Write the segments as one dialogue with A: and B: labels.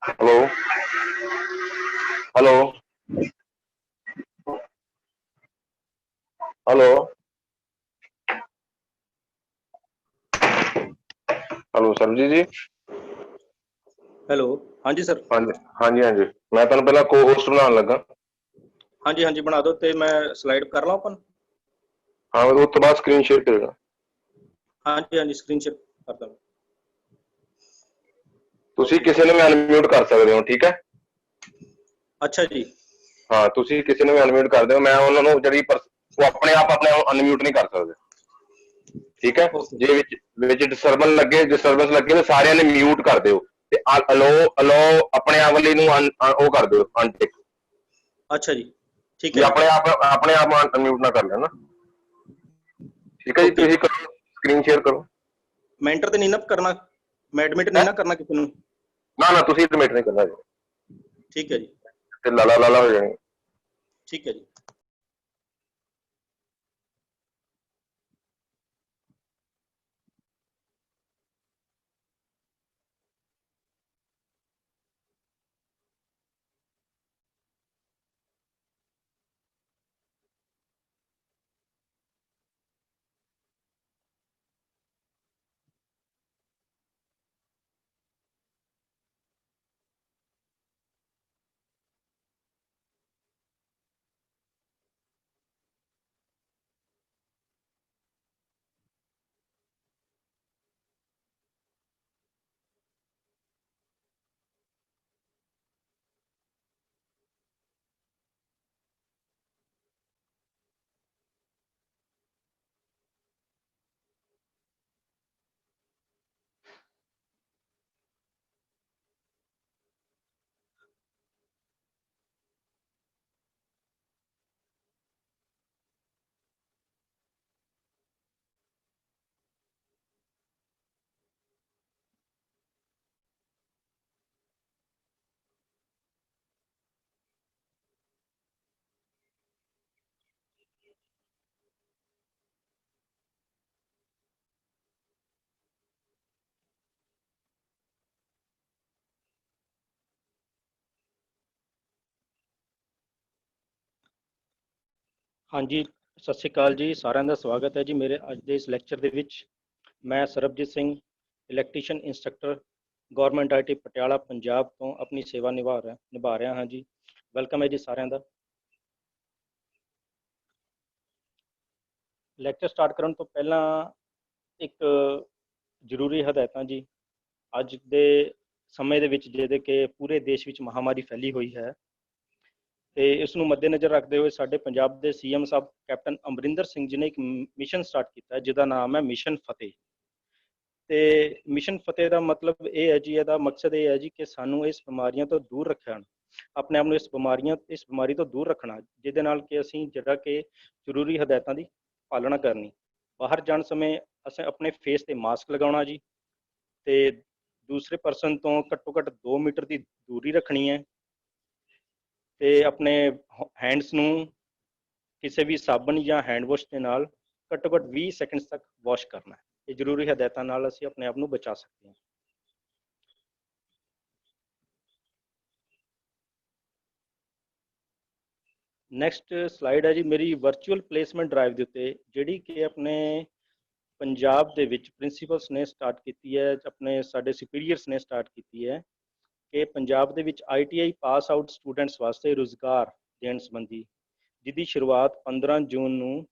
A: Hello hello hello hello Sarabjeet ji.
B: Hello. हाँ जी sir.
A: हाँ जी हाँ जी हाँ जी। मैं तुहानू पहला को होस्ट बनाने लगा।
B: हाँ जी बना दो तो मैं स्लाइड कर ला ओपन।
A: हाँ उस तो बाद स्क्रीन शेयर करेगा।
B: हाँ जी स्क्रीन शेयर कर दो।
A: ਤੁਸੀਂ
B: ओके
A: ਕਿਸੇ ਨੂੰ ਵੀ ਅਨਮਿਊਟ ਕਰ ਸਕਦੇ ਹੋ, ਠੀਕ ਹੈ।
B: अच्छा जी।
A: ਹਾਂ ਤੁਸੀਂ ਕਿਸੇ ਨੂੰ ਵੀ ਅਨਮਿਊਟ ਕਰਦੇ ਹੋ, ਮੈਂ ਉਹਨਾਂ ਨੂੰ ਜਿਹੜੀ ਉਹ ਆਪਣੇ ਆਪ ਅਨਮਿਊਟ ਨਹੀਂ ਕਰ ਸਕਦੇ, ਠੀਕ ਹੈ।
B: ओके
A: ਜੇ ਵਿੱਚ ਡਿਸਟਰਬੈਂਸ ਲੱਗੇ ਤਾਂ ਸਾਰਿਆਂ ਨੇ ਮਿਊਟ ਕਰ ਦਿਓ ਤੇ ਅਲੋ ਆਪਣੇ ਆਪ ਵਾਲੀ ਨੂੰ ਉਹ ਕਰ ਦਿਓ ਅਨਟਿਕ,
B: अच्छा जी ठीक
A: ਵੀ
B: है जी।
A: ਆਪਣੇ ਆਪ ਅਨਮਿਊਟ ਨਾ ਕਰ ਲੈਣਾ। ਠੀਕ ਹੈ ਜੀ,
B: ओके
A: ਤੁਸੀਂ ਕਰੋ, ਸਕਰੀਨ ਸ਼ੇਅਰ ਕਰੋ।
B: मैं इंटर तो नहीं ना करना, मैं एडमिट नहीं
A: ਹੈ
B: ना करना किसी ਨੂੰ।
A: ਨਾ ਤੁਸੀਂ ਐਡਮਿਟ ਨਹੀਂ ਕਰਨਾ ਜੀ,
B: ठीक है जी।
A: ਤੇ ਲਾਲਾ ਲਾਲਾ ਹੋ ਜਾਣੀ।
B: ठीक है जी। हाँ जी सत श्री अकाल जी, साਰਿਆਂ ਦਾ ਸਵਾਗਤ ਹੈ ਜੀ ਮੇਰੇ ਅੱਜ ਦੇ ਇਸ ਲੈਕਚਰ ਦੇ ਵਿੱਚ। ਮੈਂ Sarabjit Singh, electrician instructor, government IT Patiala Punjab ਤੋਂ ਆਪਣੀ ਸੇਵਾ ਨਿਭਾ ਰਿਹਾ ਹਾਂ ਜੀ। ਵੈਲਕਮ ਹੈ ਜੀ ਸਾਰਿਆਂ ਦਾ। ਲੈਕਚਰ ਸਟਾਰਟ ਕਰਨ ਤੋਂ ਪਹਿਲਾਂ ਇੱਕ ਜ਼ਰੂਰੀ ਹਦਾਇਤਾਂ ਜੀ। ਅੱਜ ਦੇ ਸਮੇਂ ਦੇ ਵਿੱਚ ਜਿਹਦੇ ਕਿ ਪੂਰੇ ਦੇਸ਼ ਵਿੱਚ ਮਹਾਮਾਰੀ ਫੈਲੀ ਹੋਈ ਹੈ ਤੇ ਇਸ ਨੂੰ ਮੱਦੇਨਜ਼ਰ ਰੱਖਦੇ ਹੋਏ ਸਾਡੇ ਪੰਜਾਬ ਦੇ ਸੀਐਮ ਸਾਹਿਬ ਕੈਪਟਨ ਅਮਰਿੰਦਰ ਸਿੰਘ ਜੀ ਨੇ ਇੱਕ ਮਿਸ਼ਨ ਸਟਾਰਟ ਕੀਤਾ ਹੈ ਜਿਹਦਾ ਨਾਮ ਹੈ ਮਿਸ਼ਨ ਫਤਿਹ। ਤੇ ਮਿਸ਼ਨ ਫਤਿਹ ਦਾ ਮਤਲਬ ਇਹ ਹੈ ਜੀ, ਇਹਦਾ ਮਕਸਦ ਇਹ ਹੈ ਜੀ ਕਿ ਸਾਨੂੰ ਇਸ ਬਿਮਾਰੀਆਂ ਤੋਂ ਦੂਰ ਰੱਖਣ, ਆਪਣੇ ਆਪ ਨੂੰ ਇਸ ਬਿਮਾਰੀ ਤੋਂ ਦੂਰ ਰੱਖਣਾ, ਜਿਹਦੇ ਨਾਲ ਕਿ ਅਸੀਂ ਜਿਹੜਾ ਕਿ ਜ਼ਰੂਰੀ ਹਦਾਇਤਾਂ ਦੀ ਪਾਲਣਾ ਕਰਨੀ। ਬਾਹਰ ਜਾਣ ਸਮੇਂ ਅਸੀਂ ਆਪਣੇ ਫੇਸ ਤੇ ਮਾਸਕ ਲਗਾਉਣਾ ਜੀ, ਤੇ ਦੂਸਰੇ ਪਰਸਨ ਤੋਂ ਘੱਟੋ ਘੱਟ 2 ਮੀਟਰ ਦੀ ਦੂਰੀ ਰੱਖਣੀ ਹੈ, ਤੇ ਆਪਣੇ ਹੈਂਡਸ ਨੂੰ ਕਿਸੇ ਵੀ ਸਾਬਣ ਜਾਂ ਹੈਂਡ ਵਾਸ਼ ਦੇ ਨਾਲ ਘੱਟੋ ਘੱਟ 20 ਸੈਕਿੰਡਸ ਤੱਕ ਵਾਸ਼ ਕਰਨਾ ਹੈ। ਇਹ ਜ਼ਰੂਰੀ ਹਦਾਇਤਾਂ ਨਾਲ ਅਸੀਂ ਆਪਣੇ ਆਪ ਨੂੰ ਬਚਾ ਸਕਦੇ ਹਾਂ। ਨੈਕਸਟ ਸਲਾਈਡ ਹੈ ਜੀ ਮੇਰੀ ਵਰਚੁਅਲ ਪਲੇਸਮੈਂਟ ਡਰਾਈਵ ਦੇ ਉੱਤੇ, ਜਿਹੜੀ ਕਿ ਆਪਣੇ ਪੰਜਾਬ ਦੇ ਵਿੱਚ ਪ੍ਰਿੰਸੀਪਲਸ ਨੇ ਸਟਾਰਟ ਕੀਤੀ ਹੈ, ਆਪਣੇ ਸਾਡੇ ਸੁਪੀਰੀਅਰਸ ਨੇ ਸਟਾਰਟ ਕੀਤੀ ਹੈ ਕਿ ਪੰਜਾਬ ਦੇ ਵਿੱਚ ITI ਪਾਸ ਆਊਟ ਸਟੂਡੈਂਟਸ ਵਾਸਤੇ ਰੁਜ਼ਗਾਰ ਦੇਣ ਸੰਬੰਧੀ, ਜਿਹਦੀ ਸ਼ੁਰੂਆਤ 15 ਜੂਨ ਨੂੰ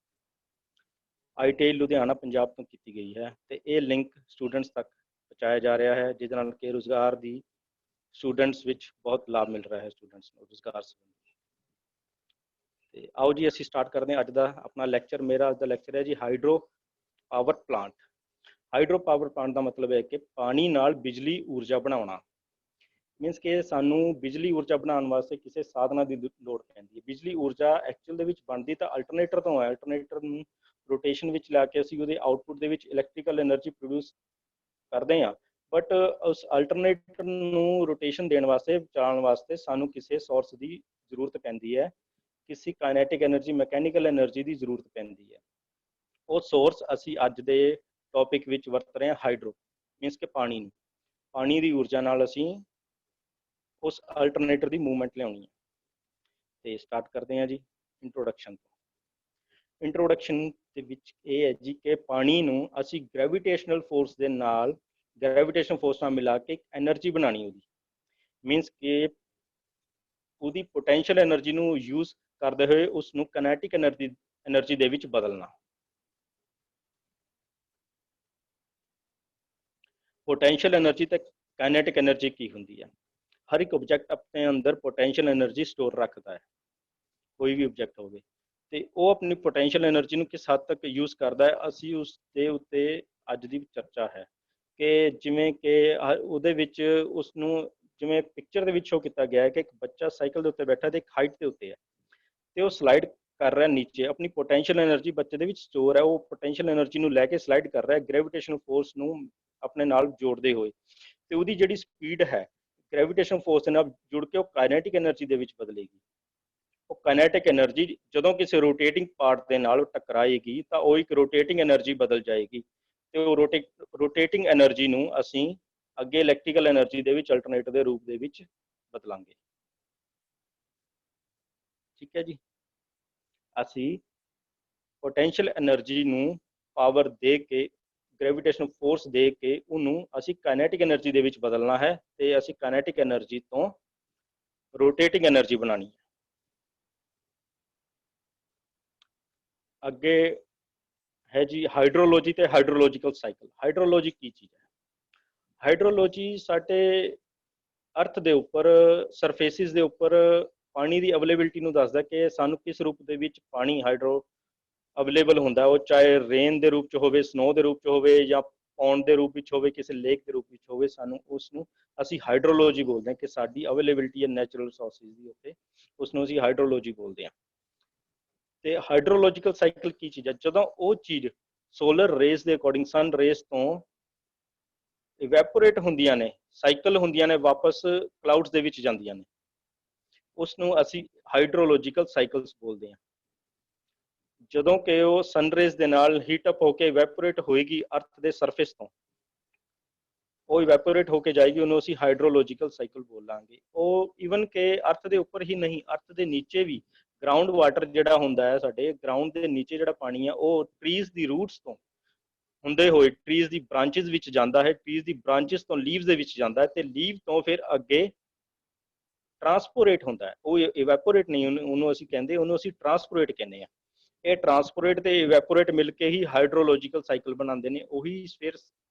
B: ITI ਲੁਧਿਆਣਾ ਪੰਜਾਬ ਤੋਂ ਕੀਤੀ ਗਈ ਹੈ। ਤੇ ਇਹ ਲਿੰਕ ਸਟੂਡੈਂਟਸ ਤੱਕ ਪਹੁੰਚਾਇਆ ਜਾ ਰਿਹਾ ਹੈ, ਜਿਹਦੇ ਨਾਲ ਕਿ ਰੁਜ਼ਗਾਰ ਦੀ ਸਟੂਡੈਂਟਸ ਵਿੱਚ ਬਹੁਤ ਲਾਭ ਮਿਲ ਰਿਹਾ ਹੈ ਸਟੂਡੈਂਟਸ ਨੂੰ ਰੁਜ਼ਗਾਰ ਸੰਬੰਧੀ। ਤੇ ਆਓ ਜੀ ਅਸੀਂ ਸਟਾਰਟ ਕਰਦੇ ਹਾਂ ਅੱਜ ਦਾ ਆਪਣਾ ਲੈਕਚਰ। ਮੇਰਾ ਅੱਜ ਦਾ ਲੈਕਚਰ ਹੈ ਜੀ hydro power plant. Hydro power plant ਦਾ ਮਤਲਬ ਹੈ ਕਿ ਪਾਣੀ ਨਾਲ ਬਿਜਲੀ ਊਰਜਾ ਬਣਾਉਣਾ। ਮੀਨਸ ਕਿ ਸਾਨੂੰ ਬਿਜਲੀ ਊਰਜਾ ਬਣਾਉਣ ਵਾਸਤੇ ਕਿਸੇ ਸਾਧਨਾਂ ਦੀ ਲੋੜ ਪੈਂਦੀ ਹੈ। ਬਿਜਲੀ ਊਰਜਾ ਐਕਚੁਅਲ ਦੇ ਵਿੱਚ ਬਣਦੀ ਤਾਂ ਅਲਟਰਨੇਟਰ ਤੋਂ ਹੈ। ਅਲਟਰਨੇਟਰ ਨੂੰ ਰੋਟੇਸ਼ਨ ਵਿੱਚ ਲਾ ਕੇ ਅਸੀਂ ਉਹਦੇ ਆਊਟਪੁੱਟ ਦੇ ਵਿੱਚ ਇਲੈਕਟ੍ਰੀਕਲ એનર્ਜੀ ਪ੍ਰੋਡਿਊਸ ਕਰਦੇ ਹਾਂ, ਬਟ ਉਸ ਅਲਟਰਨੇਟਰ ਨੂੰ ਰੋਟੇਸ਼ਨ ਦੇਣ ਵਾਸਤੇ, ਚਲਾਉਣ ਵਾਸਤੇ ਸਾਨੂੰ ਕਿਸੇ ਸੋਰਸ ਦੀ ਜ਼ਰੂਰਤ ਪੈਂਦੀ ਹੈ, ਕਿਸੇ ਕਾਈਨੈਟਿਕ એનર્ਜੀ, ਮੈਕੈਨੀਕਲ એનર્ਜੀ ਦੀ ਜ਼ਰੂਰਤ ਪੈਂਦੀ ਹੈ। ਉਹ ਸੋਰਸ ਅਸੀਂ ਅੱਜ ਦੇ ਟੌਪਿਕ ਵਿੱਚ ਵਰਤ ਰਹੇ ਹਾਂ, ਹਾਈਡਰੋ। ਮੀਨਸ ਕਿ ਪਾਣੀ ਦੀ ਊਰਜਾ ਨਾਲ ਅਸੀਂ ਉਸ ਅਲਟਰਨੇਟਰ ਦੀ ਮੂਵਮੈਂਟ ਲਿਆਉਣੀ ਹੈ। ਤੇ ਸਟਾਰਟ ਕਰਦੇ ਹਾਂ ਜੀ ਇੰਟਰੋਡਕਸ਼ਨ ਤੋਂ। ਇੰਟਰੋਡਕਸ਼ਨ ਦੇ ਵਿੱਚ ਇਹ ਹੈ ਜੀ ਕਿ ਪਾਣੀ ਨੂੰ ਅਸੀਂ ਗ੍ਰੈਵਿਟੇਸ਼ਨਲ ਫੋਰਸ ਦੇ ਨਾਲ, ਗ੍ਰੈਵਿਟੇਸ਼ਨ ਫੋਰਸ ਨਾਲ ਮਿਲਾ ਕੇ ਇੱਕ ਐਨਰਜੀ ਬਣਾਉਣੀ ਉਹਦੀ, ਮੀਨਸ ਕਿ ਉਹਦੀ ਪੋਟੈਂਸ਼ੀਅਲ ਐਨਰਜੀ ਨੂੰ ਯੂਜ਼ ਕਰਦੇ ਹੋਏ ਉਸ ਨੂੰ ਕੈਨੇਟਿਕ ਐਨਰਜੀ ਦੇ ਵਿੱਚ ਬਦਲਣਾ। ਪੋਟੈਂਸ਼ੀਅਲ ਐਨਰਜੀ ਤੇ ਕਾਈਨੈਟਿਕ ਐਨਰਜੀ ਕੀ ਹੁੰਦੀ ਹੈ? ਹਰ ਇੱਕ ਆਬਜੈਕਟ ਆਪਣੇ ਅੰਦਰ ਪੋਟੈਂਸ਼ੀਅਲ ਐਨਰਜੀ ਸਟੋਰ ਰੱਖਦਾ ਹੈ, ਕੋਈ ਵੀ ਆਬਜੈਕਟ ਹੋਵੇ, ਤੇ ਉਹ ਆਪਣੀ ਪੋਟੈਂਸ਼ੀਅਲ ਐਨਰਜੀ ਨੂੰ ਕਿਸ ਹੱਦ ਤੱਕ ਯੂਜ਼ ਕਰਦਾ ਹੈ, ਅਸੀਂ ਉਸ ਦੇ ਉੱਤੇ ਅੱਜ ਦੀ ਚਰਚਾ ਹੈ। ਕਿ ਜਿਵੇਂ ਕਿ ਉਹਦੇ ਵਿੱਚ ਉਸ ਨੂੰ, ਜਿਵੇਂ ਪਿਕਚਰ ਦੇ ਵਿੱਚ ਸ਼ੋ ਕੀਤਾ ਗਿਆ ਹੈ ਕਿ ਇੱਕ ਬੱਚਾ ਸਾਈਕਲ ਦੇ ਉੱਤੇ ਬੈਠਾ ਤੇ ਇੱਕ ਹਾਈਟ ਦੇ ਉੱਤੇ ਹੈ, ਤੇ ਉਹ ਸਲਾਈਡ ਕਰ ਰਿਹਾ ਨੀਚੇ, ਆਪਣੀ ਪੋਟੈਂਸ਼ੀਅਲ ਐਨਰਜੀ ਬੱਚੇ ਦੇ ਵਿੱਚ ਸਟੋਰ ਹੈ, ਉਹ ਪੋਟੈਂਸ਼ੀਅਲ ਐਨਰਜੀ ਨੂੰ ਲੈ ਕੇ ਸਲਾਈਡ ਕਰ ਰਿਹਾ ਗ੍ਰੈਵਿਟੇਸ਼ਨਲ ਫੋਰਸ ਨੂੰ ਆਪਣੇ ਨਾਲ ਜੋੜਦੇ ਹੋਏ, ਤੇ ਉਹਦੀ ਜਿਹੜੀ ਸਪੀਡ ਹੈ ਗ੍ਰੈਵਿਟੇਸ਼ਨ ਫੋਰਸ ਦੇ ਨਾਲ ਜੁੜ ਕੇ ਉਹ ਕਾਈਨੈਟਿਕ ਐਨਰਜੀ ਦੇ ਵਿੱਚ ਬਦਲੇਗੀ। ਉਹ ਕਾਈਨੈਟਿਕ ਐਨਰਜੀ ਜਦੋਂ ਕਿਸੇ ਰੋਟੇਟਿੰਗ ਪਾਰਟ ਦੇ ਨਾਲ ਟਕਰਾਏਗੀ ਤਾਂ ਉਹ ਇੱਕ ਰੋਟੇਟਿੰਗ ਐਨਰਜੀ ਬਦਲ ਜਾਏਗੀ, ਤੇ ਉਹ ਰੋਟੇਟਿੰਗ ਐਨਰਜੀ ਨੂੰ ਅਸੀਂ ਅੱਗੇ ਇਲੈਕਟ੍ਰੀਕਲ ਐਨਰਜੀ ਦੇ ਵਿੱਚ ਅਲਟਰਨੇਟਰ ਦੇ ਰੂਪ ਦੇ ਵਿੱਚ ਬਦਲਾਂਗੇ। ਠੀਕ ਹੈ ਜੀ, ਅਸੀਂ ਪੋਟੈਂਸ਼ੀਅਲ ਐਨਰਜੀ ਨੂੰ ਪਾਵਰ ਦੇ ਕੇ, ਗ੍ਰੈਵਿਟੇਸ਼ਨਲ ਫੋਰਸ ਦੇ ਕੇ ਉਹਨੂੰ ਅਸੀਂ ਕਾਈਨੈਟਿਕ ਐਨਰਜੀ ਦੇ ਵਿੱਚ ਬਦਲਣਾ ਹੈ, ਤੇ ਅਸੀਂ ਕਾਈਨੈਟਿਕ ਐਨਰਜੀ ਤੋਂ ਰੋਟੇਟਿੰਗ ਐਨਰਜੀ ਬਣਾਉਣੀ ਹੈ। ਅੱਗੇ ਹੈ ਜੀ ਹਾਈਡਰੋਲੋਜੀ ਤੇ ਹਾਈਡਰੋਲੋਜੀਕਲ ਸਾਈਕਲ। ਹਾਈਡਰੋਲੋਜੀ ਕੀ ਚੀਜ਼ ਹੈ? ਹਾਈਡਰੋਲੋਜੀ ਸਾਡੇ ਅਰਥ ਦੇ ਉੱਪਰ, ਸਰਫੇਸਿਸ ਦੇ ਉੱਪਰ ਪਾਣੀ ਦੀ ਅਵੇਲੇਬਿਲਿਟੀ ਨੂੰ ਦੱਸਦਾ ਕਿ ਸਾਨੂੰ ਕਿਸ ਰੂਪ ਦੇ ਵਿੱਚ ਪਾਣੀ ਹਾਈਡਰੋ ਅਵੇਲੇਬਲ ਹੁੰਦਾ, ਉਹ ਚਾਹੇ ਰੇਨ ਦੇ ਰੂਪ ਚ ਹੋਵੇ, ਸਨੋ ਦੇ ਰੂਪ ਚ ਹੋਵੇ, ਜਾਂ ਪੌਂਡ ਦੇ ਰੂਪ ਵਿੱਚ ਹੋਵੇ, ਕਿਸੇ ਲੇਕ ਦੇ ਰੂਪ ਵਿੱਚ ਹੋਵੇ, ਸਾਨੂੰ ਉਸ ਨੂੰ ਅਸੀਂ ਹਾਈਡਰੋਲੋਜੀ ਬੋਲਦੇ ਹਾਂ ਕਿ ਸਾਡੀ ਅਵੇਲੇਬਿਲਿਟੀ ਹੈ ਨੈਚੁਰਲ ਰਿਸੋਰਸਿਸ ਦੀ ਉੱਤੇ, ਉਸ ਨੂੰ ਅਸੀਂ ਹਾਈਡਰੋਲੋਜੀ ਬੋਲਦੇ ਹਾਂ। ਤੇ ਹਾਈਡਰੋਲੋਜੀਕਲ ਸਾਈਕਲ ਕੀ ਚੀਜ਼ ਹੈ? ਜਦੋਂ ਉਹ ਚੀਜ਼ ਸੋਲਰ ਰੇਜ਼ ਦੇ ਅਕੋਰਡਿੰਗ, ਸਨ ਰੇਜ਼ ਤੋਂ ਇਵੈਪੋਰੇਟ ਹੁੰਦੀਆਂ ਨੇ, ਸਾਈਕਲ ਹੁੰਦੀਆਂ ਨੇ, ਵਾਪਸ ਕਲਾਊਡਸ ਦੇ ਵਿੱਚ ਜਾਂਦੀਆਂ ਨੇ, ਉਸ ਨੂੰ ਅਸੀਂ ਹਾਈਡਰੋਲੋਜੀਕਲ ਸਾਈਕਲਸ ਬੋਲਦੇ ਹਾਂ। ਜਦੋਂ ਕਿ ਉਹ ਸਨਰੇਜ਼ ਦੇ ਨਾਲ ਹੀਟ ਅਪ ਹੋ ਕੇ ਇਵੈਪੋਰੇਟ ਹੋਏਗੀ ਅਰਥ ਦੇ ਸਰਫੇਸ ਤੋਂ, ਉਹ ਇਵੈਪੋਰੇਟ ਹੋ ਕੇ ਜਾਏਗੀ, ਉਹਨੂੰ ਅਸੀਂ ਹਾਈਡਰੋਲੋਜੀਕਲ ਸਾਈਕਲ ਬੋਲਾਂਗੇ। ਉਹ ਈਵਨ ਕਿ ਅਰਥ ਦੇ ਉੱਪਰ ਹੀ ਨਹੀਂ, ਅਰਥ ਦੇ ਨੀਚੇ ਵੀ ਗਰਾਊਂਡ ਵਾਟਰ ਜਿਹੜਾ ਹੁੰਦਾ ਹੈ, ਸਾਡੇ ਗਰਾਊਂਡ ਦੇ ਨੀਚੇ ਜਿਹੜਾ ਪਾਣੀ ਹੈ, ਉਹ ਟਰੀਜ਼ ਦੀ ਰੂਟਸ ਤੋਂ ਹੁੰਦੇ ਹੋਏ ਟਰੀਜ਼ ਦੀ ਬ੍ਰਾਂਚਿਸ ਵਿੱਚ ਜਾਂਦਾ ਹੈ, ਟਰੀਜ਼ ਦੀ ਬ੍ਰਾਂਚਿਸ ਤੋਂ ਲੀਵਸ ਦੇ ਵਿੱਚ ਜਾਂਦਾ ਹੈ, ਤੇ ਲੀਵ ਤੋਂ ਫਿਰ ਅੱਗੇ ਟਰਾਂਸਪੋਰੇਟ ਹੁੰਦਾ ਹੈ। ਉਹ ਇਵੈਪੋਰੇਟ ਨਹੀਂ, ਉਹਨੂੰ ਅਸੀਂ ਕਹਿੰਦੇ, ਉਹਨੂੰ ਅਸੀਂ ਟਰਾਂਸਪੋਰੇਟ ਕਹਿੰਦੇ ਹਾਂ। ਇਹ ਟਰਾਂਸਪੋਰੇਟ ਤੇ ਇਵੈਪੋਰੇਟ ਮਿਲ ਕੇ ਹੀ ਹਾਈਡਰੋਲੋਜੀਕਲ ਸਾਈਕਲ ਬਣਾਉਂਦੇ ਨੇ। ਉਹੀ ਫਿਰ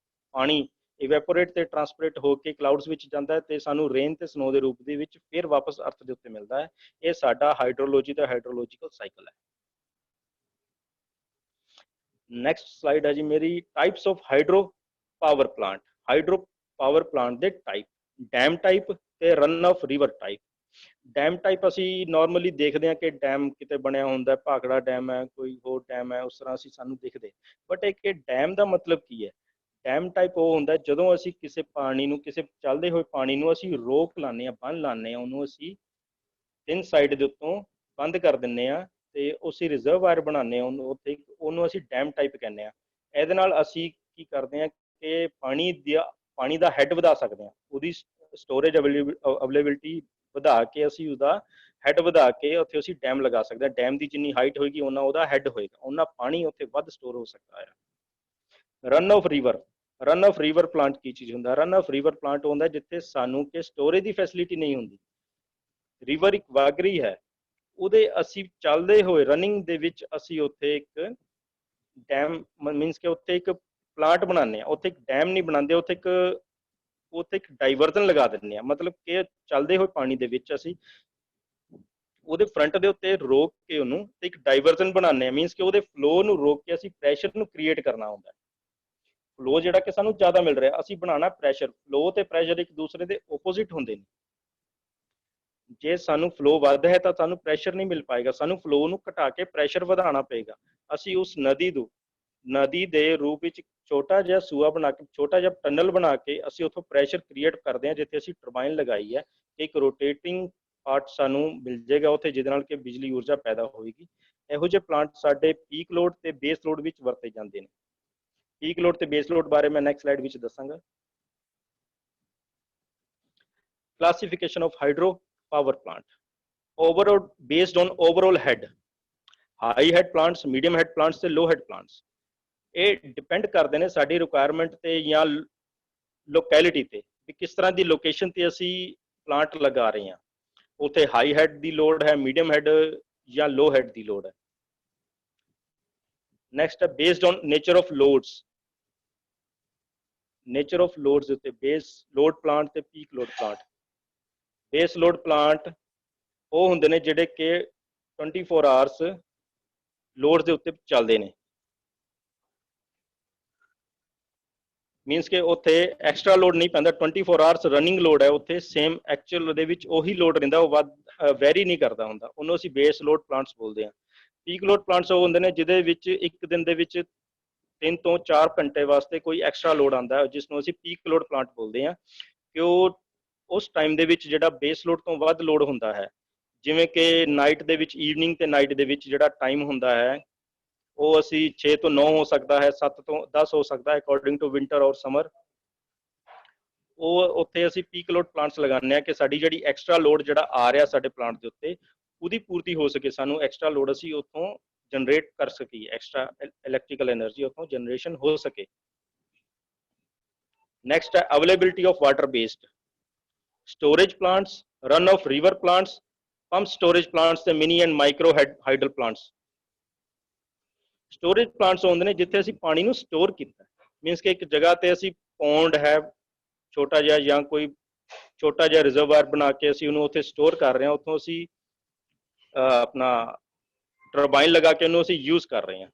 B: ਪਾਣੀ ਇਵੈਪੋਰੇਟ ਤੇ ਟਰਾਂਸਪੋਰੇਟ ਹੋ ਕੇ ਕਲਾਊਡਸ ਵਿੱਚ ਜਾਂਦਾ ਹੈ, ਤੇ ਸਾਨੂੰ ਰੇਨ ਤੇ ਸਨੋ ਦੇ ਰੂਪ ਦੇ ਵਿੱਚ ਫਿਰ ਵਾਪਸ ਅਰਥ ਦੇ ਉੱਤੇ ਮਿਲਦਾ ਹੈ। ਇਹ ਸਾਡਾ ਹਾਈਡਰੋਲੋਜੀ ਦਾ ਹਾਈਡਰੋਲੋਜੀਕਲ ਸਾਈਕਲ ਹੈ। ਨੈਕਸਟ ਸਲਾਈਡ ਹੈ ਜੀ ਮੇਰੀ, types of hydro power plant. Hydro power plant ਦੇ ਟਾਈਪ, ਡੈਮ ਟਾਈਪ ਤੇ run of river type. Dam type ਅਸੀਂ ਨਾਰਮਲੀ ਦੇਖਦੇ ਹਾਂ ਕਿ ਡੈਮ ਕਿਤੇ ਬਣਿਆ ਹੁੰਦਾ, ਭਾਖੜਾ ਡੈਮ ਹੈ, ਕੋਈ ਹੋਰ ਡੈਮ ਹੈ, ਉਸ ਤਰ੍ਹਾਂ ਅਸੀਂ ਸਾਨੂੰ ਦਿਖਦੇ, ਬਟ ਇੱਕ ਡੈਮ ਦਾ ਮਤਲਬ ਕੀ ਹੈ? ਡੈਮ ਟਾਈਪ ਉਹ ਹੁੰਦਾ ਜਦੋਂ ਅਸੀਂ ਕਿਸੇ ਪਾਣੀ ਨੂੰ, ਕਿਸੇ ਚੱਲਦੇ ਹੋਏ ਪਾਣੀ ਨੂੰ ਅਸੀਂ ਰੋਕ ਲਾਉਂਦੇ ਹਾਂ, ਬੰਨ ਲਾਉਂਦੇ ਹਾਂ, ਉਹਨੂੰ ਅਸੀਂ ਤਿੰਨ ਸਾਈਡ ਦੇ ਉੱਤੋਂ ਬੰਦ ਕਰ ਦਿੰਦੇ ਹਾਂ, ਤੇ ਉਸੇ ਰਿਜ਼ਰਵਾਇਰ ਬਣਾਉਂਦੇ ਹਾਂ ਉਹਨੂੰ, ਉੱਥੇ ਉਹਨੂੰ ਅਸੀਂ ਡੈਮ ਟਾਈਪ ਕਹਿੰਦੇ ਹਾਂ। ਇਹਦੇ ਨਾਲ ਅਸੀਂ ਕੀ ਕਰਦੇ ਹਾਂ ਕਿ ਪਾਣੀ ਦਾ ਹੈਡ ਵਧਾ ਸਕਦੇ ਹਾਂ, ਉਹਦੀ ਸਟੋਰੇਜ ਅਵੇਲੇਬਿਲਿਟੀ ਵਧਾ ਕੇ ਅਸੀਂ ਉਹਦਾ ਹੈਡ ਵਧਾ ਕੇ ਉੱਥੇ ਅਸੀਂ ਡੈਮ ਲਗਾ ਸਕਦੇ ਹਾਂ। ਡੈਮ ਦੀ ਜਿੰਨੀ ਹਾਈਟ ਹੋਏਗੀ ਉਹਨਾਂ ਉਹਦਾ ਹੈਡ ਹੋਏਗਾ, ਉਹਨਾਂ ਪਾਣੀ ਉੱਥੇ ਵੱਧ ਸਟੋਰ ਹੋ ਸਕਦਾ ਹੈ। Run of river, run of river plant ਕੀ ਚੀਜ਼ ਹੁੰਦਾ? ਰਨ ਆਫ ਰਿਵਰ ਪਲਾਂਟ ਹੁੰਦਾ ਜਿੱਥੇ ਸਾਨੂੰ ਕਿ ਸਟੋਰੇਜ ਦੀ ਫੈਸਿਲਿਟੀ ਨਹੀਂ ਹੁੰਦੀ, ਰਿਵਰ ਇੱਕ ਵਗ ਰਹੀ ਹੈ, ਉਹਦੇ ਅਸੀਂ ਚੱਲਦੇ ਹੋਏ ਰਨਿੰਗ ਦੇ ਵਿੱਚ ਅਸੀਂ ਉੱਥੇ ਇੱਕ ਡੈਮ, ਮੀਨਸ ਕਿ ਉੱਥੇ ਇੱਕ ਪਲਾਂਟ ਬਣਾਉਂਦੇ ਹਾਂ, ਉੱਥੇ ਇੱਕ ਡੈਮ ਨਹੀਂ ਬਣਾਉਂਦੇ, ਉੱਥੇ ਇੱਕ ਡਾਈਵਰਜ਼ਨ ਲਗਾ ਦਿੰਦੇ ਹਾਂ। ਮਤਲਬ ਕਿ ਚੱਲਦੇ ਹੋਏ ਪਾਣੀ ਦੇ ਵਿੱਚ ਅਸੀਂ ਉਹਦੇ ਫਰੰਟ ਦੇ ਉੱਤੇ ਰੋਕ ਕੇ ਉਹਨੂੰ ਇੱਕ ਡਾਈਵਰਜ਼ਨ ਬਣਾਉਂਦੇ ਹਾਂ, ਮੀਨਸ ਕਿ ਉਹਦੇ ਫਲੋ ਨੂੰ ਰੋਕ ਕੇ ਅਸੀਂ ਪ੍ਰੈਸ਼ਰ ਨੂੰ ਕ੍ਰੀਏਟ ਕਰਨਾ ਹੁੰਦਾ ਹੈ। ਫਲੋ ਜਿਹੜਾ ਕਿ ਸਾਨੂੰ ਜ਼ਿਆਦਾ ਮਿਲ ਰਿਹਾ, ਅਸੀਂ ਬਣਾਉਣਾ ਪ੍ਰੈਸ਼ਰ। ਫਲੋ ਤੇ ਪ੍ਰੈਸ਼ਰ ਇੱਕ ਦੂਸਰੇ ਦੇ ਓਪੋਜ਼ਿਟ ਹੁੰਦੇ ਨੇ। ਜੇ ਸਾਨੂੰ ਫਲੋ ਵੱਧ ਹੈ ਤਾਂ ਸਾਨੂੰ ਪ੍ਰੈਸ਼ਰ ਨਹੀਂ ਮਿਲ ਪਾਏਗਾ, ਸਾਨੂੰ ਫਲੋ ਨੂੰ ਘਟਾ ਕੇ ਪ੍ਰੈਸ਼ਰ ਵਧਾਉਣਾ ਪਏਗਾ। ਅਸੀਂ ਉਸ ਨਦੀ ਦੇ ਰੂਪ ਵਿੱਚ ਛੋਟਾ ਜਿਹਾ ਸੂਆ ਬਣਾ ਕੇ, ਛੋਟਾ ਜਿਹਾ ਟਨਲ ਬਣਾ ਕੇ ਅਸੀਂ ਉੱਥੋਂ ਪ੍ਰੈਸ਼ਰ ਕ੍ਰੀਏਟ ਕਰਦੇ ਹਾਂ, ਜਿੱਥੇ ਅਸੀਂ ਟਰਬਾਈਨ ਲਗਾਈ ਹੈ। ਇੱਕ ਰੋਟੇਟਿੰਗ ਪਾਰਟ ਸਾਨੂੰ ਮਿਲ ਜਾਏਗਾ ਉੱਥੇ, ਜਿਹਦੇ ਨਾਲ ਕਿ ਬਿਜਲੀ ਊਰਜਾ ਪੈਦਾ ਹੋਏਗੀ। ਇਹੋ ਜਿਹੇ ਪਲਾਂਟ ਸਾਡੇ ਪੀਕ ਲੋਡ ਤੇ ਬੇਸ ਲੋਡ ਵਿੱਚ ਵਰਤੇ ਜਾਂਦੇ ਨੇ। ਪੀਕ ਲੋਡ ਤੇ ਬੇਸ ਲੋਡ ਬਾਰੇ ਮੈਂ ਨੈਕਸਟ ਸਲਾਈਡ ਵਿੱਚ ਦੱਸਾਂਗਾ। classification of hydro power plant overall based on overall head, high head plants, medium head plants ਤੇ low head plants। ਇਹ ਡਿਪੈਂਡ ਕਰਦੇ ਨੇ ਸਾਡੀ ਰਿਕੁਆਇਰਮੈਂਟ ਤੇ ਜਾਂ ਲੋਕੈਲਿਟੀ ਤੇ ਵੀ ਕਿਸ ਤਰ੍ਹਾਂ ਦੀ ਲੋਕੇਸ਼ਨ ਤੇ ਅਸੀਂ ਪਲਾਂਟ ਲਗਾ ਰਹੇ ਹਾਂ, ਉੱਥੇ ਹਾਈ ਹੈਡ ਦੀ ਲੋਡ ਹੈ, ਮੀਡੀਅਮ ਹੈਡ ਜਾਂ ਲੋ ਹੈਡ ਦੀ ਲੋਡ ਹੈ। ਨੈਕਸਟ ਹੈ based on nature of loads, nature of loads ਦੇ ਉੱਤੇ ਬੇਸ ਲੋਡ ਪਲਾਂਟ ਤੇ peak load plant. Base load plant ਉਹ ਹੁੰਦੇ ਨੇ ਜਿਹੜੇ ਕਿ 24 ਆਵਰਸ ਲੋਡ ਦੇ ਉੱਤੇ ਚੱਲਦੇ ਨੇ, ਮੀਨਸ ਕਿ ਉੱਥੇ ਐਕਸਟਰਾ ਲੋਡ ਨਹੀਂ ਪੈਂਦਾ, 24 ਆਵਰਸ ਰਨਿੰਗ ਲੋਡ ਹੈ ਉੱਥੇ, ਸੇਮ ਐਕਚੁਅਲ ਦੇ ਵਿੱਚ ਉਹੀ ਲੋਡ ਰਹਿੰਦਾ, ਉਹ ਵੱਧ ਵੈਰੀ ਨਹੀਂ ਕਰਦਾ ਹੁੰਦਾ, ਉਹਨੂੰ ਅਸੀਂ ਬੇਸ ਲੋਡ ਪਲਾਂਟਸ ਬੋਲਦੇ ਹਾਂ। ਪੀਕ ਲੋਡ ਪਲਾਂਟਸ ਉਹ ਹੁੰਦੇ ਨੇ ਜਿਹਦੇ ਵਿੱਚ ਇੱਕ ਦਿਨ ਦੇ ਵਿੱਚ 3 ਤੋਂ 4 ਘੰਟੇ ਵਾਸਤੇ ਕੋਈ ਐਕਸਟਰਾ ਲੋਡ ਆਉਂਦਾ ਹੈ, ਜਿਸ ਨੂੰ ਅਸੀਂ ਪੀਕ ਲੋਡ ਪਲਾਂਟ ਬੋਲਦੇ ਹਾਂ, ਕਿ ਉਹ ਉਸ ਟਾਈਮ ਦੇ ਵਿੱਚ ਜਿਹੜਾ ਬੇਸ ਲੋਡ ਤੋਂ ਵੱਧ ਲੋਡ ਹੁੰਦਾ ਹੈ, ਜਿਵੇਂ ਕਿ ਨਾਈਟ ਦੇ ਵਿੱਚ, ਈਵਨਿੰਗ ਤੇ ਨਾਈਟ ਦੇ ਵਿੱਚ ਜਿਹੜਾ ਟਾਈਮ ਹੁੰਦਾ ਹੈ ਉਹ ਅਸੀਂ 6 ਤੋਂ 9 ਹੋ ਸਕਦਾ ਹੈ, 7 ਤੋਂ 10 ਹੋ ਸਕਦਾ ਹੈ, ਅਕੋਰਡਿੰਗ ਟੂ ਵਿੰਟਰ ਔਰ ਸਮਰ। ਉਹ ਉੱਥੇ ਅਸੀਂ ਪੀਕ ਲੋਡ ਪਲਾਂਟਸ ਲਗਾਉਂਦੇ ਹਾਂ ਕਿ ਸਾਡੀ ਜਿਹੜੀ ਐਕਸਟਰਾ ਲੋਡ ਜਿਹੜਾ ਆ ਰਿਹਾ ਸਾਡੇ ਪਲਾਂਟ ਦੇ ਉੱਤੇ ਉਹਦੀ ਪੂਰਤੀ ਹੋ ਸਕੇ, ਸਾਨੂੰ ਐਕਸਟਰਾ ਲੋਡ ਅਸੀਂ ਉੱਥੋਂ ਜਨਰੇਟ ਕਰ ਸਕੀਏ, ਐਕਸਟਰਾ ਇਲੈਕਟ੍ਰੀਕਲ એનર્ਜੀ ਉੱਥੋਂ ਜਨਰੇਸ਼ਨ ਹੋ ਸਕੇ। ਨੈਕਸਟ ਹੈ availability of water based storage plants, run of river plants, pump storage plants ਤੇ mini and micro hydel plants. Storage plants ਹੁੰਦੇ ਨੇ ਜਿੱਥੇ ਅਸੀਂ ਪਾਣੀ ਨੂੰ ਸਟੋਰ ਕੀਤਾ, ਮੀਨਸ ਕਿ ਇੱਕ ਜਗ੍ਹਾ ਤੇ ਅਸੀਂ ਪੌਂਡ ਹੈ ਛੋਟਾ ਜਿਹਾ ਜਾਂ ਕੋਈ ਛੋਟਾ ਜਿਹਾ ਰਿਜ਼ਰਵਾਇਰ ਬਣਾ ਕੇ ਅਸੀਂ ਉਹਨੂੰ ਉੱਥੇ ਸਟੋਰ ਕਰ ਰਹੇ ਹਾਂ, ਉੱਥੋਂ ਅਸੀਂ ਆਪਣਾ ਟਰਬਾਈਨ ਲਗਾ ਕੇ ਉਹਨੂੰ ਅਸੀਂ ਯੂਜ਼ ਕਰ ਰਹੇ ਹਾਂ,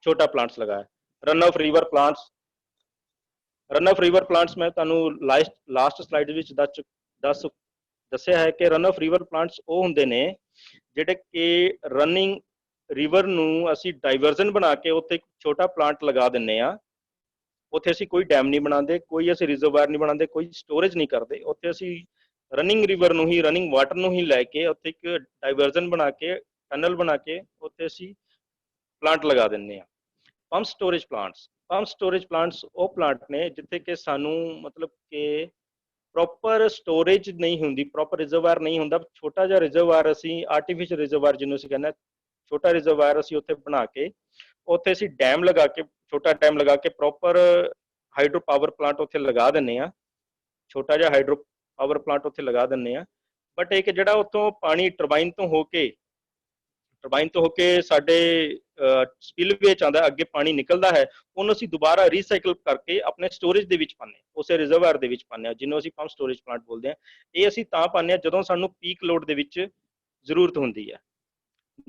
B: ਛੋਟਾ ਪਲਾਂਟਸ ਲਗਾਇਆ। Run of river plants, run of river plants ਮੈਂ ਤੁਹਾਨੂੰ ਲਾਸਟ ਸਲਾਈਡ ਵਿੱਚ ਦੱਸਿਆ ਹੈ ਕਿ ਰਨ ਆਫ ਰਿਵਰ ਪਲਾਂਟਸ ਉਹ ਹੁੰਦੇ ਨੇ ਜਿਹੜੇ ਕਿ ਰਨਿੰਗ ਰਿਵਰ ਨੂੰ ਅਸੀਂ ਡਾਈਵਰਜ਼ਨ ਬਣਾ ਕੇ ਉੱਥੇ ਇੱਕ ਛੋਟਾ ਪਲਾਂਟ ਲਗਾ ਦਿੰਦੇ ਹਾਂ, ਉੱਥੇ ਅਸੀਂ ਕੋਈ ਡੈਮ ਨਹੀਂ ਬਣਾਉਂਦੇ, ਕੋਈ ਅਸੀਂ ਰਿਜ਼ਰਵਾਇਰ ਨਹੀਂ ਬਣਾਉਂਦੇ, ਕੋਈ ਸਟੋਰੇਜ ਨਹੀਂ ਕਰਦੇ, ਉੱਥੇ ਅਸੀਂ ਰਨਿੰਗ ਰਿਵਰ ਨੂੰ ਹੀ, ਰਨਿੰਗ ਵਾਟਰ ਨੂੰ ਹੀ ਲੈ ਕੇ ਉੱਥੇ ਇੱਕ ਡਾਈਵਰਜ਼ਨ ਬਣਾ ਕੇ, ਟਨਲ ਬਣਾ ਕੇ ਉੱਥੇ ਅਸੀਂ ਪਲਾਂਟ ਲਗਾ ਦਿੰਦੇ ਹਾਂ। Pump storage plants, pump storage plants ਉਹ ਪਲਾਂਟ ਨੇ ਜਿੱਥੇ ਕਿ ਸਾਨੂੰ ਮਤਲਬ ਕਿ ਪ੍ਰੋਪਰ ਸਟੋਰੇਜ ਨਹੀਂ ਹੁੰਦੀ, ਪ੍ਰੋਪਰ ਰਿਜ਼ਰਵਾਇਰ ਨਹੀਂ ਹੁੰਦਾ, ਛੋਟਾ ਜਿਹਾ ਰਿਜ਼ਰਵਾਇਰ ਅਸੀਂ ਆਰਟੀਫਿਸ਼ਲ ਰਿਜ਼ਰਵਾਇਰ ਜਿਹਨੂੰ ਅਸੀਂ ਕਹਿੰਦੇ ਛੋਟਾ ਰਿਜ਼ਰਵਾਇਰ ਅਸੀਂ ਉੱਥੇ ਬਣਾ ਕੇ ਉੱਥੇ ਅਸੀਂ ਡੈਮ ਲਗਾ ਕੇ, ਛੋਟਾ ਡੈਮ ਲਗਾ ਕੇ ਪ੍ਰੋਪਰ ਹਾਈਡਰੋ ਪਾਵਰ ਪਲਾਂਟ ਉੱਥੇ ਲਗਾ ਦਿੰਦੇ ਹਾਂ, ਛੋਟਾ ਜਿਹਾ ਹਾਈਡਰੋ ਪਾਵਰ ਪਲਾਂਟ ਉੱਥੇ ਲਗਾ ਦਿੰਦੇ ਹਾਂ। ਬਟ ਇੱਕ ਜਿਹੜਾ ਉੱਥੋਂ ਪਾਣੀ ਟਰਬਾਈਨ ਤੋਂ ਹੋ ਕੇ ਸਾਡੇ ਸਪਿਲਵੇ 'ਚ ਆਉਂਦਾ, ਅੱਗੇ ਪਾਣੀ ਨਿਕਲਦਾ ਹੈ, ਉਹਨੂੰ ਅਸੀਂ ਦੁਬਾਰਾ ਰੀਸਾਈਕਲ ਕਰਕੇ ਆਪਣੇ ਸਟੋਰੇਜ ਦੇ ਵਿੱਚ ਪਾਉਂਦੇ ਹਾਂ, ਉਸੇ ਰਿਜ਼ਰਵਾਇਰ ਦੇ ਵਿੱਚ ਪਾਉਂਦੇ ਹਾਂ, ਜਿਹਨੂੰ ਅਸੀਂ ਪੰਪ ਸਟੋਰੇਜ ਪਲਾਂਟ ਬੋਲਦੇ ਹਾਂ। ਇਹ ਅਸੀਂ ਤਾਂ ਪਾਉਂਦੇ ਹਾਂ ਜਦੋਂ ਸਾਨੂੰ ਪੀਕ ਲੋਡ ਦੇ ਵਿੱਚ ਜ਼ਰੂਰਤ ਹੁੰਦੀ ਹੈ।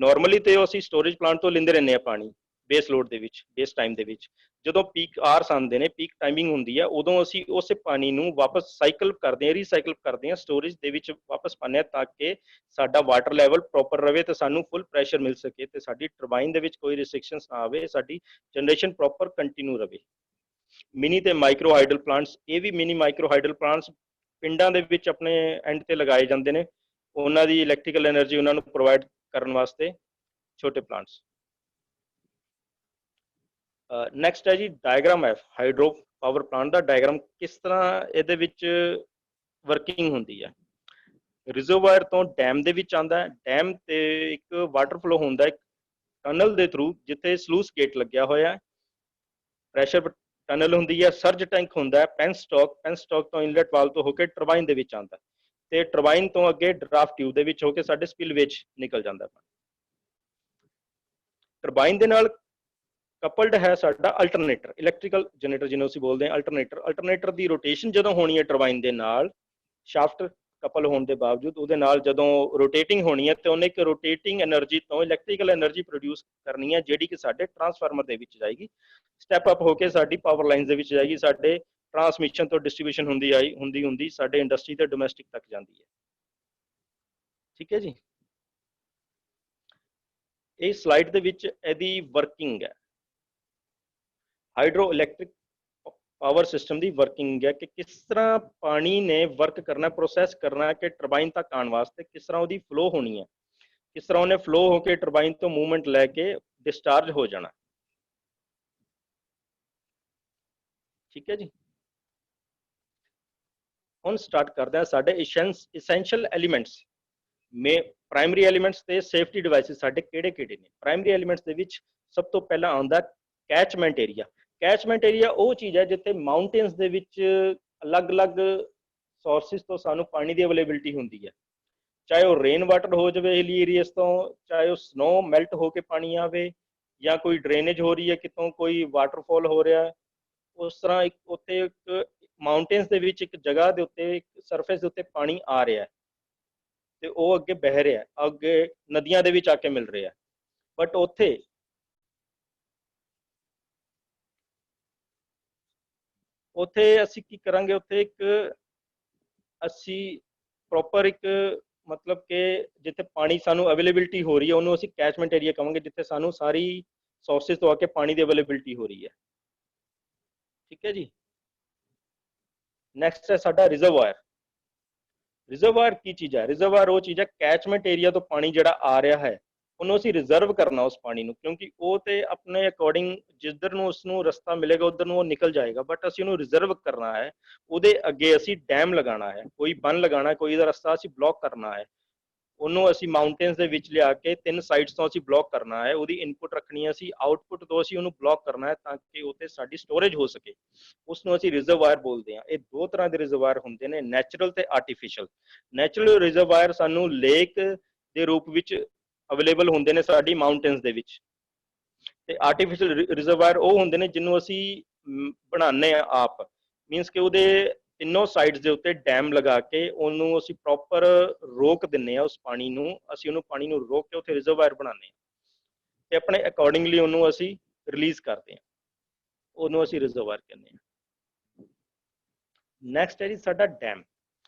B: ਨਾਰਮਲੀ ਤੇ ਅਸੀਂ ਸਟੋਰੇਜ ਪਲਾਂਟ ਤੋਂ ਲੈਂਦੇ ਰਹਿੰਦੇ ਹਾਂ ਪਾਣੀ ਬੇਸ ਲੋਡ ਦੇ ਵਿੱਚ, ਬੇਸ ਟਾਈਮ ਦੇ ਵਿੱਚ, ਜਦੋਂ ਪੀਕ ਆਰਸ ਆਉਂਦੇ ਨੇ, ਪੀਕ ਟਾਈਮਿੰਗ ਹੁੰਦੀ ਹੈ, ਉਦੋਂ ਅਸੀਂ ਉਸੇ ਪਾਣੀ ਨੂੰ ਵਾਪਸ ਸਾਈਕਲ ਕਰਦੇ ਹਾਂ, ਰੀਸਾਈਕਲ ਕਰਦੇ ਹਾਂ, ਸਟੋਰੇਜ ਦੇ ਵਿੱਚ ਵਾਪਸ ਪਾਉਂਦੇ ਹਾਂ ਤਾਂ ਕਿ ਸਾਡਾ ਵਾਟਰ ਲੈਵਲ ਪ੍ਰੋਪਰ ਰਹੇ ਤੇ ਸਾਨੂੰ ਫੁੱਲ ਪ੍ਰੈਸ਼ਰ ਮਿਲ ਸਕੇ ਤੇ ਸਾਡੀ ਟਰਬਾਈਨ ਦੇ ਵਿੱਚ ਕੋਈ ਰਿਸਟ੍ਰਿਕਸ਼ਨਸ ਨਾ ਆਵੇ, ਸਾਡੀ ਜਨਰੇਸ਼ਨ ਪ੍ਰੋਪਰ ਕੰਟੀਨਿਊ ਰਹੇ। ਮਿਨੀ ਤੇ ਮਾਈਕਰੋ ਹਾਈਡਲ ਪਲਾਂਟਸ, ਇਹ ਵੀ ਮਿਨੀ ਮਾਈਕਰੋ ਹਾਈਡਲ ਪਲਾਂਟਸ ਪਿੰਡਾਂ ਦੇ ਵਿੱਚ ਆਪਣੇ ਐਂਡ ਤੇ ਲਗਾਏ ਜਾਂਦੇ ਨੇ, ਉਹਨਾਂ ਦੀ ਇਲੈਕਟ੍ਰੀਕਲ એનર્ਜੀ ਉਹਨਾਂ ਨੂੰ ਪ੍ਰੋਵਾਈਡ ਕਰਨ ਵਾਸਤੇ ਛੋਟੇ ਪਲਾਂਟਸ। ਨੈਕਸਟ ਹੈ ਜੀ ਡਾਇਗਰਾਮ ਹੈ ਹਾਈਡਰੋ ਪਾਵਰ ਪਲਾਂਟ ਦਾ। ਡਾਇਗਰਾਮ ਕਿਸ ਤਰ੍ਹਾਂ ਇਹਦੇ ਵਿੱਚ ਵਰਕਿੰਗ ਹੁੰਦੀ ਹੈ। ਰਿਜ਼ਰਵਾਇਰ ਤੋਂ ਡੈਮ ਦੇ ਵਿੱਚ ਆਉਂਦਾ ਹੈ, ਡੈਮ ਤੇ ਇੱਕ ਵਾਟਰ ਫਲੋ ਹੁੰਦਾ ਇੱਕ ਟਨਲ ਦੇ ਥਰੂ, ਜਿੱਥੇ ਸਲੂਸ ਗੇਟ ਲੱਗਿਆ ਹੋਇਆ ਹੈ, ਪ੍ਰੈਸ਼ਰ ਟਨਲ ਹੁੰਦੀ ਹੈ, ਸਰਜ ਟੈਂਕ ਹੁੰਦਾ ਹੈ, ਪੈਨਸਟੌਕ ਤੋਂ ਇਨਲੈਟ ਵਾਲ ਤੋਂ ਹੋ ਕੇ ਟਰਬਾਈਨ ਦੇ ਵਿੱਚ ਆਉਂਦਾ ਤੇ ਟਰਬਾਈਨ ਤੋਂ ਅੱਗੇ ਡਰਾਫਟ ਟਿਊਬ ਦੇ ਵਿੱਚ ਹੋ ਕੇ ਸਾਡੇ ਸਪਿਲਵੇ 'ਚ ਨਿਕਲ ਜਾਂਦਾ। ਟਰਬਾਈਨ ਦੇ ਨਾਲ ਕਪਲਡ ਹੈ ਸਾਡਾ ਅਲਟਰਨੇਟਰ, ਇਲੈਕਟ੍ਰੀਕਲ ਜਨਰੇਟਰ ਜਿਹਨੂੰ ਅਸੀਂ ਬੋਲਦੇ ਹਾਂ ਅਲਟਰਨੇਟਰ ਦੀ ਰੋਟੇਸ਼ਨ ਜਦੋਂ ਹੋਣੀ ਹੈ ਟਰਬਾਈਨ ਦੇ ਨਾਲ, ਸ਼ਾਫਟ ਕਪਲ ਹੋਣ ਦੇ ਬਾਵਜੂਦ ਉਹਦੇ ਨਾਲ ਜਦੋਂ ਰੋਟੇਟਿੰਗ ਹੋਣੀ ਹੈ ਤੇ ਉਹਨੇ ਇੱਕ ਰੋਟੇਟਿੰਗ એનર્ਜੀ ਤੋਂ ਇਲੈਕਟ੍ਰੀਕਲ એનર્ਜੀ ਪ੍ਰੋਡਿਊਸ ਕਰਨੀ ਹੈ, ਜਿਹੜੀ ਕਿ ਸਾਡੇ ਟਰਾਂਸਫਾਰਮਰ ਦੇ ਵਿੱਚ ਜਾਏਗੀ, ਸਟੈਪ ਅਪ ਹੋ ਕੇ ਸਾਡੀ ਪਾਵਰ ਲਾਈਨਸ ਦੇ ਵਿੱਚ ਜਾਏਗੀ, ਸਾਡੇ ਟਰਾਂਸਮਿਸ਼ਨ ਤੋਂ ਡਿਸਟ੍ਰੀਬਿਊਸ਼ਨ ਹੁੰਦੀ ਸਾਡੇ ਇੰਡਸਟਰੀ ਤੇ ਡੋਮੈਸਟਿਕ ਤੱਕ ਜਾਂਦੀ ਹੈ। ਠੀਕ ਹੈ ਜੀ, ਇਹ ਸਲਾਈਡ ਦੇ ਵਿੱਚ ਇਹਦੀ ਵਰਕਿੰਗ ਹੈ, ਹਾਈਡਰੋ ਇਲੈਕਟ੍ਰਿਕ ਪਾਵਰ ਸਿਸਟਮ ਦੀ ਵਰਕਿੰਗ ਹੈ ਕਿ ਕਿਸ ਤਰ੍ਹਾਂ ਪਾਣੀ ਨੇ ਵਰਕ ਕਰਨਾ, ਪ੍ਰੋਸੈਸ ਕਰਨਾ ਕਿ ਟਰਬਾਈਨ ਤੱਕ ਆਉਣ ਵਾਸਤੇ ਕਿਸ ਤਰ੍ਹਾਂ ਉਹਦੀ ਫਲੋ ਹੋਣੀ ਹੈ, ਕਿਸ ਤਰ੍ਹਾਂ ਉਹਨੇ ਫਲੋ ਹੋ ਕੇ ਟਰਬਾਈਨ ਤੋਂ ਮੂਵਮੈਂਟ ਲੈ ਕੇ ਡਿਸਚਾਰਜ ਹੋ ਜਾਣਾ। ਠੀਕ ਹੈ ਜੀ, ਹੁਣ ਸਟਾਰਟ ਕਰਦੇ ਹਾਂ ਸਾਡੇ ਇਸੈਂਸ਼ੀਅਲ ਐਲੀਮੈਂਟਸ ਮੇ ਪ੍ਰਾਇਮਰੀ ਐਲੀਮੈਂਟਸ ਤੇ ਸੇਫਟੀ ਡਿਵਾਈਸਿਸ ਸਾਡੇ ਕਿਹੜੇ-ਕਿਹੜੇ ਨੇ। ਪ੍ਰਾਇਮਰੀ ਐਲੀਮੈਂਟਸ ਦੇ ਵਿੱਚ ਸਭ ਤੋਂ ਪਹਿਲਾਂ ਆਉਂਦਾ ਕੈਚਮੈਂਟ ਏਰੀਆ। ਕੈਚਮੈਂਟ ਏਰੀਆ ਉਹ ਚੀਜ਼ ਹੈ ਜਿੱਥੇ ਮਾਊਂਟੇਨਸ ਦੇ ਵਿੱਚ ਅਲੱਗ-ਅਲੱਗ ਸੋਰਸਿਸ ਤੋਂ ਸਾਨੂੰ ਪਾਣੀ ਦੀ ਅਵੇਲੇਬਿਲਿਟੀ ਹੁੰਦੀ ਹੈ, ਚਾਹੇ ਉਹ ਰੇਨ ਵਾਟਰ ਹੋ ਜਾਵੇ ਹਿਲੀ ਏਰੀਅਸ ਤੋਂ, ਚਾਹੇ ਉਹ ਸਨੋ ਮੈਲਟ ਹੋ ਕੇ ਪਾਣੀ ਆਵੇ, ਜਾਂ ਕੋਈ ਡਰੇਨੇਜ ਹੋ ਰਹੀ ਹੈ ਕਿਤੋਂ, ਕੋਈ ਵਾਟਰਫਾਲ ਹੋ ਰਿਹਾ। ਉਸ ਤਰ੍ਹਾਂ ਇੱਕ ਉੱਥੇ ਇੱਕ ਮਾਊਂਟੇਨਸ ਦੇ ਵਿੱਚ ਇੱਕ ਜਗ੍ਹਾ ਦੇ ਉੱਤੇ, ਇੱਕ ਸਰਫੇਸ ਦੇ ਉੱਤੇ ਪਾਣੀ ਆ ਰਿਹਾ ਹੈ ਤੇ ਉਹ ਅੱਗੇ ਬਹਿ ਰਿਹਾ, ਅੱਗੇ ਨਦੀਆਂ ਦੇ ਵਿੱਚ ਆ ਕੇ ਮਿਲ ਰਿਹਾ। ਬਟ ਉੱਥੇ ਅਸੀਂ ਕੀ ਕਰਾਂਗੇ, ਉੱਥੇ ਇੱਕ ਅਸੀਂ ਪ੍ਰੋਪਰ ਇੱਕ ਮਤਲਬ ਕਿ ਜਿੱਥੇ ਪਾਣੀ ਸਾਨੂੰ ਅਵੇਲੇਬਿਲਿਟੀ ਹੋ ਰਹੀ ਹੈ ਉਹਨੂੰ ਅਸੀਂ ਕੈਚਮੈਂਟ ਏਰੀਆ ਕਹਾਂਗੇ, ਜਿੱਥੇ ਸਾਨੂੰ ਸਾਰੀ ਸੋਰਸਿਸ ਤੋਂ ਆ ਕੇ ਪਾਣੀ ਦੀ ਅਵੇਲੇਬਿਲਿਟੀ ਹੋ ਰਹੀ ਹੈ। ਠੀਕ ਹੈ ਜੀ। ਨੈਕਸਟ ਹੈ ਸਾਡਾ ਰਿਜ਼ਰਵਾਇਰ। ਰਿਜ਼ਰਵਾਇਰ ਕੀ ਚੀਜ਼ ਹੈ? ਰਿਜ਼ਰਵਾਇਰ ਉਹ ਚੀਜ਼ ਹੈ, ਕੈਚਮੈਂਟ ਏਰੀਆ ਤੋਂ ਪਾਣੀ ਜਿਹੜਾ ਆ ਰਿਹਾ ਹੈ ਉਹਨੂੰ ਅਸੀਂ ਰਿਜ਼ਰਵ ਕਰਨਾ ਉਸ ਪਾਣੀ ਨੂੰ, ਕਿਉਂਕਿ ਉਹ ਤੇ ਆਪਣੇ ਅਕੋਰਡਿੰਗ ਜਿੱਧਰ ਨੂੰ ਉਸਨੂੰ ਰਸਤਾ ਮਿਲੇਗਾ ਉਧਰ ਨੂੰ ਉਹ ਨਿਕਲ ਜਾਏਗਾ, ਬਟ ਅਸੀਂ ਉਹਨੂੰ ਰਿਜ਼ਰਵ ਕਰਨਾ ਹੈ। ਉਹਦੇ ਅੱਗੇ ਅਸੀਂ ਡੈਮ ਲਗਾਉਣਾ ਹੈ, ਕੋਈ ਬੰਨ ਲਗਾਉਣਾ ਹੈ, ਕੋਈ ਦਾ ਰਸਤਾ ਅਸੀਂ ਬਲੌਕ ਕਰਨਾ ਹੈ। ਉਹਨੂੰ ਅਸੀਂ ਮਾਊਂਟੇਨਸ ਦੇ ਵਿੱਚ ਲਿਆ ਕੇ 3 ਸਾਈਡਸ ਤੋਂ ਅਸੀਂ ਬਲੌਕ ਕਰਨਾ ਹੈ। ਉਹਦੀ ਇਨਪੁਟ ਰੱਖਣੀ ਹੈ ਅਸੀਂ, ਆਊਟਪੁੱਟ ਤੋਂ ਅਸੀਂ ਉਹਨੂੰ ਬਲੌਕ ਕਰਨਾ ਹੈ ਤਾਂ ਕਿ ਉੱਥੇ ਸਾਡੀ ਸਟੋਰੇਜ ਹੋ ਸਕੇ। ਉਸ ਨੂੰ ਅਸੀਂ ਰਿਜ਼ਰਵਾਇਰ ਬੋਲਦੇ ਹਾਂ। ਇਹ ਦੋ ਤਰ੍ਹਾਂ ਦੇ ਰਿਜ਼ਰਵਾਇਰ ਹੁੰਦੇ ਨੇ, ਨੈਚੁਰਲ ਤੇ ਆਰਟੀਫਿਸ਼ਲ। ਨੈਚੁਰਲ ਰਿਜ਼ਰਵਾਇਰ ਸਾਨੂੰ ਲੇਕ ਦੇ ਰੂਪ ਵਿੱਚ ਅਵੇਲੇਬਲ ਹੁੰਦੇ ਨੇ ਸਾਡੀ ਮਾਊਂਟੇਨਸ ਦੇ ਵਿੱਚ, ਤੇ ਆਰਟੀਫਿਸ਼ਲ ਰਿਜ਼ਰਵਾਇਰ ਉਹ ਹੁੰਦੇ ਨੇ ਜਿਹਨੂੰ ਅਸੀਂ ਬਣਾਉਂਦੇ ਆ ਆਪ, ਮੀਨਸ ਕਿ ਉਹਦੇ ਤਿੰਨੋਂ ਸਾਈਡਸ ਦੇ ਉੱਤੇ ਡੈਮ ਲਗਾ ਕੇ ਉਹਨੂੰ ਅਸੀਂ ਪ੍ਰੋਪਰ ਰੋਕ ਦਿੰਨੇ ਆ, ਉਸ ਪਾਣੀ ਨੂੰ ਅਸੀਂ ਉਹਨੂੰ ਪਾਣੀ ਨੂੰ ਰੋਕ ਕੇ ਉੱਥੇ ਰਿਜ਼ਰਵਾਇਰ ਬਣਾਉਂਦੇ ਆ ਤੇ ਆਪਣੇ ਅਕੋਰਡਿੰਗਲੀ ਉਹਨੂੰ ਅਸੀਂ ਰਿਲੀਜ਼ ਕਰਦੇ ਆ, ਉਹਨੂੰ ਅਸੀਂ ਰਿਜ਼ਰਵਾਇਰ ਕਹਿੰਦੇ ਆ। ਨੈਕਸਟ ਹੈ ਜੀ ਸਾਡਾ ਡੈਮ।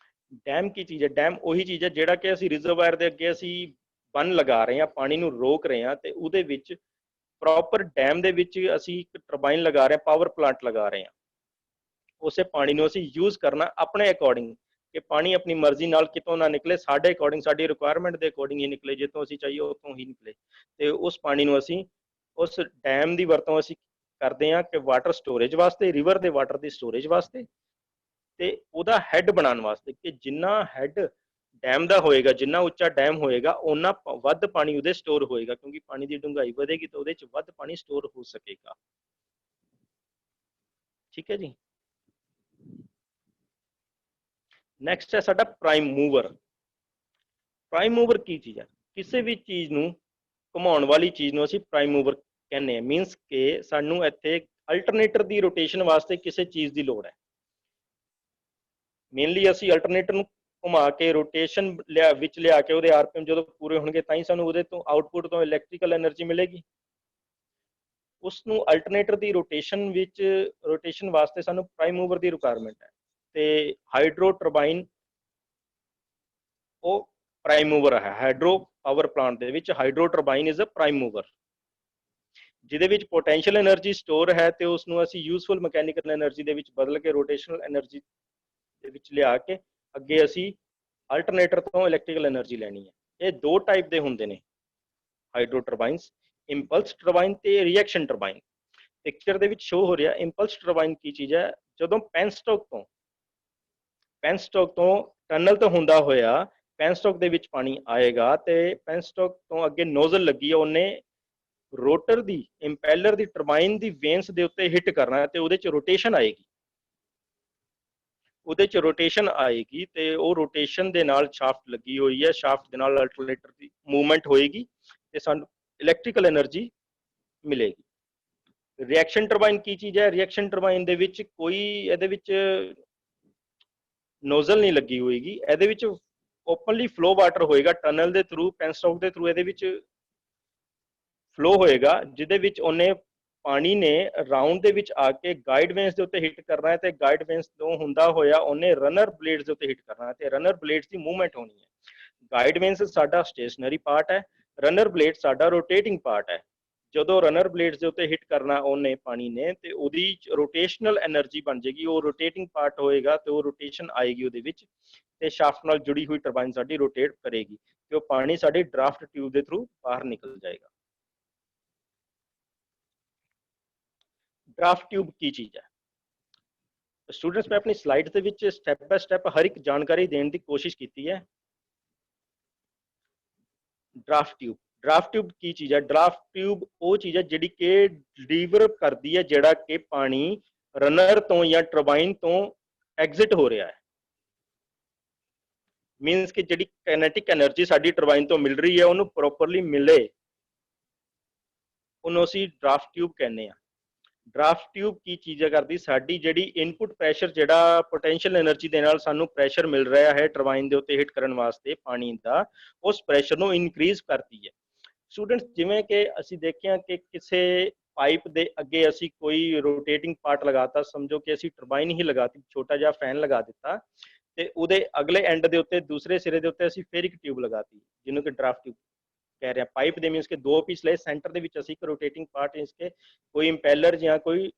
B: ਡੈਮ ਕੀ ਚੀਜ਼ ਹੈ? ਡੈਮ ਉਹੀ ਚੀਜ਼ ਹੈ ਜਿਹੜਾ ਕਿ ਅਸੀਂ ਰਿਜ਼ਰਵਾਇਰ ਦੇ ਅੱਗੇ ਅਸੀਂ ਬੰਨ ਲਗਾ ਰਹੇ ਹਾਂ, ਪਾਣੀ ਨੂੰ ਰੋਕ ਰਹੇ ਹਾਂ, ਤੇ ਉਹਦੇ ਵਿੱਚ ਪ੍ਰੋਪਰ ਡੈਮ ਦੇ ਵਿੱਚ ਅਸੀਂ ਇੱਕ ਟਰਬਾਈਨ ਲਗਾ ਰਹੇ ਹਾਂ, ਪਾਵਰ ਪਲਾਂਟ ਲਗਾ ਰਹੇ ਹਾਂ। ਉਸੇ ਪਾਣੀ ਨੂੰ ਅਸੀਂ ਯੂਜ਼ ਕਰਨਾ ਆਪਣੇ ਅਕੋਰਡਿੰਗ, ਕਿ ਪਾਣੀ ਆਪਣੀ ਮਰਜ਼ੀ ਨਾਲ ਕਿਤੋਂ ਨਾ ਨਿਕਲੇ, ਸਾਡੇ ਅਕੋਰਡਿੰਗ, ਸਾਡੀ ਰਿਕੁਆਇਰਮੈਂਟ ਦੇ ਅਕੋਰਡਿੰਗ ਹੀ ਨਿਕਲੇ, ਜਿੱਥੋਂ ਅਸੀਂ ਚਾਹੀਏ ਉੱਥੋਂ ਹੀ ਨਿਕਲੇ। ਤੇ ਉਸ ਪਾਣੀ ਨੂੰ ਅਸੀਂ ਉਸ ਡੈਮ ਦੀ ਵਰਤੋਂ ਅਸੀਂ ਕਰਦੇ ਹਾਂ ਕਿ ਵਾਟਰ ਸਟੋਰੇਜ ਵਾਸਤੇ, ਰਿਵਰ ਦੇ ਵਾਟਰ ਦੀ ਸਟੋਰੇਜ ਵਾਸਤੇ, ਤੇ ਉਹਦਾ ਹੈਡ ਬਣਾਉਣ ਵਾਸਤੇ, ਕਿ ਜਿੰਨਾ ਹੈਡ ਡੈਮ ਦਾ ਹੋਏਗਾ, ਜਿੰਨਾ ਉੱਚਾ ਡੈਮ ਹੋਏਗਾ ਉਹਨਾਂ ਵੱਧ ਪਾਣੀ ਉਹਦੇ ਸਟੋਰ ਹੋਏਗਾ, ਕਿਉਂਕਿ ਪਾਣੀ ਦੀ ਡੂੰਘਾਈ ਵਧੇਗੀ ਤਾਂ ਉਹਦੇ ਚ ਵੱਧ ਪਾਣੀ ਸਟੋਰ ਹੋ ਸਕੇਗਾ। ਠੀਕ ਹੈ ਜੀ। ਨੈਕਸਟ ਹੈ ਸਾਡਾ ਪ੍ਰਾਈਮ ਮੂਵਰ। ਪ੍ਰਾਈਮ ਮੂਵਰ ਕੀ ਚੀਜ਼ ਹੈ? ਕਿਸੇ ਵੀ ਚੀਜ਼ ਨੂੰ ਘੁਮਾਉਣ ਵਾਲੀ ਚੀਜ਼ ਨੂੰ ਅਸੀਂ ਪ੍ਰਾਈਮ ਮੂਵਰ ਕਹਿੰਦੇ ਆ। ਮੀਨਸ ਕਿ ਸਾਨੂੰ ਇੱਥੇ ਅਲਟਰਨੇਟਰ ਦੀ ਰੋਟੇਸ਼ਨ ਵਾਸਤੇ ਕਿਸੇ ਚੀਜ਼ ਦੀ ਲੋੜ ਹੈ। ਮੇਨਲੀ ਅਸੀਂ ਅਲਟਰਨੇਟਰ ਨੂੰ ਘੁਮਾ ਕੇ ਰੋਟੇਸ਼ਨ ਵਿੱਚ ਲਿਆ ਕੇ ਉਹਦੇ ਆਰਪੀਐਮ ਜਦੋਂ ਪੂਰੇ ਹੋਣਗੇ ਤਾਂ ਹੀ ਸਾਨੂੰ ਉਹਦੇ ਤੋਂ ਆਊਟਪੁੱਟ ਤੋਂ ਇਲੈਕਟ੍ਰੀਕਲ એનર્ਜੀ ਮਿਲੇਗੀ। ਉਸ ਨੂੰ ਅਲਟਰਨੇਟਰ ਦੀ ਰੋਟੇਸ਼ਨ ਵਾਸਤੇ ਸਾਨੂੰ ਪ੍ਰਾਈਮ ਮੂਵਰ ਦੀ ਰਿਕੁਆਇਰਮੈਂਟ ਹੈ। ਤੇ ਹਾਈਡਰੋ ਟਰਬਾਈਨ ਉਹ ਪ੍ਰਾਈਮ ਮੂਵਰ ਹੈ। ਹਾਈਡਰੋ ਪਾਵਰ ਪਲਾਂਟ ਦੇ ਵਿੱਚ hydro turbine is a prime mover, ਜਿਹਦੇ ਵਿੱਚ ਪੋਟੈਂਸ਼ੀਅਲ એનર્ਜੀ ਸਟੋਰ ਹੈ ਤੇ ਉਸ ਨੂੰ ਅਸੀਂ ਯੂਜ਼ਫੁਲ ਮਕੈਨੀਕਲ એનર્ਜੀ ਦੇ ਵਿੱਚ ਬਦਲ ਕੇ ਰੋਟੇਸ਼ਨਲ એનર્ਜੀ ਦੇ ਵਿੱਚ ਲਿਆ ਕੇ ਅੱਗੇ ਅਸੀਂ ਅਲਟਰਨੇਟਰ ਤੋਂ ਇਲੈਕਟ੍ਰੀਕਲ એનર્ਜੀ ਲੈਣੀ ਹੈ। ਇਹ ਦੋ ਟਾਈਪ ਦੇ ਹੁੰਦੇ ਨੇ ਹਾਈਡਰੋ ਟਰਬਾਈਨਸ, ਇੰਪਲਸ ਟਰਬਾਈਨ ਤੇ ਰਿਐਕਸ਼ਨ ਟਰਬਾਈਨ। ਪਿਕਚਰ ਦੇ ਵਿੱਚ ਸ਼ੋ ਹੋ ਰਿਹਾ ਇੰਪਲਸ ਟਰਬਾਈਨ ਕੀ ਚੀਜ਼ ਹੈ? ਜਦੋਂ ਪੈਨਸਟੋਕ ਤੋਂ ਟਨਲ ਤੋਂ ਹੁੰਦਾ ਹੋਇਆ ਪੈਨਸਟੋਕ ਦੇ ਵਿੱਚ ਪਾਣੀ ਆਏਗਾ ਤੇ ਪੈਨਸਟੋਕ ਤੋਂ ਅੱਗੇ ਨੋਜ਼ਲ ਲੱਗੀ ਹੈ, ਉਹਨੇ ਰੋਟਰ ਦੀ, ਇੰਪੈਲਰ ਦੀ, ਟਰਬਾਈਨ ਦੀ ਵੇਨਸ ਦੇ ਉੱਤੇ ਹਿੱਟ ਕਰਨਾ ਤੇ ਉਹਦੇ ਚ ਰੋਟੇਸ਼ਨ ਆਏਗੀ। ਉਹਦੇ ਚ ਰੋਟੇਸ਼ਨ ਆਏਗੀ ਤੇ ਉਹ ਰੋਟੇਸ਼ਨ ਦੇ ਨਾਲ ਸ਼ਾਫਟ ਲੱਗੀ ਹੋਈ ਹੈ, ਸ਼ਾਫਟ ਦੇ ਨਾਲ ਅਲਟਰਨੇਟਰ ਦੀ ਮੂਵਮੈਂਟ ਹੋਏਗੀ ਤੇ ਸਾਨੂੰ ਇਲੈਕਟ੍ਰੀਕਲ એનર્ਜੀ ਮਿਲੇਗੀ। ਰਿਐਕਸ਼ਨ ਟਰਬਾਈਨ ਕੀ ਚੀਜ਼ ਹੈ? ਰਿਐਕਸ਼ਨ ਟਰਬਾਈਨ ਦੇ ਵਿੱਚ ਕੋਈ ਇਹਦੇ ਵਿੱਚ ਨੋਜ਼ਲ ਨਹੀਂ ਲੱਗੀ ਹੋਏਗੀ, ਇਹਦੇ ਵਿੱਚ ਓਪਨਲੀ ਫਲੋ ਵਾਟਰ ਹੋਏਗਾ ਟਨਲ ਦੇ ਥਰੂ, ਪੈਨਸਟੋਕ ਦੇ ਥਰੂ ਇਹਦੇ ਵਿੱਚ ਫਲੋ ਹੋਏਗਾ, ਜਿਹਦੇ ਵਿੱਚ ਉਹਨੇ ਪਾਣੀ ਨੇ ਰਾਉਂਡ ਦੇ ਵਿੱਚ ਆ ਕੇ ਗਾਈਡ ਵੇਨਸ ਦੇ ਉੱਤੇ ਹਿੱਟ ਕਰਨਾ ਹੈ ਤੇ ਗਾਈਡ ਵੇਨਸ ਤੋਂ ਹੁੰਦਾ ਹੋਇਆ ਉਹਨੇ ਰਨਰ ਬਲੇਡਸ ਦੇ ਉੱਤੇ ਹਿੱਟ ਕਰਨਾ ਹੈ ਤੇ ਰਨਰ ਬਲੇਡਸ ਦੀ ਮੂਵਮੈਂਟ ਹੋਣੀ ਹੈ। ਗਾਈਡ ਵੇਨਸ ਸਾਡਾ ਸਟੇਸ਼ਨਰੀ ਪਾਰਟ ਹੈ, ਰਨਰ ਬਲੇਡ ਸਾਡਾ ਰੋਟੇਟਿੰਗ ਪਾਰਟ ਹੈ। ਜਦੋਂ ਰਨਰ ਬਲੇਡਸ ਦੇ ਉੱਤੇ ਹਿੱਟ ਕਰਨਾ ਉਹਨੇ ਪਾਣੀ ਨੇ ਤੇ ਉਹਦੀ ਰੋਟੇਸ਼ਨਲ એનર્ਜੀ ਬਣ ਜਾਏਗੀ, ਉਹ ਰੋਟੇਟਿੰਗ ਪਾਰਟ ਹੋਏਗਾ ਤੇ ਉਹ ਰੋਟੇਸ਼ਨ ਆਏਗੀ ਉਹਦੇ ਵਿੱਚ ਤੇ ਸ਼ਾਫਟ ਨਾਲ ਜੁੜੀ ਹੋਈ ਟਰਬਾਈਨ ਸਾਡੀ ਰੋਟੇਟ ਕਰੇਗੀ ਤੇ ਉਹ ਪਾਣੀ ਸਾਡੀ ਡਰਾਫਟ ਟਿਊਬ ਦੇ ਥਰੂ ਬਾਹਰ ਨਿਕਲ ਜਾਏਗਾ। ਡਰਾਫਟ ਟਿਊਬ ਕੀ ਚੀਜ਼ ਹੈ? ਸਟੂਡੈਂਟਸ, ਮੈਂ ਆਪਣੀ ਸਲਾਈਡ ਦੇ ਵਿੱਚ ਸਟੈਪ ਬਾय ਸਟੈਪ ਹਰ ਇੱਕ ਜਾਣਕਾਰੀ ਦੇਣ ਦੀ ਕੋਸ਼ਿਸ਼ ਕੀਤੀ ਹੈ। ਡਰਾਫਟ ਟਿਊਬ ਕੀ ਚੀਜ਼ ਹੈ? ਡਰਾਫਟ ਟਿਊਬ ਉਹ ਚੀਜ਼ ਹੈ ਜਿਹੜੀ ਕਿ ਡਿਲੀਵਰ ਕਰਦੀ ਹੈ ਜਿਹੜਾ ਕਿ ਪਾਣੀ ਰਨਰ ਤੋਂ ਜਾਂ ਟਰਬਾਈਨ ਤੋਂ ਐਗਜ਼ਿਟ ਹੋ ਰਿਹਾ ਹੈ। ਮੀਨਸ ਕਿ ਜਿਹੜੀ ਕਾਈਨੈਟਿਕ એનર્ਜੀ ਸਾਡੀ ਟਰਬਾਈਨ ਤੋਂ ਮਿਲ ਰਹੀ ਹੈ ਉਹਨੂੰ ਪ੍ਰੋਪਰਲੀ ਮਿਲੇ, ਉਹਨੂੰ ਅਸੀਂ ਡਰਾਫਟ ਟਿਊਬ ਕਹਿੰਦੇ ਆ। ਡਰਾਫਟ ਟਿਊਬ ਕੀ ਚੀਜ਼ ਕਰਦੀ? ਸਾਡੀ ਜਿਹੜੀ ਇਨਪੁਟ ਪ੍ਰੈਸ਼ਰ, ਜਿਹੜਾ ਪੋਟੈਂਸ਼ੀਅਲ એનર્ਜੀ ਦੇ ਨਾਲ ਸਾਨੂੰ ਪ੍ਰੈਸ਼ਰ ਮਿਲ ਰਿਹਾ ਹੈ ਟਰਬਾਈਨ ਦੇ ਉੱਤੇ ਹਿੱਟ ਕਰਨ ਵਾਸਤੇ ਪਾਣੀ ਦਾ, ਉਸ ਪ੍ਰੈਸ਼ਰ ਨੂੰ ਇਨਕਰੀਜ਼ ਕਰਦੀ ਹੈ। ਸਟੂਡੈਂਟਸ, ਜਿਵੇਂ ਕਿ ਅਸੀਂ ਦੇਖਿਆ ਕਿ ਕਿਸੇ ਪਾਈਪ ਦੇ ਅੱਗੇ ਅਸੀਂ ਕੋਈ ਰੋਟੇਟਿੰਗ ਪਾਰਟ ਲਗਾਤਾ, ਸਮਝੋ ਕਿ ਅਸੀਂ ਟਰਬਾਈਨ ਹੀ ਲਗਾਤੀ, ਛੋਟਾ ਜਿਹਾ ਫੈਨ ਲਗਾ ਦਿੱਤਾ, ਤੇ ਉਹਦੇ ਅਗਲੇ ਐਂਡ ਦੇ ਉੱਤੇ ਦੂਸਰੇ ਸਿਰੇ ਦੇ ਉੱਤੇ ਅਸੀਂ ਫਿਰ ਇੱਕ ਟਿਊਬ ਲਗਾਤੀ ਜਿਹਨੂੰ ਕਿ ਡਰਾਫਟ ਟਿਊਬ ਕਹਿ ਰਹੇ ਹਾਂ। ਪਾਈਪ ਦੇ ਮੀਨਸ ਕਿ ਦੋ ਪੀਸ ਲਏ, ਸੈਂਟਰ ਦੇ ਵਿੱਚ ਅਸੀਂ ਇੱਕ ਰੋਟੇਟਿੰਗ ਪਾਰਟ ਮੀਨਸ ਕਿ ਕੋਈ ਇੰਪੈਲਰ ਜਾਂ ਕੋਈ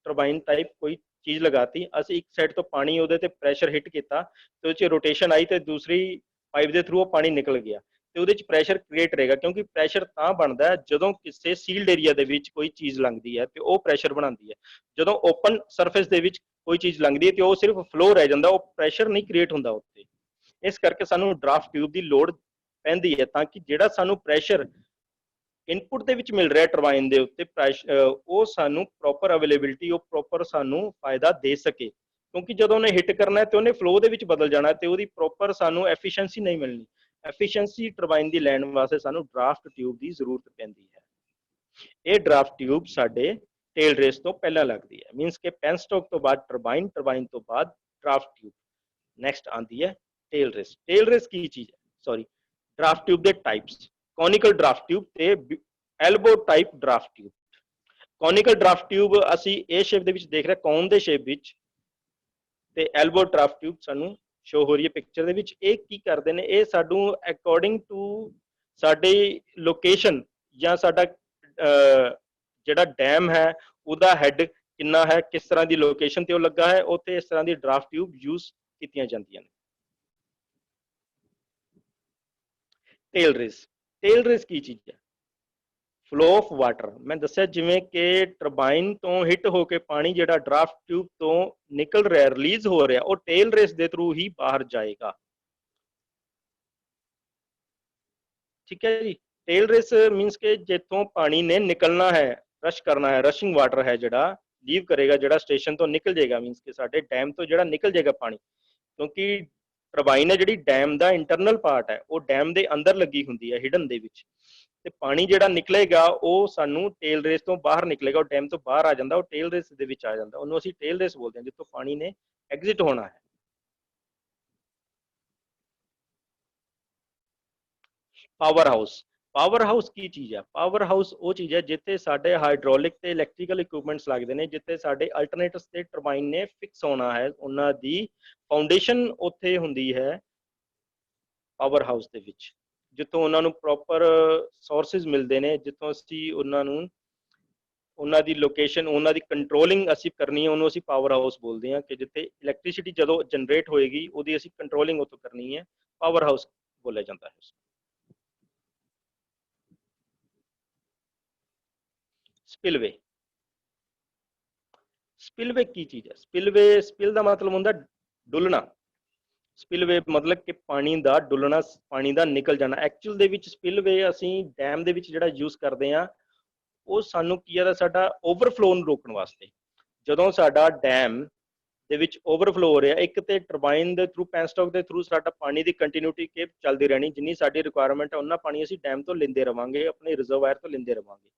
B: ਟਰਬਾਈਨ ਟਾਈਪ ਕੋਈ ਚੀਜ਼ ਲਗਾਤੀ, ਅਸੀਂ ਇੱਕ ਸਾਈਡ ਤੋਂ ਪਾਣੀ ਉਹਦੇ ਤੇ ਪ੍ਰੈਸ਼ਰ ਹਿੱਟ ਕੀਤਾ ਤੇ ਉਹ 'ਚ ਰੋਟੇਸ਼ਨ ਆਈ ਤੇ ਦੂਸਰੀ ਪਾਈਪ ਦੇ ਥਰੂ ਉਹ ਪਾਣੀ ਨਿਕਲ ਗਿਆ, ਤੇ ਉਹਦੇ 'ਚ ਪ੍ਰੈਸ਼ਰ ਕ੍ਰੀਏਟ ਰਹੇਗਾ। ਕਿਉਂਕਿ ਪ੍ਰੈਸ਼ਰ ਤਾਂ ਬਣਦਾ ਜਦੋਂ ਕਿਸੇ ਸੀਲਡ ਏਰੀਆ ਦੇ ਵਿੱਚ ਕੋਈ ਚੀਜ਼ ਲੰਘਦੀ ਹੈ ਤੇ ਉਹ ਪ੍ਰੈਸ਼ਰ ਬਣਾਉਂਦੀ ਹੈ। ਜਦੋਂ ਓਪਨ ਸਰਫੇਸ ਦੇ ਵਿੱਚ ਕੋਈ ਚੀਜ਼ ਲੰਘਦੀ ਹੈ ਤੇ ਉਹ ਸਿਰਫ ਫਲੋ ਰਹਿ ਜਾਂਦਾ, ਉਹ ਪ੍ਰੈਸ਼ਰ ਨਹੀਂ ਕ੍ਰੀਏਟ ਹੁੰਦਾ ਉੱਤੇ। ਇਸ ਕਰਕੇ ਸਾਨੂੰ ਡਰਾਫਟ ਟਿਊਬ ਦੀ ਲੋੜ ਪੈਂਦੀ ਹੈ ਤਾਂ ਕਿ ਜਿਹੜਾ ਸਾਨੂੰ ਪ੍ਰੈਸ਼ਰ ਇਨਪੁਟ ਦੇ ਵਿੱਚ ਮਿਲ ਰਿਹਾ ਟਰਬਾਈਨ ਦੇ ਉੱਤੇ ਉਹ ਸਾਨੂੰ ਪ੍ਰੋਪਰ ਅਵੇਲੇਬਿਲਿਟੀ, ਉਹ ਪ੍ਰੋਪਰ ਸਾਨੂੰ ਫਾਇਦਾ ਦੇ ਸਕੇ। ਕਿਉਂਕਿ ਜਦੋਂ ਉਹਨੇ ਹਿੱਟ ਕਰਨਾ ਤੇ ਉਹਨੇ ਫਲੋ ਦੇ ਵਿੱਚ ਬਦਲ ਜਾਣਾ ਤੇ ਉਹਦੀ ਪ੍ਰੋਪਰ ਸਾਨੂੰ ਐਫੀਸ਼ੀਐਂਸੀ ਨਹੀਂ ਮਿਲਣੀ। ਐਫੀਸ਼ੀਐਂਸੀ ਟਰਬਾਈਨ ਦੀ ਲੈਣ ਵਾਸਤੇ ਸਾਨੂੰ ਡਰਾਫਟ ਟਿਊਬ ਦੀ ਜ਼ਰੂਰਤ ਪੈਂਦੀ ਹੈ। ਇਹ ਡਰਾਫਟ ਟਿਊਬ ਸਾਡੇ ਟੇਲ ਰੇਸ ਤੋਂ ਪਹਿਲਾਂ ਲੱਗਦੀ ਹੈ, ਮੀਨਸ ਕਿ ਪੈਨਸਟੋਕ ਤੋਂ ਬਾਅਦ ਟਰਬਾਈਨ, ਟਰਬਾਈਨ ਤੋਂ ਬਾਅਦ ਡਰਾਫਟ ਟਿਊਬ, ਨੈਕਸਟ ਆਉਂਦੀ ਹੈ ਟੇਲ ਰੇਸ। ਟੇਲ ਰੇਸ ਕੀ ਚੀਜ਼ ਹੈ? ਸੌਰੀ, ਡਰਾਫਟ ਟਿਊਬ ਦੇ ਟਾਈਪਸ, ਕੋਨਿਕਲ ਡਰਾਫਟ ਟਿਊਬ ਤੇ elbow type draft tube. Conical draft tube ਅਸੀਂ ਇਹ ਸ਼ੇਪ ਦੇ ਵਿੱਚ ਦੇਖ ਰਹੇ, ਕੌਨ ਦੇ ਸ਼ੇਪ ਵਿੱਚ, ਤੇ ਐਲਬੋ ਡਰਾਫਟ ਟਿਊਬ ਸਾਨੂੰ ਸ਼ੋ ਹੋ ਰਹੀ ਹੈ ਪਿਕਚਰ ਦੇ ਵਿੱਚ। ਇਹ ਕੀ ਕਰਦੇ ਨੇ? ਇਹ ਸਾਨੂੰ ਅਕੋਰਡਿੰਗ ਟੂ ਸਾਡੀ ਲੋਕੇਸ਼ਨ ਜਾਂ ਸਾਡਾ ਜਿਹੜਾ ਡੈਮ ਹੈ ਉਹਦਾ ਹੈਡ ਕਿੰਨਾ ਹੈ, ਕਿਸ ਤਰ੍ਹਾਂ ਦੀ ਲੋਕੇਸ਼ਨ ਤੇ ਉਹ ਲੱਗਾ ਹੈ, ਉੱਥੇ ਇਸ ਤਰ੍ਹਾਂ ਦੀ ਡਰਾਫਟ ਟਿਊਬ ਯੂਜ਼ ਕੀਤੀਆਂ ਜਾਂਦੀਆਂ ਨੇ। ਟੇਲ ਰੇਸ, ਟੇਲ ਰੇਸ ਕੀ ਚੀਜ਼ ਹੈ? Flow of water. ਮੈਂ ਦੱਸਿਆ ਜਿਵੇਂ ਕਿ ਟਰਬਾਈਨ ਤੋਂ ਹਿੱਟ ਹੋ ਕੇ ਪਾਣੀ ਜਿਹੜਾ ਡਰਾਫਟ ਟਿਊਬ ਤੋਂ ਨਿਕਲ ਰਿਹਾ, ਰਿਲੀਜ਼ ਹੋ ਰਿਹਾ, ਉਹ ਟੇਲ ਰੇਸ ਦੇ ਥਰੂ ਹੀ ਬਾਹਰ ਜਾਏਗਾ। ਠੀਕ ਹੈ ਜੀ। ਟੇਲ ਰੇਸ ਮੀਨਸ ਕਿ ਜਿੱਥੋਂ ਪਾਣੀ ਨੇ ਨਿਕਲਣਾ ਹੈ, ਰਸ਼ ਕਰਨਾ ਹੈ, ਰਸ਼ਿੰਗ ਵਾਟਰ ਹੈ ਜਿਹੜਾ ਲੀਵ ਕਰੇਗਾ, ਜਿਹੜਾ ਸਟੇਸ਼ਨ ਤੋਂ ਨਿਕਲ ਜਾਏਗਾ, ਮੀਨਸ ਕਿ ਸਾਡੇ ਡੈਮ ਤੋਂ ਜਿਹੜਾ ਨਿਕਲ ਜਾਏਗਾ ਪਾਣੀ। ਕਿਉਂਕਿ ਟਰਬਾਈਨ ਹੈ ਜਿਹੜੀ ਡੈਮ ਦਾ ਇੰਟਰਨਲ ਪਾਰਟ ਹੈ, ਉਹ ਡੈਮ ਦੇ ਅੰਦਰ ਲੱਗੀ ਹੁੰਦੀ ਹੈ, ਹਿਡਨ ਦੇ ਵਿੱਚ, ਤੇ ਪਾਣੀ ਜਿਹੜਾ ਨਿਕਲੇਗਾ ਉਹ ਸਾਨੂੰ ਟੇਲ ਰੇਸ ਤੋਂ ਬਾਹਰ ਨਿਕਲੇਗਾ, ਉਹ ਡੈਮ ਤੋਂ ਬਾਹਰ ਆ ਜਾਂਦਾ, ਉਹ ਟੇਲ ਰੇਸ ਦੇ ਵਿੱਚ ਆ ਜਾਂਦਾ, ਉਹਨੂੰ ਅਸੀਂ ਟੇਲ ਰੇਸ ਬੋਲਦੇ ਹਾਂ, ਜਿੱਥੋਂ ਪਾਣੀ ਨੇ ਐਗਜ਼ਿਟ ਹੋਣਾ ਹੈ। ਪਾਵਰ ਹਾਊਸ, ਪਾਵਰ ਹਾਊਸ ਕੀ ਚੀਜ਼ ਹੈ? ਪਾਵਰ ਹਾਊਸ ਉਹ ਚੀਜ਼ ਹੈ ਜਿੱਥੇ ਸਾਡੇ ਹਾਈਡ੍ਰੋਲਿਕ ਤੇ ਇਲੈਕਟ੍ਰੀਕਲ ਇਕਵਿਪਮੈਂਟਸ ਲੱਗਦੇ ਨੇ, ਜਿੱਥੇ ਸਾਡੇ ਅਲਟਰਨੇਟਰਸ ਤੇ ਟਰਬਾਈਨ ਨੇ ਫਿਕਸ ਹੋਣਾ ਹੈ, ਉਹਨਾਂ ਦੀ ਫਾਊਂਡੇਸ਼ਨ ਉੱਥੇ ਹੁੰਦੀ ਹੈ ਪਾਵਰ ਹਾਊਸ ਦੇ ਵਿੱਚ, ਜਿੱਥੋਂ ਉਹਨਾਂ ਨੂੰ ਪ੍ਰੋਪਰ ਸੋਰਸਿਸ ਮਿਲਦੇ ਨੇ, ਜਿੱਥੋਂ ਅਸੀਂ ਉਹਨਾਂ ਨੂੰ, ਉਹਨਾਂ ਦੀ ਲੋਕੇਸ਼ਨ, ਉਹਨਾਂ ਦੀ ਕੰਟਰੋਲਿੰਗ ਅਸੀਂ ਕਰਨੀ ਹੈ, ਉਹਨੂੰ ਅਸੀਂ ਪਾਵਰ ਹਾਊਸ ਬੋਲਦੇ ਹਾਂ। ਕਿ ਜਿੱਥੇ ਇਲੈਕਟ੍ਰਿਸਿਟੀ ਜਦੋਂ ਜਨਰੇਟ ਹੋਏਗੀ ਉਹਦੀ ਅਸੀਂ ਕੰਟਰੋਲਿੰਗ ਉੱਥੋਂ ਕਰਨੀ ਹੈ, ਪਾਵਰ ਹਾਊਸ ਬੋਲਿਆ ਜਾਂਦਾ ਹੈ। ਸਪਿਲਵੇ, ਸਪਿਲਵੇ ਕੀ ਚੀਜ਼ ਹੈ? ਸਪਿਲਵੇ, ਸਪਿਲ ਦਾ ਮਤਲਬ ਹੁੰਦਾ ਡੁੱਲਣਾ। ਸਪਿਲਵੇ ਮਤਲਬ ਕਿ ਪਾਣੀ ਦਾ ਡੁੱਲਣਾ, ਪਾਣੀ ਦਾ ਨਿਕਲ ਜਾਣਾ। ਐਕਚੁਅਲ ਦੇ ਵਿੱਚ ਸਪਿਲਵੇ ਅਸੀਂ ਡੈਮ ਦੇ ਵਿੱਚ ਜਿਹੜਾ ਯੂਜ਼ ਕਰਦੇ ਹਾਂ, ਉਹ ਸਾਨੂੰ ਕੀ ਹੈ, ਸਾਡਾ ਓਵਰਫਲੋ ਨੂੰ ਰੋਕਣ ਵਾਸਤੇ। ਜਦੋਂ ਸਾਡਾ ਡੈਮ ਦੇ ਵਿੱਚ ਓਵਰਫਲੋ ਹੋ ਰਿਹਾ, ਇੱਕ ਤੇ ਟਰਬਾਈਨ ਦੇ ਥਰੂ, ਪੈਨਸਟੋਕ ਦੇ ਥਰੂ ਸਾਡਾ ਪਾਣੀ ਦੀ ਕੰਟੀਨਿਊਟੀ ਕੇ ਚੱਲਦੀ ਰਹਿਣੀ, ਜਿੰਨੀ ਸਾਡੀ ਰਿਕੁਆਇਰਮੈਂਟ ਹੈ ਉਹਨਾਂ ਪਾਣੀ ਅਸੀਂ ਡੈਮ ਤੋਂ ਲੈਂਦੇ ਰਵਾਂਗੇ, ਆਪਣੇ ਰਿਜ਼ਰਵਾਇਰ ਤੋਂ ਲੈਂਦੇ ਰਵਾਂਗੇ।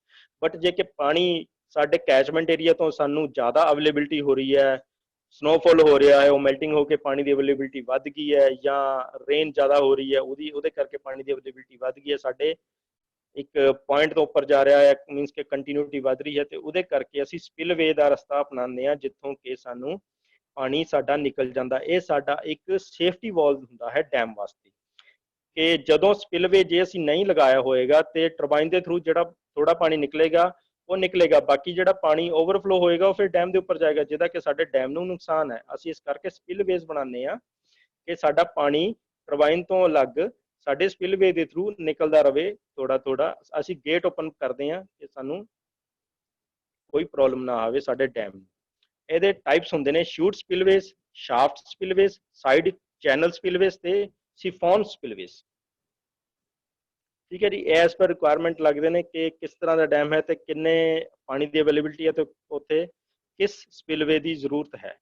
B: ਬਟ ਜੇ ਕਿ ਪਾਣੀ ਸਾਡੇ ਕੈਚਮੈਂਟ ਏਰੀਆ ਤੋਂ ਸਾਨੂੰ ਜ਼ਿਆਦਾ ਅਵੇਲੇਬਿਲਿਟੀ ਹੋ ਰਹੀ ਹੈ, ਸਨੋਫਾਲ ਹੋ ਰਿਹਾ ਹੈ, ਉਹ ਮੈਲਟਿੰਗ ਹੋ ਕੇ ਪਾਣੀ ਦੀ ਅਵੇਲੇਬਿਲਿਟੀ ਵੱਧ ਗਈ ਹੈ, ਜਾਂ ਰੇਨ ਜ਼ਿਆਦਾ ਹੋ ਰਹੀ ਹੈ, ਉਹਦੇ ਕਰਕੇ ਪਾਣੀ ਦੀ ਅਵੇਲੇਬਿਲਿਟੀ ਵੱਧ ਗਈ ਹੈ, ਸਾਡੇ ਇੱਕ ਪੁਆਇੰਟ ਤੋਂ ਉੱਪਰ ਜਾ ਰਿਹਾ ਹੈ, ਮੀਨਸ ਕਿ ਕੰਟੀਨਿਊਟੀ ਵੱਧ ਰਹੀ ਹੈ, ਤੇ ਉਹਦੇ ਕਰਕੇ ਅਸੀਂ ਸਪਿਲਵੇ ਦਾ ਰਸਤਾ ਅਪਣਾਉਂਦੇ ਹਾਂ, ਜਿੱਥੋਂ ਕਿ ਸਾਨੂੰ ਪਾਣੀ ਸਾਡਾ ਨਿਕਲ ਜਾਂਦਾ। ਇਹ ਸਾਡਾ ਇੱਕ ਸੇਫਟੀ ਵਾਲਵ ਹੁੰਦਾ ਹੈ ਡੈਮ ਵਾਸਤੇ, ਕਿ ਜਦੋਂ ਸਪਿਲਵੇ ਜੇ ਅਸੀਂ ਨਹੀਂ ਲਗਾਇਆ ਹੋਏਗਾ ਤੇ ਟਰਬਾਈਨ ਦੇ ਥਰੂ ਜਿਹੜਾ ਥੋੜਾ ਪਾਣੀ ਨਿਕਲੇਗਾ ਉਹ ਨਿਕਲੇਗਾ, ਬਾਕੀ ਜਿਹੜਾ ਪਾਣੀ ਓਵਰਫਲੋ ਹੋਏਗਾ ਉਹ ਫਿਰ ਡੈਮ ਦੇ ਉੱਪਰ ਜਾਏਗਾ, ਜਿਹਦਾ ਕਿ ਸਾਡੇ ਡੈਮ ਨੂੰ ਨੁਕਸਾਨ ਹੈ। ਅਸੀਂ ਇਸ ਕਰਕੇ ਸਪਿਲਵੇਜ਼ ਬਣਾਉਂਦੇ ਹਾਂ ਕਿ ਸਾਡਾ ਪਾਣੀ ਟਰਬਾਈਨ ਤੋਂ ਅਲੱਗ ਸਾਡੇ ਸਪਿਲਵੇ ਦੇ ਥਰੂ ਨਿਕਲਦਾ ਰਵੇ ਥੋੜਾ ਥੋੜਾ। ਅਸੀਂ ਗੇਟ ਓਪਨ ਕਰਦੇ ਹਾਂ ਕਿ ਸਾਨੂੰ ਕੋਈ ਪ੍ਰੋਬਲਮ ਨਾ ਆਵੇ ਸਾਡੇ ਡੈਮ ਨੂੰ। ਇਹਦੇ ਟਾਈਪਸ ਹੁੰਦੇ ਨੇ ਸ਼ੂਟ ਸਪਿਲਵੇਜ਼, ਸ਼ਾਫਟ ਸਪਿਲਵੇਜ਼, ਸਾਈਡ ਚੈਨਲ ਸਪਿਲਵੇਜ਼ ਤੇ ਸਿਫੋਨ ਸਪਿਲਵੇਜ਼। ਠੀਕ ਹੈ ਜੀ, ਐਸ ਪਰ ਰਿਕੁਆਇਰਮੈਂਟ ਲੱਗਦੇ ਨੇ ਕਿ ਕਿਸ ਤਰ੍ਹਾਂ ਦਾ ਡੈਮ ਹੈ ਤੇ ਕਿੰਨੇ ਪਾਣੀ ਦੀ ਅਵੇਲੇਬਿਲਿਟੀ ਹੈ ਤੇ ਉੱਥੇ ਕਿਸ ਸਪਿਲਵੇ ਦੀ ਜ਼ਰੂਰਤ ਹੈ।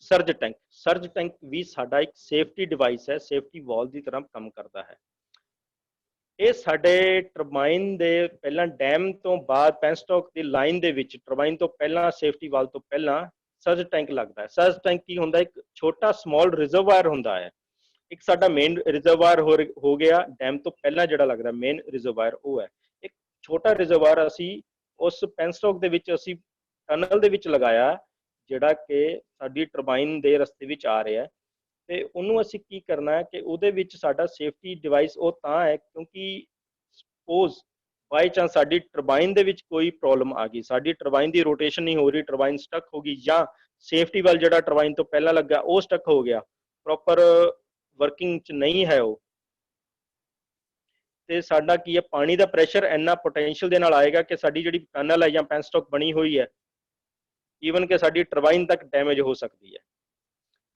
B: ਸਰਜ ਟੈਂਕ, ਸਰਜ ਟੈਂਕ ਵੀ ਸਾਡਾ ਇੱਕ ਸੇਫਟੀ ਡਿਵਾਈਸ ਹੈ, ਸੇਫਟੀ ਵਾਲ ਦੀ ਤਰ੍ਹਾਂ ਕੰਮ ਕਰਦਾ ਹੈ। ਇਹ ਸਾਡੇ ਟਰਬਾਈਨ ਦੇ ਪਹਿਲਾਂ ਡੈਮ ਤੋਂ ਬਾਅਦ ਪੈਨਸਟੋਕ ਦੀ ਲਾਈਨ ਦੇ ਵਿੱਚ ਟਰਬਾਈਨ ਤੋਂ ਪਹਿਲਾਂ ਸੇਫਟੀ ਵਾਲ ਤੋਂ ਪਹਿਲਾਂ ਸਰਜ ਟੈਂਕ ਲੱਗਦਾ ਹੈ। ਸਰਜ ਟੈਂਕ ਕੀ ਹੁੰਦਾ, ਇੱਕ ਛੋਟਾ ਸਮਾਲ ਰਿਜ਼ਰਵਾਇਰ ਹੁੰਦਾ ਹੈ। ਇੱਕ ਸਾਡਾ ਮੇਨ ਰਿਜ਼ਰਵਾਇਰ ਹੋ ਗਿਆ ਡੈਮ ਤੋਂ ਪਹਿਲਾਂ ਜਿਹੜਾ ਲੱਗਦਾ ਮੇਨ ਰਿਜ਼ਰਵਾਇਰ, ਉਹ ਹੈ ਇੱਕ ਛੋਟਾ ਰਿਜ਼ਰਵਾਇਰ ਅਸੀਂ ਉਸ ਪੈਨਸਟੋਕ ਦੇ ਵਿੱਚ ਅਸੀਂ ਟਨਲ ਦੇ ਵਿੱਚ ਲਗਾਇਆ, ਜਿਹੜਾ ਕਿ ਸਾਡੀ ਟਰਬਾਈਨ ਦੇ ਰਸਤੇ ਵਿੱਚ ਆ ਰਿਹਾ। ਤੇ ਉਹਨੂੰ ਅਸੀਂ ਕੀ ਕਰਨਾ ਹੈ ਕਿ ਉਹਦੇ ਵਿੱਚ ਸਾਡਾ ਸੇਫਟੀ ਡਿਵਾਈਸ ਉਹ ਤਾਂ ਹੈ ਕਿਉਂਕਿ ਸਪੋਜ਼ ਬਾਈ ਚਾਂਸ ਸਾਡੀ ਟਰਬਾਈਨ ਦੇ ਵਿੱਚ ਕੋਈ ਪ੍ਰੋਬਲਮ ਆ ਗਈ, ਸਾਡੀ ਟਰਬਾਈਨ ਦੀ ਰੋਟੇਸ਼ਨ ਨਹੀਂ ਹੋ ਰਹੀ, ਟਰਬਾਈਨ ਸਟਕ ਹੋ ਗਈ, ਜਾਂ ਸੇਫਟੀ ਵਾਲ ਜਿਹੜਾ ਟਰਬਾਈਨ ਤੋਂ ਪਹਿਲਾਂ ਲੱਗਾ ਉਹ ਸਟਕ ਹੋ ਗਿਆ, ਪ੍ਰੋਪਰ ਵਰਕਿੰਗ ਚ ਨਹੀਂ ਹੈ ਉਹ, ਤੇ ਸਾਡਾ ਕੀ ਹੈ ਪਾਣੀ ਦਾ ਪ੍ਰੈਸ਼ਰ ਇੰਨਾ ਪੋਟੈਂਸ਼ੀਅਲ ਦੇ ਨਾਲ ਆਏਗਾ ਕਿ ਸਾਡੀ ਜਿਹੜੀ ਟਨਲ ਹੈ ਜਾਂ ਪੈਨਸਟੋਕ ਬਣੀ ਹੋਈ ਹੈ ਈਵਨ ਕਿ ਸਾਡੀ ਟਰਬਾਈਨ ਤੱਕ ਡੈਮੇਜ ਹੋ ਸਕਦੀ ਹੈ।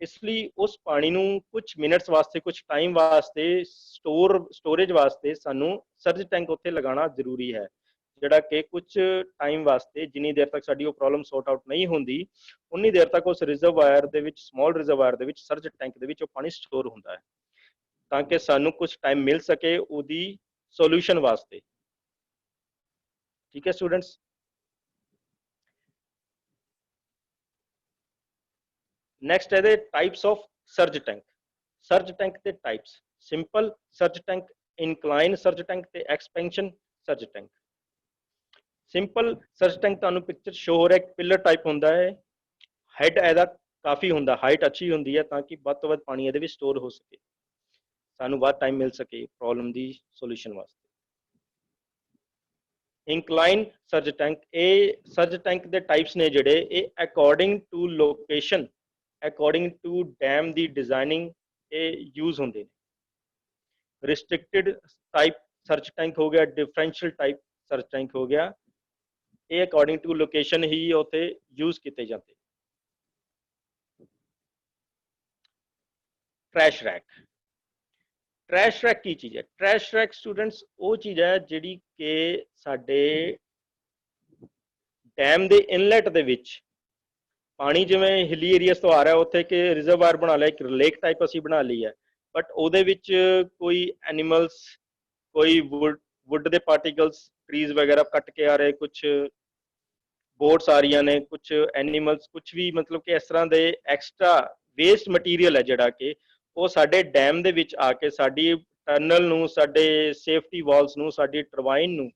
B: ਇਸ ਲਈ ਉਸ ਪਾਣੀ ਨੂੰ ਕੁਝ ਮਿੰਟਸ ਵਾਸਤੇ, ਕੁਝ ਟਾਈਮ ਵਾਸਤੇ ਸਟੋਰੇਜ ਵਾਸਤੇ ਸਾਨੂੰ ਸਰਜ ਟੈਂਕ ਉੱਥੇ ਲਗਾਉਣਾ ਜ਼ਰੂਰੀ ਹੈ, ਜਿਹੜਾ ਕਿ ਕੁਝ ਟਾਈਮ ਵਾਸਤੇ ਜਿੰਨੀ ਦੇਰ ਤੱਕ ਸਾਡੀ ਉਹ ਪ੍ਰੋਬਲਮ ਸੌਰਟ ਆਊਟ ਨਹੀਂ ਹੁੰਦੀ ਉਨੀ ਦੇਰ ਤੱਕ ਉਸ ਰਿਜ਼ਰਵਾਇਰ ਦੇ ਵਿੱਚ, ਸਮਾਲ ਰਿਜ਼ਰਵਾਇਰ ਦੇ ਵਿੱਚ, ਸਰਜ ਟੈਂਕ ਦੇ ਵਿੱਚ ਉਹ ਪਾਣੀ ਸਟੋਰ ਹੁੰਦਾ ਹੈ, ਤਾਂ ਕਿ ਸਾਨੂੰ ਕੁਝ ਟਾਈਮ ਮਿਲ ਸਕੇ ਉਹਦੀ ਸੋਲੂਸ਼ਨ ਵਾਸਤੇ। ਠੀਕ ਹੈ ਸਟੂਡੈਂਟਸ। ਨੈਕਸਟ ਹੈ ਦੇ types of surge tank. Surge tank ਦੇ types, simple surge tank, incline surge tank ਤੇ expansion surge tank. Simple surge tank ਤੁਹਾਨੂੰ ਪਿਕਚਰ ਸ਼ੋ ਹੋ ਰਿਹਾ, ਇੱਕ ਪਿਲਰ ਟਾਈਪ ਹੁੰਦਾ ਹੈ, ਹੈਡ ਇਹਦਾ ਕਾਫੀ ਹੁੰਦਾ, ਹਾਈਟ ਅੱਛੀ ਹੁੰਦੀ ਹੈ ਤਾਂ ਕਿ ਵੱਧ ਤੋਂ ਵੱਧ ਪਾਣੀ ਇਹਦੇ ਵਿੱਚ ਸਟੋਰ ਹੋ ਸਕੇ, ਸਾਨੂੰ ਵੱਧ ਟਾਈਮ ਮਿਲ ਸਕੇ ਪ੍ਰੋਬਲਮ ਦੀ ਸੋਲੂਸ਼ਨ ਵਾਸਤੇ। ਇਨਕਲਾਈਨ ਸਰਜ ਟੈਂਕ, ਇਹ ਸਰਜ ਟੈਂਕ ਦੇ ਟਾਈਪਸ ਨੇ ਜਿਹੜੇ ਇਹ according to location, according to dam ਦੀ ਡਿਜ਼ਾਈਨਿੰਗ ਇਹ ਯੂਜ਼ ਹੁੰਦੇ ਨੇ। ਰਿਸਟ੍ਰਿਕਟਿਡ ਟਾਈਪ ਸਰਜ ਟੈਂਕ ਹੋ ਗਿਆ, ਡਿਫਰੈਂਸ਼ੀਅਲ ਟਾਈਪ ਸਰਜ ਟੈਂਕ ਹੋ ਗਿਆ, ਇਹ ਅਕੋਰਡਿੰਗ ਟੂ ਲੋਕੇਸ਼ਨ ਹੀ ਉੱਥੇ ਯੂਜ਼ ਕੀਤੇ ਜਾਂਦੇ। ਟਰੈਸ਼ ਰੈਕ, ਟਰੈਸ਼ ਰੈਕ ਕੀ ਚੀਜ਼ ਹੈ? ਟਰੈਸ਼ ਰੈਕ ਸਟੂਡੈਂਟਸ ਉਹ ਚੀਜ਼ ਹੈ ਜਿਹੜੀ ਕਿ ਸਾਡੇ ਡੈਮ ਦੇ ਇਨਲੈਟ ਦੇ ਵਿੱਚ ਪਾਣੀ ਜਿਵੇਂ ਹਿਲੀ ਏਰੀਆਸ ਤੋਂ ਆ ਰਿਹਾ, ਉੱਥੇ ਕਿ ਰਿਜ਼ਰਵਾਇਰ ਬਣਾ ਲਿਆ, ਇੱਕ ਲੇਕ ਟਾਈਪ ਅਸੀਂ ਬਣਾ ਲਈ ਹੈ, ਬਟ ਉਹਦੇ ਵਿੱਚ ਕੋਈ ਐਨੀਮਲਸ, ਕੋਈ ਵੁੱਡ ਦੇ ਪਾਰਟੀਕਲਸ, ਟਰੀਜ਼ ਵਗੈਰਾ ਕੱਟ ਕੇ ਆ ਰਹੇ, ਕੁਝ ਬੋਟਸ ਆ ਰਹੀਆਂ ਨੇ, ਕੁਝ ਐਨੀਮਲਸ, ਕੁਝ ਵੀ ਮਤਲਬ ਕਿ ਇਸ ਤਰ੍ਹਾਂ ਦੇ ਐਕਸਟਰਾ ਵੇਸਟ ਮਟੀਰੀਅਲ ਹੈ ਜਿਹੜਾ ਕਿ ਉਹ ਸਾਡੇ ਡੈਮ ਦੇ ਵਿੱਚ ਆ ਕੇ ਸਾਡੀ ਟਨਲ ਨੂੰ, ਸਾਡੇ ਸੇਫਟੀ ਵਾਲਸ ਨੂੰ, ਸਾਡੀ ਟਰਬਾਈਨ ਨੂੰ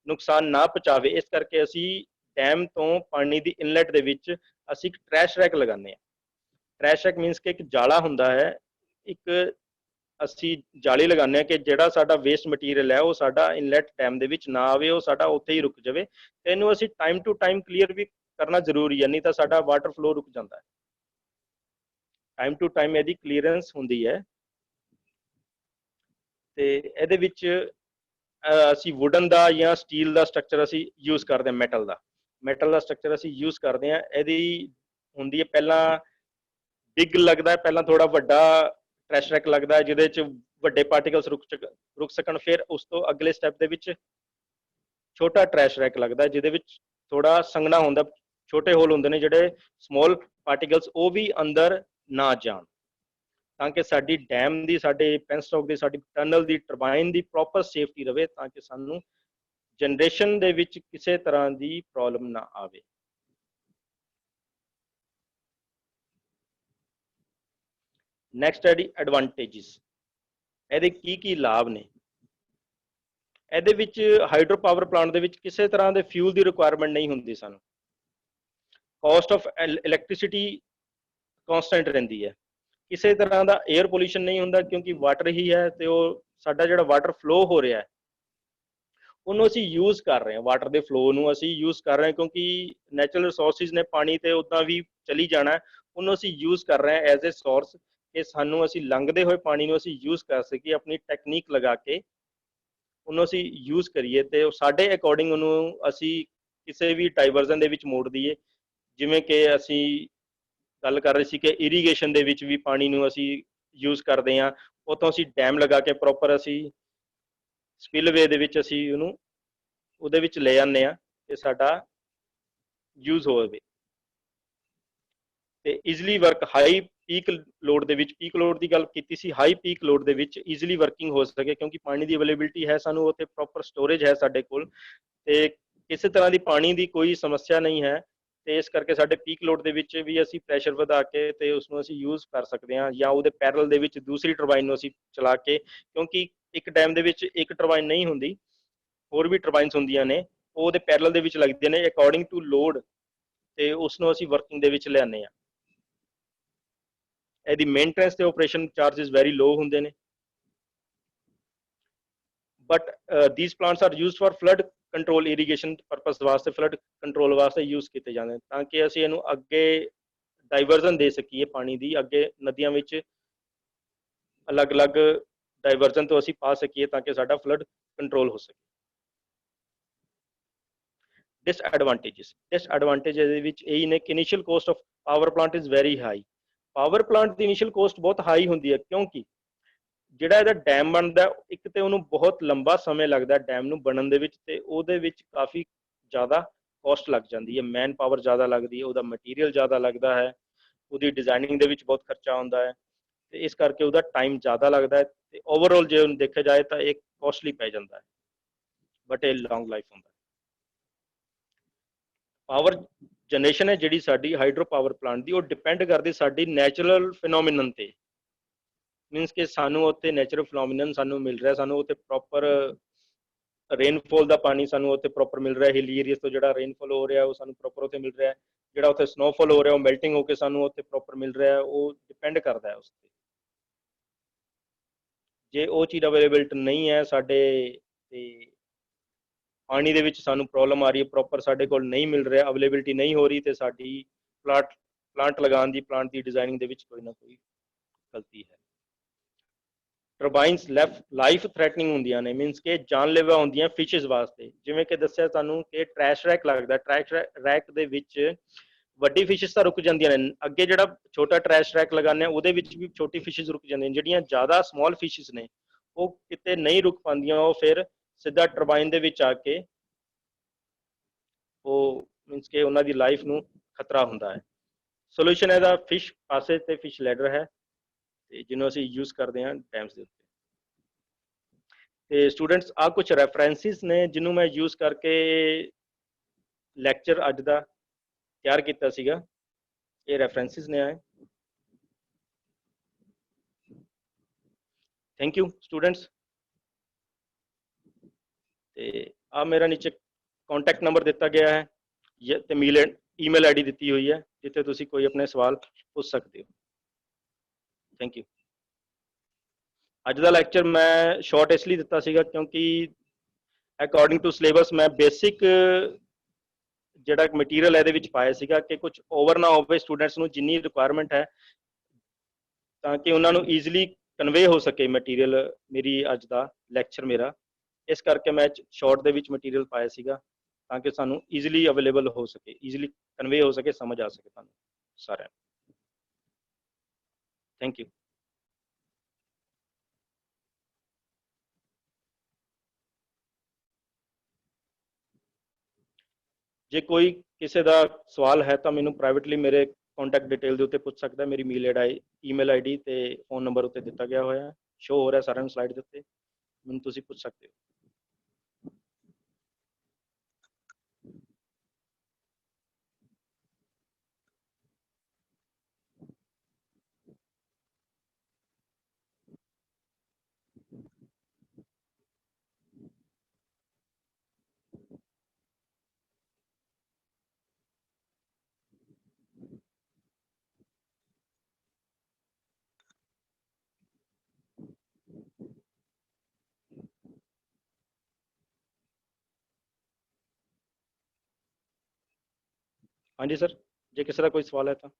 B: ਨੁਕਸਾਨ ਨਾ ਪਹੁੰਚਾਵੇ। ਇਸ ਕਰਕੇ ਅਸੀਂ ਡੈਮ ਤੋਂ ਪਾਣੀ ਦੀ ਇਨਲੈਟ ਦੇ ਵਿੱਚ ਅਸੀਂ ਇੱਕ ਟਰੈਸ਼ ਰੈਕ ਲਗਾਉਂਦੇ ਹਾਂ। ਟਰੈਸ਼ ਰੈਕ ਮੀਨਸ ਕਿ ਇੱਕ ਜਾਲਾ ਹੁੰਦਾ ਹੈ, ਇੱਕ ਅਸੀਂ ਜਾਲੀ ਲਗਾਉਂਦੇ ਹਾਂ ਕਿ ਜਿਹੜਾ ਸਾਡਾ ਵੇਸਟ ਮਟੀਰੀਅਲ ਹੈ ਉਹ ਸਾਡਾ ਇਨਲੈਟ ਡੈਮ ਦੇ ਵਿੱਚ ਨਾ ਆਵੇ, ਉਹ ਸਾਡਾ ਉੱਥੇ ਹੀ ਰੁਕ ਜਾਵੇ। ਤੇ ਇਹਨੂੰ ਅਸੀਂ ਟਾਈਮ ਟੂ ਟਾਈਮ ਕਲੀਅਰ ਵੀ ਕਰਨਾ ਜ਼ਰੂਰੀ ਹੈ, ਨਹੀਂ ਤਾਂ ਸਾਡਾ ਵਾਟਰ ਫਲੋ ਰੁਕ ਜਾਂਦਾ ਹੈ। ਟਾਈਮ ਟੂ ਟਾਈਮ ਇਹਦੀ ਕਲੀਅਰੈਂਸ ਹੁੰਦੀ ਹੈ। ਤੇ ਇਹਦੇ ਵਿੱਚ ਅਸੀਂ ਵੁਡਨ ਦਾ ਜਾਂ ਸਟੀਲ ਦਾ ਸਟਰਕਚਰ ਅਸੀਂ ਯੂਜ਼ ਕਰਦੇ ਹਾਂ, ਮੈਟਲ ਦਾ ਸਟਰਕਚਰ ਅਸੀਂ ਯੂਜ਼ ਕਰਦੇ ਹਾਂ। ਇਹਦੀ ਹੁੰਦੀ ਹੈ ਪਹਿਲਾਂ ਬਿਗ ਲੱਗਦਾ, ਪਹਿਲਾਂ ਥੋੜਾ ਵੱਡਾ ਟਰੈਸ਼ ਰੈਕ ਲੱਗਦਾ ਹੈ ਜਿਹਦੇ 'ਚ ਵੱਡੇ ਪਾਰਟੀਕਲਸ ਰੁਕ ਸਕਣ, ਫਿਰ ਉਸ ਤੋਂ ਅਗਲੇ ਸਟੈਪ ਦੇ ਵਿੱਚ ਛੋਟਾ ਟਰੈਸ਼ ਰੈਕ ਲੱਗਦਾ ਜਿਹਦੇ ਵਿੱਚ ਥੋੜਾ ਸੰਘਣਾ ਹੁੰਦਾ, ਛੋਟੇ ਹੋਲ ਹੁੰਦੇ ਨੇ ਜਿਹੜੇ ਸਮੋਲ ਪਾਰਟੀਕਲਸ ਉਹ ਵੀ ਅੰਦਰ ਨਾ ਜਾਣ, ਤਾਂ ਕਿ ਸਾਡੀ ਡੈਮ ਦੀ, ਸਾਡੇ ਪੈਨਸਟੋਕ ਦੀ, ਸਾਡੀ ਟਨਲ ਦੀ, ਟਰਬਾਈਨ ਦੀ ਪ੍ਰੋਪਰ ਸੇਫਟੀ ਰਵੇ, ਤਾਂ ਕਿ ਸਾਨੂੰ ਜਨਰੇਸ਼ਨ ਦੇ ਵਿੱਚ ਕਿਸੇ ਤਰ੍ਹਾਂ ਦੀ ਪ੍ਰੋਬਲਮ ਨਾ ਆਵੇ। ਨੈਕਸਟ ਹੈ ਜੀ ਐਡਵਾਂਟੇਜਸ। ਇਹਦੇ ਕੀ ਲਾਭ ਨੇ? ਇਹਦੇ ਵਿੱਚ ਹਾਈਡਰੋ ਪਾਵਰ ਪਲਾਂਟ ਦੇ ਵਿੱਚ ਕਿਸੇ ਤਰ੍ਹਾਂ ਦੇ ਫਿਊਲ ਦੀ ਰਿਕੁਆਇਰਮੈਂਟ ਨਹੀਂ ਹੁੰਦੀ ਸਾਨੂੰ। ਕਾਸਟ ਆਫ ਇਲੈਕਟ੍ਰਿਸਿਟੀ ਕਾਂਸਟੈਂਟ ਰਹਿੰਦੀ ਹੈ। ਕਿਸੇ ਤਰ੍ਹਾਂ ਦਾ 에ਅਰ ਪੋਲਿਊਸ਼ਨ ਨਹੀਂ ਹੁੰਦਾ ਕਿਉਂਕਿ ਵਾਟਰ ਹੀ ਹੈ, ਤੇ ਉਹ ਸਾਡਾ ਜਿਹੜਾ ਵਾਟਰ ਫਲੋ ਹੋ ਰਿਹਾ ਹੈ ਉਹਨੂੰ ਅਸੀਂ ਯੂਜ਼ ਕਰ ਰਹੇ ਹਾਂ, ਵਾਟਰ ਦੇ ਫਲੋ ਨੂੰ ਅਸੀਂ ਯੂਜ਼ ਕਰ ਰਹੇ ਹਾਂ ਕਿਉਂਕਿ ਨੈਚੁਰਲ ਰਿਸੋਰਸਿਸ ਨੇ, ਪਾਣੀ ਤੇ ਉੱਦਾਂ ਵੀ ਚਲੀ ਜਾਣਾ, ਉਹਨੂੰ ਅਸੀਂ ਯੂਜ਼ ਕਰ ਰਹੇ ਹਾਂ ਐਜ਼ ਏ ਸੋਰਸ, ਕਿ ਸਾਨੂੰ ਅਸੀਂ ਲੰਘਦੇ ਹੋਏ ਪਾਣੀ ਨੂੰ ਅਸੀਂ ਯੂਜ਼ ਕਰ ਸਕੀਏ, ਆਪਣੀ ਟੈਕਨੀਕ ਲਗਾ ਕੇ ਉਹਨੂੰ ਅਸੀਂ ਯੂਜ਼ ਕਰੀਏ ਤੇ ਸਾਡੇ ਅਕੋਰਡਿੰਗ ਉਹਨੂੰ ਅਸੀਂ ਕਿਸੇ ਵੀ ਡਾਈਵਰਜ਼ਨ ਦੇ ਵਿੱਚ ਮੋੜ ਦਈਏ। ਜਿਵੇਂ ਕਿ ਅਸੀਂ ਗੱਲ ਕਰ ਰਹੇ ਸੀ ਕਿ ਇਰੀਗੇਸ਼ਨ ਦੇ ਵਿੱਚ ਵੀ ਪਾਣੀ ਨੂੰ ਅਸੀਂ ਯੂਜ਼ ਕਰਦੇ ਹਾਂ, ਉੱਥੋਂ ਅਸੀਂ ਡੈਮ ਲਗਾ ਕੇ ਪ੍ਰੋਪਰ ਅਸੀਂ ਸਪਿਲਵੇ ਦੇ ਵਿੱਚ ਅਸੀਂ ਉਹਨੂੰ ਉਹਦੇ ਵਿੱਚ ਲੈ ਆਉਂਦੇ ਹਾਂ ਤੇ ਸਾਡਾ ਯੂਜ਼ ਹੋਵੇ ਤੇ easily work high peak load ਦੇ ਵਿੱਚ। ਪੀਕ ਲੋਡ ਦੀ ਗੱਲ ਕੀਤੀ ਸੀ, ਹਾਈ ਪੀਕ ਲੋਡ ਦੇ ਵਿੱਚ ਈਜ਼ਲੀ ਵਰਕਿੰਗ ਹੋ ਸਕੇ, ਕਿਉਂਕਿ ਪਾਣੀ ਦੀ ਅਵੇਲੇਬਿਲਿਟੀ ਹੈ, ਸਾਨੂੰ ਉੱਥੇ ਪ੍ਰੋਪਰ ਸਟੋਰੇਜ ਹੈ ਸਾਡੇ ਕੋਲ ਤੇ ਕਿਸੇ ਤਰ੍ਹਾਂ ਦੀ ਪਾਣੀ ਦੀ ਕੋਈ ਸਮੱਸਿਆ ਨਹੀਂ ਹੈ। ਤੇ ਇਸ ਕਰਕੇ ਸਾਡੇ ਪੀਕ ਲੋਡ ਦੇ ਵਿੱਚ ਵੀ ਅਸੀਂ ਪ੍ਰੈਸ਼ਰ ਵਧਾ ਕੇ ਤੇ ਉਸ ਨੂੰ ਅਸੀਂ ਯੂਜ਼ ਕਰ ਸਕਦੇ ਹਾਂ, ਜਾਂ ਉਹਦੇ ਪੈਰਲ ਦੇ ਵਿੱਚ ਦੂਸਰੀ ਟਰਬਾਈਨ ਨੂੰ ਅਸੀਂ ਚਲਾ ਕੇ, ਕਿਉਂਕਿ ਇੱਕ ਡੈਮ ਦੇ ਵਿੱਚ ਇੱਕ ਟਰਬਾਈਨ ਨਹੀਂ ਹੁੰਦੀ, ਹੋਰ ਵੀ ਟਰਬਾਈਨਸ ਹੁੰਦੀਆਂ ਨੇ, ਉਹ ਉਹਦੇ ਪੈਰਲ ਦੇ ਵਿੱਚ ਲੱਗਦੇ ਨੇ ਅਕੋਰਡਿੰਗ ਟੂ ਲੋਡ, ਤੇ ਉਸ ਨੂੰ ਅਸੀਂ ਵਰਕਿੰਗ ਦੇ ਵਿੱਚ ਲਿਆਉਂਦੇ ਹਾਂ। ਇਹਦੀ ਮੇਨਟੇਨੈਂਸ ਤੇ ਆਪਰੇਸ਼ਨ ਚਾਰजेस ਵੈਰੀ ਲੋ ਹੁੰਦੇ ਨੇ, but these plants are used for flood control irrigation purpose ਵਾਸਤੇ, ਫਲੱਡ ਕੰਟਰੋਲ ਵਾਸਤੇ ਯੂਜ਼ ਕੀਤੇ ਜਾਂਦੇ ਨੇ, ਤਾਂ ਕਿ ਅਸੀਂ ਇਹਨੂੰ ਅੱਗੇ ਡਾਈਵਰਜ਼ਨ ਦੇ ਸਕੀਏ ਪਾਣੀ ਦੀ, ਅੱਗੇ ਨਦੀਆਂ ਵਿੱਚ ਅਲੱਗ-ਅਲੱਗ ਡਾਈਵਰਜ਼ਨ ਤੋਂ ਅਸੀਂ ਪਾ ਸਕੀਏ ਤਾਂ ਕਿ ਸਾਡਾ ਫਲੱਡ ਕੰਟਰੋਲ ਹੋ ਸਕੇ। ਡਿਸਐਡਵਾਂਟੇਜ ਇਹਦੇ ਵਿੱਚ ਇਹੀ ਨੇ ਕਿ initial cost of power plant is very high. Power plant the initial cost ਬਹੁਤ ਹਾਈ ਹੁੰਦੀ ਹੈ, ਕਿਉਂਕਿ ਜਿਹੜਾ ਇਹਦਾ ਡੈਮ ਬਣਦਾ, ਇੱਕ ਤੇ ਉਹਨੂੰ ਬਹੁਤ ਲੰਬਾ ਸਮੇਂ ਲੱਗਦਾ ਡੈਮ ਨੂੰ ਬਣਨ ਦੇ ਵਿੱਚ, ਤੇ ਉਹਦੇ ਵਿੱਚ ਕਾਫੀ ਜ਼ਿਆਦਾ ਕੋਸਟ ਲੱਗ ਜਾਂਦੀ ਹੈ, ਮੈਨ ਪਾਵਰ ਜ਼ਿਆਦਾ ਲੱਗਦੀ ਹੈ, ਉਹਦਾ ਮਟੀਰੀਅਲ ਜ਼ਿਆਦਾ ਲੱਗਦਾ ਹੈ, ਉਹਦੀ ਡਿਜ਼ਾਈਨਿੰਗ ਦੇ ਵਿੱਚ ਬਹੁਤ ਖਰਚਾ ਆਉਂਦਾ ਹੈ, ਤੇ ਇਸ ਕਰਕੇ ਉਹਦਾ ਟਾਈਮ ਜ਼ਿਆਦਾ ਲੱਗਦਾ ਹੈ, ਤੇ ਓਵਰਆਲ ਜੇ ਉਹਨੂੰ ਦੇਖਿਆ ਜਾਏ ਤਾਂ ਇਹ ਕੋਸਟਲੀ ਪੈ ਜਾਂਦਾ ਹੈ, ਬਟ ਇਹ ਲੌਂਗ ਲਾਈਫ ਹੁੰਦਾ। ਪਾਵਰ ਜਨਰੇਸ਼ਨ ਹੈ ਜਿਹੜੀ ਸਾਡੀ ਹਾਈਡਰੋ ਪਾਵਰ ਪਲਾਂਟ ਦੀ, ਉਹ ਡਿਪੈਂਡ ਕਰਦੀ ਸਾਡੀ ਨੈਚੁਰਲ ਫਿਨੋਮੀਨਨ ਤੇ, ਮੀਨਸ ਕਿ ਸਾਨੂੰ ਉੱਥੇ ਨੈਚੁਰਲ ਫਿਨੋਮੀਨਨ ਸਾਨੂੰ ਮਿਲ ਰਿਹਾ, ਸਾਨੂੰ ਉੱਥੇ ਪ੍ਰੋਪਰ ਰੇਨਫੋਲ ਦਾ ਪਾਣੀ ਸਾਨੂੰ ਉੱਥੇ ਪ੍ਰੋਪਰ ਮਿਲ ਰਿਹਾ, ਹਿਲੀ ਏਰੀਆ ਤੋਂ ਜਿਹੜਾ ਰੇਨਫੋਲ ਹੋ ਰਿਹਾ ਉਹ ਸਾਨੂੰ ਪ੍ਰੋਪਰ ਉੱਥੇ ਮਿਲ ਰਿਹਾ, ਜਿਹੜਾ ਉੱਥੇ ਸਨੋਫਾਲ ਹੋ ਰਿਹਾ ਉਹ ਮੈਲਟਿੰਗ ਹੋ ਕੇ ਸਾਨੂੰ ਉੱਥੇ ਪ੍ਰੋਪਰ ਮਿਲ ਰਿਹਾ, ਉਹ ਡਿਪੈਂਡ ਕਰਦਾ ਹੈ ਉਸ ਤੇ। ਜੇ ਉਹ ਚੀਜ਼ ਅਵੇਲੇਬਲ ਨਹੀਂ ਹੈ ਸਾਡੇ, ਤੇ ਪਾਣੀ ਦੇ ਵਿੱਚ ਸਾਨੂੰ ਪ੍ਰੋਬਲਮ ਆ ਰਹੀ ਹੈ, ਪ੍ਰੋਪਰ ਸਾਡੇ ਕੋਲ ਨਹੀਂ ਮਿਲ ਰਿਹਾ, ਅਵੇਲੇਬਿਲਿਟੀ ਨਹੀਂ ਹੋ ਰਹੀ, ਤੇ ਸਾਡੀ ਪਲਾਂਟ ਲਗਾਉਣ ਦੀ, ਪਲਾਂਟ ਦੀ ਡਿਜ਼ਾਈਨਿੰਗ ਦੇ ਵਿੱਚ ਕੋਈ ਨਾ ਕੋਈ ਗਲਤੀ ਹੈ। ਟਰਬਾਈਨਸ ਲਾਈਫ ਥ੍ਰੈਟਨਿੰਗ ਹੁੰਦੀਆਂ ਨੇ, ਮੀਨਸ ਕਿ ਜਾਨਲੇਵਾ ਹੁੰਦੀਆਂ ਫਿਸ਼ਿਸ ਵਾਸਤੇ। ਜਿਵੇਂ ਕਿ ਦੱਸਿਆ ਤੁਹਾਨੂੰ ਕਿ ਟਰੈਸ਼ ਰੈਕ ਲੱਗਦਾ, ਟਰੈਸ਼ ਰੈਕ ਦੇ ਵਿੱਚ ਵੱਡੀ ਫਿਸ਼ਿਸ ਤਾਂ ਰੁਕ ਜਾਂਦੀਆਂ ਨੇ, ਅੱਗੇ ਜਿਹੜਾ ਛੋਟਾ ਟਰੈਸ਼ ਰੈਕ ਲਗਾਉਂਦੇ ਆ ਉਹਦੇ ਵਿੱਚ ਵੀ ਛੋਟੀ ਫਿਸ਼ਿਸ ਰੁਕ ਜਾਂਦੀਆਂ ਨੇ, ਜਿਹੜੀਆਂ ਜ਼ਿਆਦਾ ਸਮਾਲ ਫਿਸ਼ਿਸ ਨੇ ਉਹ ਕਿਤੇ ਨਹੀਂ ਰੁਕ ਪਾਉਂਦੀਆਂ, ਉਹ ਫਿਰ ਸਿੱਧਾ ਟਰਬਾਈਨ ਦੇ ਵਿੱਚ ਆ ਕੇ ਉਹ ਮੀਨਸ ਕਿ ਉਹਨਾਂ ਦੀ ਲਾਈਫ ਨੂੰ ਖਤਰਾ ਹੁੰਦਾ ਹੈ। ਸੋਲੂਸ਼ਨ ਇਹਦਾ ਫਿਸ਼ ਪਾਸੇ ਤੇ ਫਿਸ਼ ਲੈਡਰ ਹੈ, ਤੇ ਜਿਹਨੂੰ ਅਸੀਂ ਯੂਜ਼ ਕਰਦੇ ਹਾਂ ਡੈਮਸ ਦੇ ਉੱਤੇ। ਤੇ ਸਟੂਡੈਂਟਸ ਆ ਕੁਝ ਰੈਫਰੈਂਸਿਸ ਨੇ ਜਿਹਨੂੰ ਮੈਂ ਯੂਜ਼ ਕਰਕੇ ਲੈਕਚਰ ਅੱਜ ਦਾ ਤਿਆਰ ਕੀਤਾ ਸੀਗਾ, ਇਹ ਰੈਫਰੈਂਸਿਸ ਨੇ ਆਏ। Thank you students. ਤੇ ਆ ਮੇਰਾ ਨੀਚੇ ਕੰਟੈਕਟ ਨੰਬਰ ਦਿੱਤਾ ਗਿਆ ਹੈ, ਤੇ ਈਮੇਲ ਆਈਡੀ ਦਿੱਤੀ ਹੋਈ ਹੈ, ਜਿੱਥੇ ਤੁਸੀਂ ਕੋਈ ਆਪਣੇ ਸਵਾਲ ਪੁੱਛ ਸਕਦੇ ਹੋ। Thank you. ਅੱਜ ਦਾ ਲੈਕਚਰ ਮੈਂ ਸ਼ਾਰਟ ਇਸ ਲਈ ਦਿੱਤਾ ਸੀਗਾ ਕਿਉਂਕਿ ਅਕੋਰਡਿੰਗ ਟੂ ਸਿਲੇਬਸ ਮੈਂ ਬੇਸਿਕ ਜਿਹੜਾ ਮਟੀਰੀਅਲ ਇਹਦੇ ਵਿੱਚ ਪਾਇਆ ਸੀਗਾ ਕਿ ਕੁਝ ਓਵਰ ਨਾ ਹੋਵੇ, ਸਟੂਡੈਂਟਸ ਨੂੰ ਜਿੰਨੀ ਰਿਕੁਆਇਰਮੈਂਟ ਹੈ ਤਾਂ ਕਿ ਉਹਨਾਂ ਨੂੰ ਈਜ਼ੀਲੀ ਕਨਵੇ ਹੋ ਸਕੇ ਮਟੀਰੀਅਲ, ਮੇਰੀ ਅੱਜ ਦਾ ਲੈਕਚਰ ਮੇਰਾ, ਇਸ ਕਰਕੇ ਮੈਂ ਸ਼ਾਰਟ ਦੇ ਵਿੱਚ ਮਟੀਰੀਅਲ ਪਾਇਆ ਸੀਗਾ ਤਾਂ ਕਿ ਸਾਨੂੰ ਈਜ਼ੀਲੀ ਅਵੇਲੇਬਲ ਹੋ ਸਕੇ, ਈਜ਼ੀਲੀ ਕਨਵੇ ਹੋ ਸਕੇ, ਸਮਝ ਆ ਸਕੇ ਤੁਹਾਨੂੰ ਸਾਰਿਆਂ ਨੂੰ। Thank you. ਜੇ ਕੋਈ ਕਿਸੇ ਦਾ ਸਵਾਲ ਹੈ ਤਾਂ ਮੈਨੂੰ ਪ੍ਰਾਈਵੇਟਲੀ ਮੇਰੇ ਕੰਟੈਕਟ ਡਿਟੇਲ ਦੇ ਉੱਤੇ ਪੁੱਛ ਸਕਦਾ, ਮੇਰੀ ਈਮੇਲ ਆਈਡੀ ਤੇ ਫੋਨ ਨੰਬਰ ਉੱਤੇ ਦਿੱਤਾ ਗਿਆ ਹੋਇਆ ਹੈ, ਸ਼ੋ ਹੋ ਰਿਹਾ ਸਾਰਿਆਂ ਨੂੰ ਸਲਾਈਡ ਦੇ ਉੱਤੇ, ਮੈਨੂੰ ਤੁਸੀਂ ਪੁੱਛ ਸਕਦੇ ਹੋ। ਹਾਂਜੀ ਸਰ, ਜੇ ਕਿਸੇ ਦਾ ਕੋਈ ਸਵਾਲ ਹੈ ਤਾਂ।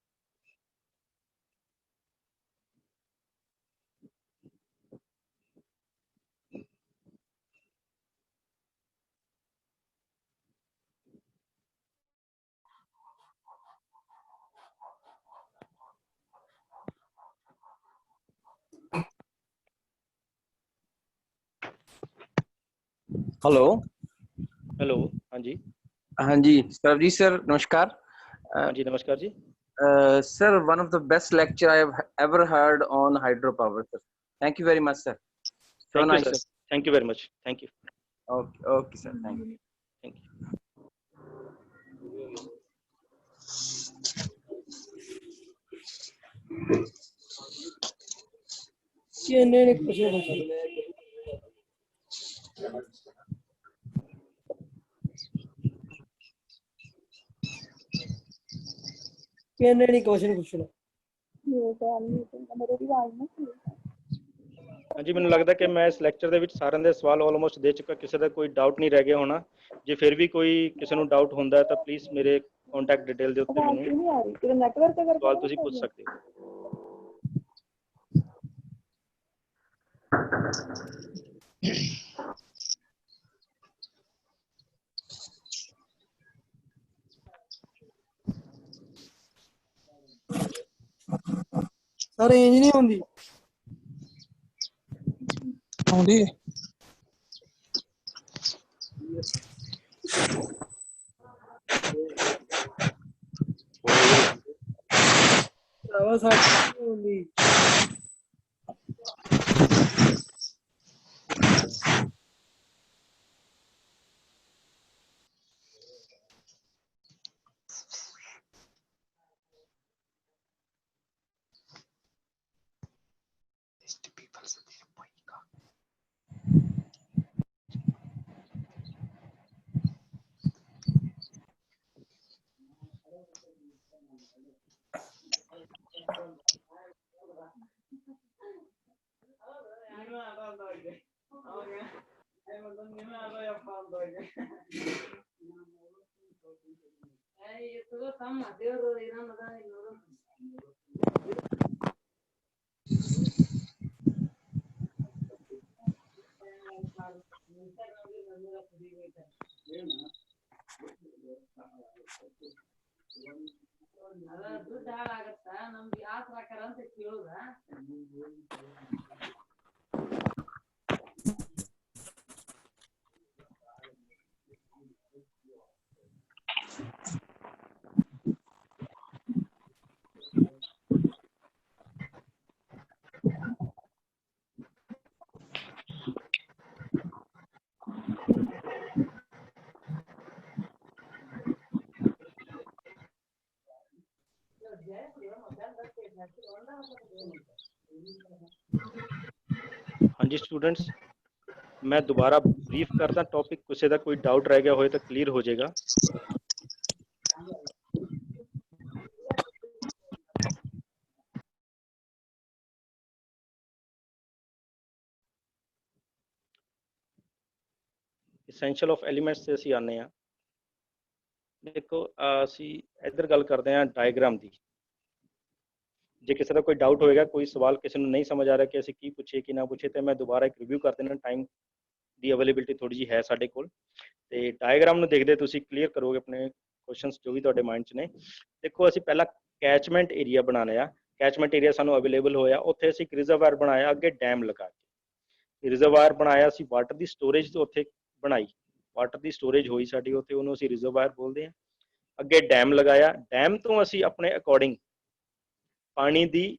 C: हेलो।
B: हेलो। हाँ जी।
C: हाँ जी सरबजीत सर, नमस्कार।
B: हाँ जी, नमस्कार जी।
C: Sir, one of the best lecture I have ever heard on hydropower, sir. Thank you very much, sir. So
B: thank you
C: nice,
B: sir.
C: sir.
B: Thank you very much. Thank you.
C: Okay, okay, sir. Thank you.
B: Thank you.
D: CNN एक question पूछा। CNN एक question पूछना।
B: हाँ जी, ਮੈਨੂੰ ਲੱਗਦਾ ਕਿ ਮੈਂ ਇਸ ਲੈਕਚਰ ਦੇ ਵਿੱਚ ਸਾਰਿਆਂ ਦੇ ਸਵਾਲ ਆਲਮੋਸਟ ਦੇ ਚੁੱਕਾ, ਕਿਸੇ ਦਾ ਕੋਈ ਡਾਊਟ ਨਹੀਂ ਰਹਿ ਗਿਆ ਹੋਣਾ। ਜੇ ਫਿਰ ਵੀ ਕੋਈ ਕਿਸੇ ਨੂੰ ਡਾਊਟ ਹੁੰਦਾ ਹੈ ਤਾਂ ਪਲੀਜ਼ ਮੇਰੇ ਕੰਟੈਕਟ ਡਿਟੇਲ ਦੇ ਉੱਤੇ ਮੈਨੂੰ ਸਵਾਲ ਤੁਸੀਂ ਪੁੱਛ ਸਕਦੇ ਹੋ।
D: सर रेंज नहीं होंगी।
E: ਆਉਂਦੀ
D: आवाज नहीं होंगी।
B: ਹਾਂਜੀ ਸਟੂਡੈਂਟਸ, ਮੈਂ ਦੁਬਾਰਾ ਬਰੀਫ ਕਰਦਾ ਟੌਪਿਕ, ਕਿਸੇ ਦਾ ਕੋਈ ਡਾਊਟ ਰਹਿ ਗਿਆ ਹੋਏ ਤਾਂ ਕਲੀਅਰ ਹੋ ਜਾਏਗਾ। essential of elements ਤੇ ਅਸੀਂ ਆਨੇ ਆ। ਦੇਖੋ ਅਸੀਂ ਇੱਧਰ ਗੱਲ ਕਰਦੇ ਹਾਂ ਡਾਇਗਰਾਮ ਦੀ। ਜੇ ਕਿਸੇ ਦਾ ਕੋਈ ਡਾਊਟ ਹੋਏਗਾ, ਕੋਈ ਸਵਾਲ ਕਿਸੇ ਨੂੰ ਨਹੀਂ ਸਮਝ ਆ ਰਿਹਾ ਕਿ ਅਸੀਂ ਕੀ ਪੁੱਛੀਏ ਕੀ ਨਾ ਪੁੱਛੀਏ, ਤੇ ਮੈਂ ਦੁਬਾਰਾ ਇੱਕ ਰਿਵਿਊ ਕਰ ਦੇਣਾ। ਟਾਈਮ ਦੀ ਅਵੇਲੇਬਿਲਿਟੀ ਥੋੜੀ ਜਿਹੀ ਹੈ ਸਾਡੇ ਕੋਲ, ਤੇ ਡਾਇਗਰਾਮ ਨੂੰ ਦੇਖਦੇ ਤੁਸੀਂ ਕਲੀਅਰ ਕਰੋਗੇ ਆਪਣੇ ਕੁਐਸਚਨਸ ਜੋ ਵੀ ਤੁਹਾਡੇ ਮਾਈਂਡ 'ਚ ਨੇ। ਦੇਖੋ ਅਸੀਂ ਪਹਿਲਾਂ ਕੈਚਮੈਂਟ ਏਰੀਆ ਬਣਾਉਣਾ ਆ। ਕੈਚਮੈਂਟ ਏਰੀਆ ਸਾਨੂੰ ਅਵੇਲੇਬਲ ਹੋਇਆ, ਉੱਥੇ ਅਸੀਂ ਇੱਕ ਰਿਜ਼ਰਵਾਇਰ ਬਣਾਇਆ, ਅੱਗੇ ਡੈਮ ਲਗਾ ਕੇ ਰਿਜ਼ਰਵਾਇਰ ਬਣਾਇਆ ਅਸੀਂ, ਵਾਟਰ ਦੀ ਸਟੋਰੇਜ ਤੋਂ ਉੱਥੇ ਬਣਾਈ, ਵਾਟਰ ਦੀ ਸਟੋਰੇਜ ਹੋਈ ਸਾਡੀ ਉੱਥੇ, ਉਹਨੂੰ ਅਸੀਂ ਰਿਜ਼ਰਵਾਇਰ ਬੋਲਦੇ ਹਾਂ। ਅੱਗੇ ਡੈਮ ਲਗਾਇਆ, ਡੈਮ ਤੋਂ ਅਸੀਂ ਆਪਣੇ ਅਕੋਰਡਿੰਗ ਪਾਣੀ ਦੀ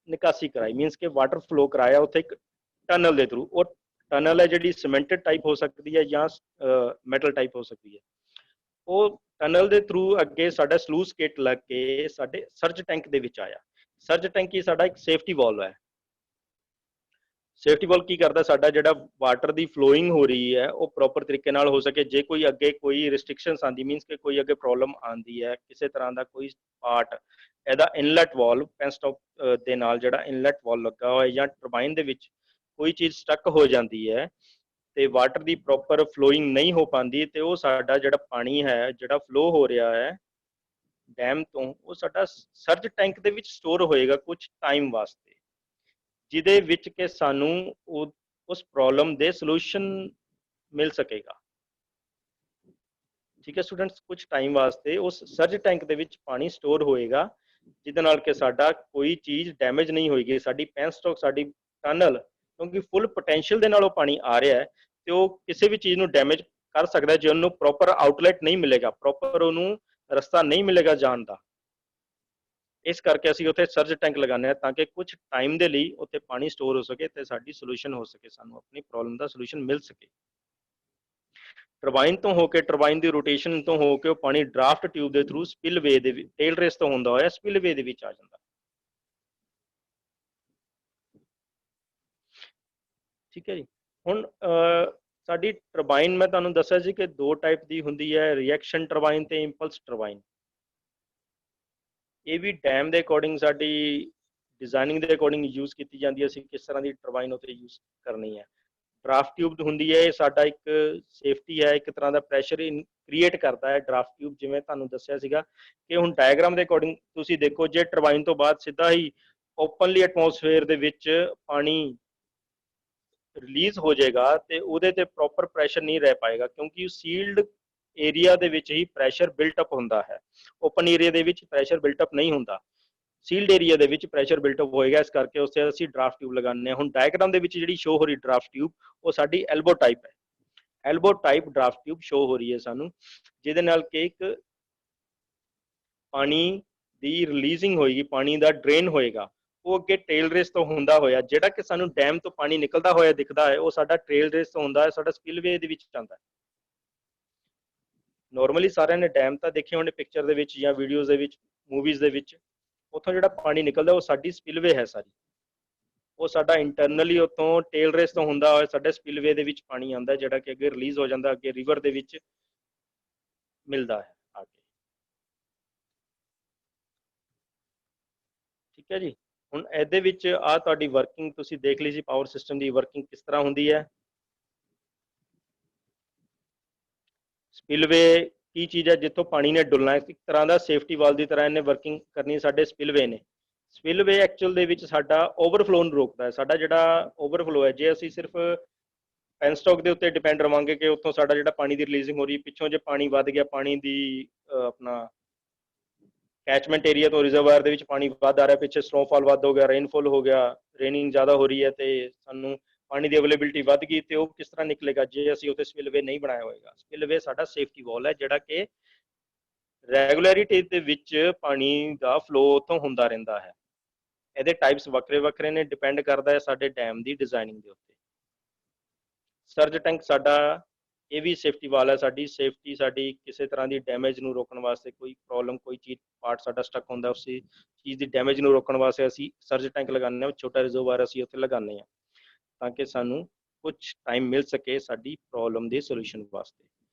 B: ਨਿਕਾਸੀ ਕਰਾਈ, ਮੀਨਸ ਕਿ ਵਾਟਰ ਫਲੋ ਕਰਾਇਆ ਉੱਥੇ ਇੱਕ ਟਨਲ ਦੇ ਥਰੂ। ਉਹ ਟਨਲ ਹੈ ਜਿਹੜੀ ਸੀਮੈਂਟਡ ਟਾਈਪ ਹੋ ਸਕਦੀ ਹੈ ਜਾਂ ਮੈਟਲ ਟਾਈਪ ਹੋ ਸਕਦੀ ਹੈ। ਉਹ ਟਨਲ ਦੇ ਥਰੂ ਅੱਗੇ ਸਾਡਾ ਸਲੂਸ ਕਿਟ ਲੱਗ ਕੇ ਸਾਡੇ ਸਰਜ ਟੈਂਕ ਦੇ ਵਿੱਚ ਆਇਆ। ਸਰਜ ਟੈਂਕ ਹੀ ਸਾਡਾ ਇੱਕ ਸੇਫਟੀ ਵਾਲਵ ਹੈ। ਸੇਫਟੀ ਵਾਲਵ ਕੀ ਕਰਦਾ, ਸਾਡਾ ਜਿਹੜਾ ਵਾਟਰ ਦੀ ਫਲੋਇੰਗ ਹੋ ਰਹੀ ਹੈ ਉਹ ਪ੍ਰੋਪਰ ਤਰੀਕੇ ਨਾਲ ਹੋ ਸਕੇ। ਜੇ ਕੋਈ ਅੱਗੇ ਕੋਈ ਰਿਸਟ੍ਰਿਕਸ਼ਨਸ ਆਉਂਦੀ, ਮੀਨਸ ਕਿ ਕੋਈ ਅੱਗੇ ਪ੍ਰੋਬਲਮ ਆਉਂਦੀ ਹੈ, ਕਿਸੇ ਤਰ੍ਹਾਂ ਦਾ ਕੋਈ ਪਾਰਟ, ਇਹਦਾ ਇਨਲੈਟ ਵਾਲਵ ਪੈਨਸਟੌਕ ਦੇ ਨਾਲ ਜਿਹੜਾ ਇਨਲੈਟ ਵਾਲਵ ਲੱਗਾ ਹੋਇਆ ਜਾਂ ਟਰਬਾਈਨ ਦੇ ਵਿੱਚ ਕੋਈ ਚੀਜ਼ ਸਟਕ ਹੋ ਜਾਂਦੀ ਹੈ ਤੇ ਵਾਟਰ ਦੀ ਪ੍ਰੋਪਰ ਫਲੋਇੰਗ ਨਹੀਂ ਹੋ ਪਾਉਂਦੀ, ਤੇ ਉਹ ਸਾਡਾ ਜਿਹੜਾ ਪਾਣੀ ਹੈ ਜਿਹੜਾ ਫਲੋ ਹੋ ਰਿਹਾ ਹੈ ਡੈਮ ਤੋਂ, ਉਹ ਸਾਡਾ ਸਰਜ ਟੈਂਕ ਦੇ ਵਿੱਚ ਸਟੋਰ ਹੋਏਗਾ ਕੁਝ ਟਾਈਮ ਵਾਸਤੇ, ਜਿਹਦੇ ਵਿੱਚ ਕਿ ਸਾਨੂੰ ਉਸ ਪ੍ਰੋਬਲਮ ਦੇ ਸੋਲੂਸ਼ਨ ਮਿਲ ਸਕੇਗਾ। ਠੀਕ ਹੈ ਸਟੂਡੈਂਟਸ, ਕੁਝ ਟਾਈਮ ਵਾਸਤੇ ਉਸ ਸਰਜ ਟੈਂਕ ਦੇ ਵਿੱਚ ਪਾਣੀ ਸਟੋਰ ਹੋਏਗਾ, ਜਿਹਦੇ ਨਾਲ ਕਿ ਸਾਡਾ ਕੋਈ ਚੀਜ਼ ਡੈਮੇਜ ਨਹੀਂ ਹੋਏਗੀ। ਸਾਡੀ ਪੈਨਸਟੌਕ, ਸਾਡੀ ਟਨਲ, ਕਿਉਂਕਿ ਫੁੱਲ ਪੋਟੈਂਸ਼ੀਅਲ ਦੇ ਨਾਲ ਉਹ ਪਾਣੀ ਆ ਰਿਹਾ ਹੈ, ਤੇ ਉਹ ਕਿਸੇ ਵੀ ਚੀਜ਼ ਨੂੰ ਡੈਮੇਜ ਕਰ ਸਕਦਾ ਜੇ ਉਹਨੂੰ ਪ੍ਰੋਪਰ ਆਊਟਲੈਟ ਨਹੀਂ ਮਿਲੇਗਾ, ਪ੍ਰੋਪਰ ਉਹਨੂੰ ਰਸਤਾ ਨਹੀਂ ਮਿਲੇਗਾ ਜਾਣ ਦਾ। ਇਸ ਕਰਕੇ ਅਸੀਂ ਉੱਥੇ ਸਰਜ ਟੈਂਕ ਲਗਾਉਂਦੇ ਹਾਂ ਤਾਂ ਕਿ ਕੁਝ ਟਾਈਮ ਦੇ ਲਈ ਉੱਥੇ ਪਾਣੀ ਸਟੋਰ ਹੋ ਸਕੇ ਤੇ ਸਾਡੀ ਸੋਲੂਸ਼ਨ ਹੋ ਸਕੇ, ਸਾਨੂੰ ਆਪਣੀ ਪ੍ਰੋਬਲਮ ਦਾ ਸੋਲੂਸ਼ਨ ਮਿਲ ਸਕੇ। ਟਰਬਾਈਨ ਤੋਂ ਹੋ ਕੇ, ਟਰਬਾਈਨ ਦੀ ਰੋਟੇਸ਼ਨ ਤੋਂ ਹੋ ਕੇ ਉਹ ਪਾਣੀ ਡਰਾਫਟ ਟਿਊਬ ਦੇ ਥਰੂ ਸਪਿਲਵੇ ਦੇ ਵਿੱਚ, ਟੇਲ ਰੇਸ ਤੋਂ ਹੁੰਦਾ ਹੋਇਆ ਸਪਿਲਵੇ ਦੇ ਵਿੱਚ ਆ ਜਾਂਦਾ। ਠੀਕ ਹੈ ਜੀ। ਹੁਣ ਸਾਡੀ ਟਰਬਾਈਨ ਮੈਂ ਤੁਹਾਨੂੰ ਦੱਸਿਆ ਸੀ ਕਿ ਦੋ ਟਾਈਪ ਦੀ ਹੁੰਦੀ ਹੈ, ਰਿਐਕਸ਼ਨ ਟਰਬਾਈਨ ਤੇ ਇੰਪਲਸ ਟਰਬਾਈਨ। ਇਹ ਵੀ ਡੈਮ ਦੇ ਅਕੋਰਡਿੰਗ ਸਾਡੀ ਡਿਜ਼ਾਈਨਿੰਗ ਦੇ ਅਕੋਰਡਿੰਗ ਯੂਜ਼ ਕੀਤੀ ਜਾਂਦੀ ਹੈ, ਅਸੀਂ ਕਿਸ ਤਰ੍ਹਾਂ ਦੀ ਟਰਬਾਈਨ ਉੱਤੇ ਯੂਜ਼ ਕਰਨੀ ਹੈ। ਡਰਾਫਟ ਟਿਊਬ ਹੁੰਦੀ ਹੈ, ਇਹ ਸਾਡਾ ਇੱਕ ਸੇਫਟੀ ਹੈ, ਇੱਕ ਤਰ੍ਹਾਂ ਦਾ ਪ੍ਰੈਸ਼ਰ ਕ੍ਰੀਏਟ ਕਰਦਾ ਹੈ ਡਰਾਫਟ ਟਿਊਬ। ਜਿਵੇਂ ਤੁਹਾਨੂੰ ਦੱਸਿਆ ਸੀਗਾ ਕਿ ਹੁਣ ਡਾਇਗਰਾਮ ਦੇ ਅਕੋਰਡਿੰਗ ਤੁਸੀਂ ਦੇਖੋ, ਜੇ ਟਰਬਾਈਨ ਤੋਂ ਬਾਅਦ ਸਿੱਧਾ ਹੀ ਓਪਨਲੀ ਐਟਮੋਸਫੇਅਰ ਦੇ ਵਿੱਚ ਪਾਣੀ ਰਿਲੀਜ਼ ਹੋ ਜਾਏਗਾ ਤੇ ਉਹਦੇ ਤੇ ਪ੍ਰੋਪਰ ਪ੍ਰੈਸ਼ਰ ਨਹੀਂ ਰਹਿ ਪਾਏਗਾ, ਕਿਉਂਕਿ ਸੀਲਡ ਏਰੀਆ ਦੇ ਵਿੱਚ ਹੀ ਪ੍ਰੈਸ਼ਰ ਬਿਲਟ ਅਪ ਹੁੰਦਾ ਹੈ। ਓਪਨ ਏਰੀਆ ਦੇ ਵਿੱਚ ਪ੍ਰੈਸ਼ਰ ਬਿਲਟ ਅਪ ਨਹੀਂ ਹੁੰਦਾ, ਸੀਲਡ ਏਰੀਆ ਦੇ ਵਿੱਚ ਪ੍ਰੈਸ਼ਰ ਬਿਲਟ ਅਪ ਹੋਏਗਾ। ਇਸ ਕਰਕੇ ਉਸੇ ਅਸੀਂ ਡਰਾਫਟ ਟਿਊਬ ਲਗਾਉਂਦੇ ਹਾਂ। ਹੁਣ ਡਾਇਗਰਾਮ ਦੇ ਵਿੱਚ ਜਿਹੜੀ ਸ਼ੋ ਹੋ ਰਹੀ ਡਰਾਫਟ ਟਿਊਬ, ਉਹ ਸਾਡੀ ਐਲਬੋ ਟਾਈਪ ਹੈ। Elbow type draft tube show ਹੋ ਰਹੀ ਹੈ ਸਾਨੂੰ, ਜਿਹਦੇ ਨਾਲ ਕਿ ਇੱਕ ਪਾਣੀ ਦੀ ਰਿਲੀਜ਼ਿੰਗ ਹੋਏਗੀ, ਪਾਣੀ ਦਾ ਡਰੇਨ ਹੋਏਗਾ, ਉਹ ਅੱਗੇ ਟੇਲ ਰੇਸ ਤੋਂ ਹੁੰਦਾ ਹੋਇਆ, ਜਿਹੜਾ ਕਿ ਸਾਨੂੰ ਡੈਮ ਤੋਂ ਪਾਣੀ ਨਿਕਲਦਾ ਹੋਇਆ ਦਿਖਦਾ ਹੈ, ਉਹ ਸਾਡਾ ਟੇਲ ਰੇਸ ਤੋਂ ਹੁੰਦਾ ਹੈ, ਸਾਡਾ ਸਪਿਲਵੇ ਦੇ ਵਿੱਚ ਜਾਂਦਾ ਹੈ। ਨੋਰਮਲੀ ਸਾਰਿਆਂ ਨੇ ਡੈਮ ਤਾਂ ਦੇਖੇ ਹੋਣੇ ਪਿਕਚਰ ਦੇ ਵਿੱਚ ਜਾਂ ਵੀਡੀਓਜ਼ ਦੇ ਵਿੱਚ, ਮੂਵੀਜ਼ ਦੇ ਵਿੱਚ। ਉੱਥੋਂ ਜਿਹੜਾ ਪਾਣੀ ਨਿਕਲਦਾ ਉਹ ਸਾਡੀ ਸਪਿਲਵੇ ਹੈ ਸਾਰੀ, ਉਹ ਸਾਡਾ ਇੰਟਰਨਲੀ ਉੱਥੋਂ ਟੇਲ ਰੇਸ ਤੋਂ ਹੁੰਦਾ ਹੋਇਆ ਸਾਡੇ ਸਪਿਲਵੇ ਦੇ ਵਿੱਚ ਪਾਣੀ ਆਉਂਦਾ, ਜਿਹੜਾ ਕਿ ਅੱਗੇ ਰਿਲੀਜ਼ ਹੋ ਜਾਂਦਾ, ਅੱਗੇ ਰਿਵਰ ਦੇ ਵਿੱਚ ਮਿਲਦਾ ਹੈ ਆ ਕੇ। ਠੀਕ ਹੈ ਜੀ। ਹੁਣ ਇਹਦੇ ਵਿੱਚ ਆ ਤੁਹਾਡੀ ਵਰਕਿੰਗ ਤੁਸੀਂ ਦੇਖ ਲਈ ਸੀ, ਪਾਵਰ ਸਿਸਟਮ ਦੀ ਵਰਕਿੰਗ ਕਿਸ ਤਰ੍ਹਾਂ ਹੁੰਦੀ ਹੈ। ਸਪਿਲਵੇ ਕੀ ਚੀਜ਼ ਹੈ, ਜਿੱਥੋਂ ਪਾਣੀ ਨੇ ਡੁੱਲਣਾ ਹੈ, ਇੱਕ ਤਰ੍ਹਾਂ ਦਾ ਸੇਫਟੀ ਵਾਲ ਦੀ ਤਰ੍ਹਾਂ ਇਹਨੇ ਵਰਕਿੰਗ ਕਰਨੀ ਸਾਡੇ ਸਪਿਲਵੇ ਨੇ। ਸਪਿਲਵੇ ਐਕਚੁਅਲ ਦੇ ਵਿੱਚ ਸਾਡਾ ਓਵਰਫਲੋ ਨੂੰ ਰੋਕਦਾ ਹੈ। ਸਾਡਾ ਜਿਹੜਾ ਓਵਰਫਲੋ ਹੈ, ਜੇ ਅਸੀਂ ਸਿਰਫ ਪੈਨਸਟੋਕ ਦੇ ਉੱਤੇ ਡਿਪੈਂਡ ਰਵਾਂਗੇ ਕਿ ਉੱਥੋਂ ਸਾਡਾ ਜਿਹੜਾ ਪਾਣੀ ਦੀ ਰਿਲੀਜ਼ਿੰਗ ਹੋ ਰਹੀ, ਪਿੱਛੋਂ ਜੇ ਪਾਣੀ ਵੱਧ ਗਿਆ, ਪਾਣੀ ਦੀ ਆਪਣਾ ਕੈਚਮੈਂਟ ਏਰੀਆ ਤੋਂ ਰਿਜ਼ਰਵਾਇਰ ਦੇ ਵਿੱਚ ਪਾਣੀ ਵੱਧ ਆ ਰਿਹਾ, ਪਿੱਛੇ ਸਨੋਫਾਲ ਵੱਧ ਹੋ ਗਿਆ, ਰੇਨਫਾਲ ਹੋ ਗਿਆ, ਰੇਨਿੰਗ ਜ਼ਿਆਦਾ ਹੋ ਰਹੀ ਹੈ ਤੇ ਸਾਨੂੰ ਪਾਣੀ ਦੀ ਅਵੇਲੇਬਿਲਿਟੀ ਵੱਧ ਗਈ, ਤੇ ਉਹ ਕਿਸ ਤਰ੍ਹਾਂ ਨਿਕਲੇਗਾ ਜੇ ਅਸੀਂ ਉੱਥੇ ਸਪਿਲਵੇ ਨਹੀਂ ਬਣਾਇਆ ਹੋਏਗਾ। ਸਪਿਲਵੇ ਸਾਡਾ ਸੇਫਟੀ ਵਾਲ ਹੈ, ਜਿਹੜਾ ਕਿ ਰੈਗੂਲਰਿਟੀ ਦੇ ਵਿੱਚ ਪਾਣੀ ਦਾ ਫਲੋ ਉੱਥੋਂ ਹੁੰਦਾ ਰਹਿੰਦਾ ਹੈ। ਇਹਦੇ ਟਾਈਪਸ ਵੱਖਰੇ ਵੱਖਰੇ ਨੇ, ਡਿਪੈਂਡ ਕਰਦਾ ਹੈ ਸਾਡੇ ਡੈਮ ਦੀ ਡਿਜ਼ਾਈਨਿੰਗ ਦੇ ਉੱਤੇ। ਸਰਜ ਟੈਂਕ ਸਾਡਾ ਇਹ ਵੀ ਸੇਫਟੀ ਵਾਲ ਹੈ, ਸਾਡੀ ਸੇਫਟੀ, ਸਾਡੀ ਕਿਸੇ ਤਰ੍ਹਾਂ ਦੀ ਡੈਮੇਜ ਨੂੰ ਰੋਕਣ ਵਾਸਤੇ, ਕੋਈ ਪ੍ਰੋਬਲਮ, ਕੋਈ ਚੀਜ਼ ਪਾਰਟ ਸਾਡਾ ਸਟਕ ਹੁੰਦਾ, ਉਸ ਚੀਜ਼ ਦੀ ਡੈਮੇਜ ਨੂੰ ਰੋਕਣ ਵਾਸਤੇ ਅਸੀਂ ਸਰਜ ਟੈਂਕ ਲਗਾਉਂਦੇ ਹਾਂ। ਛੋਟਾ ਰਿਜ਼ਰਵਾਇਰ ਅਸੀਂ ਉੱਥੇ ਲਗਾਉਂਦੇ ਹਾਂ ਤਾਂ ਕਿ ਸਾਨੂੰ ਕੁਝ ਟਾਈਮ ਮਿਲ ਸਕੇ ਸਾਡੀ ਪ੍ਰੋਬਲਮ ਦੇ ਸੋਲੂਸ਼ਨ ਵਾਸਤੇ।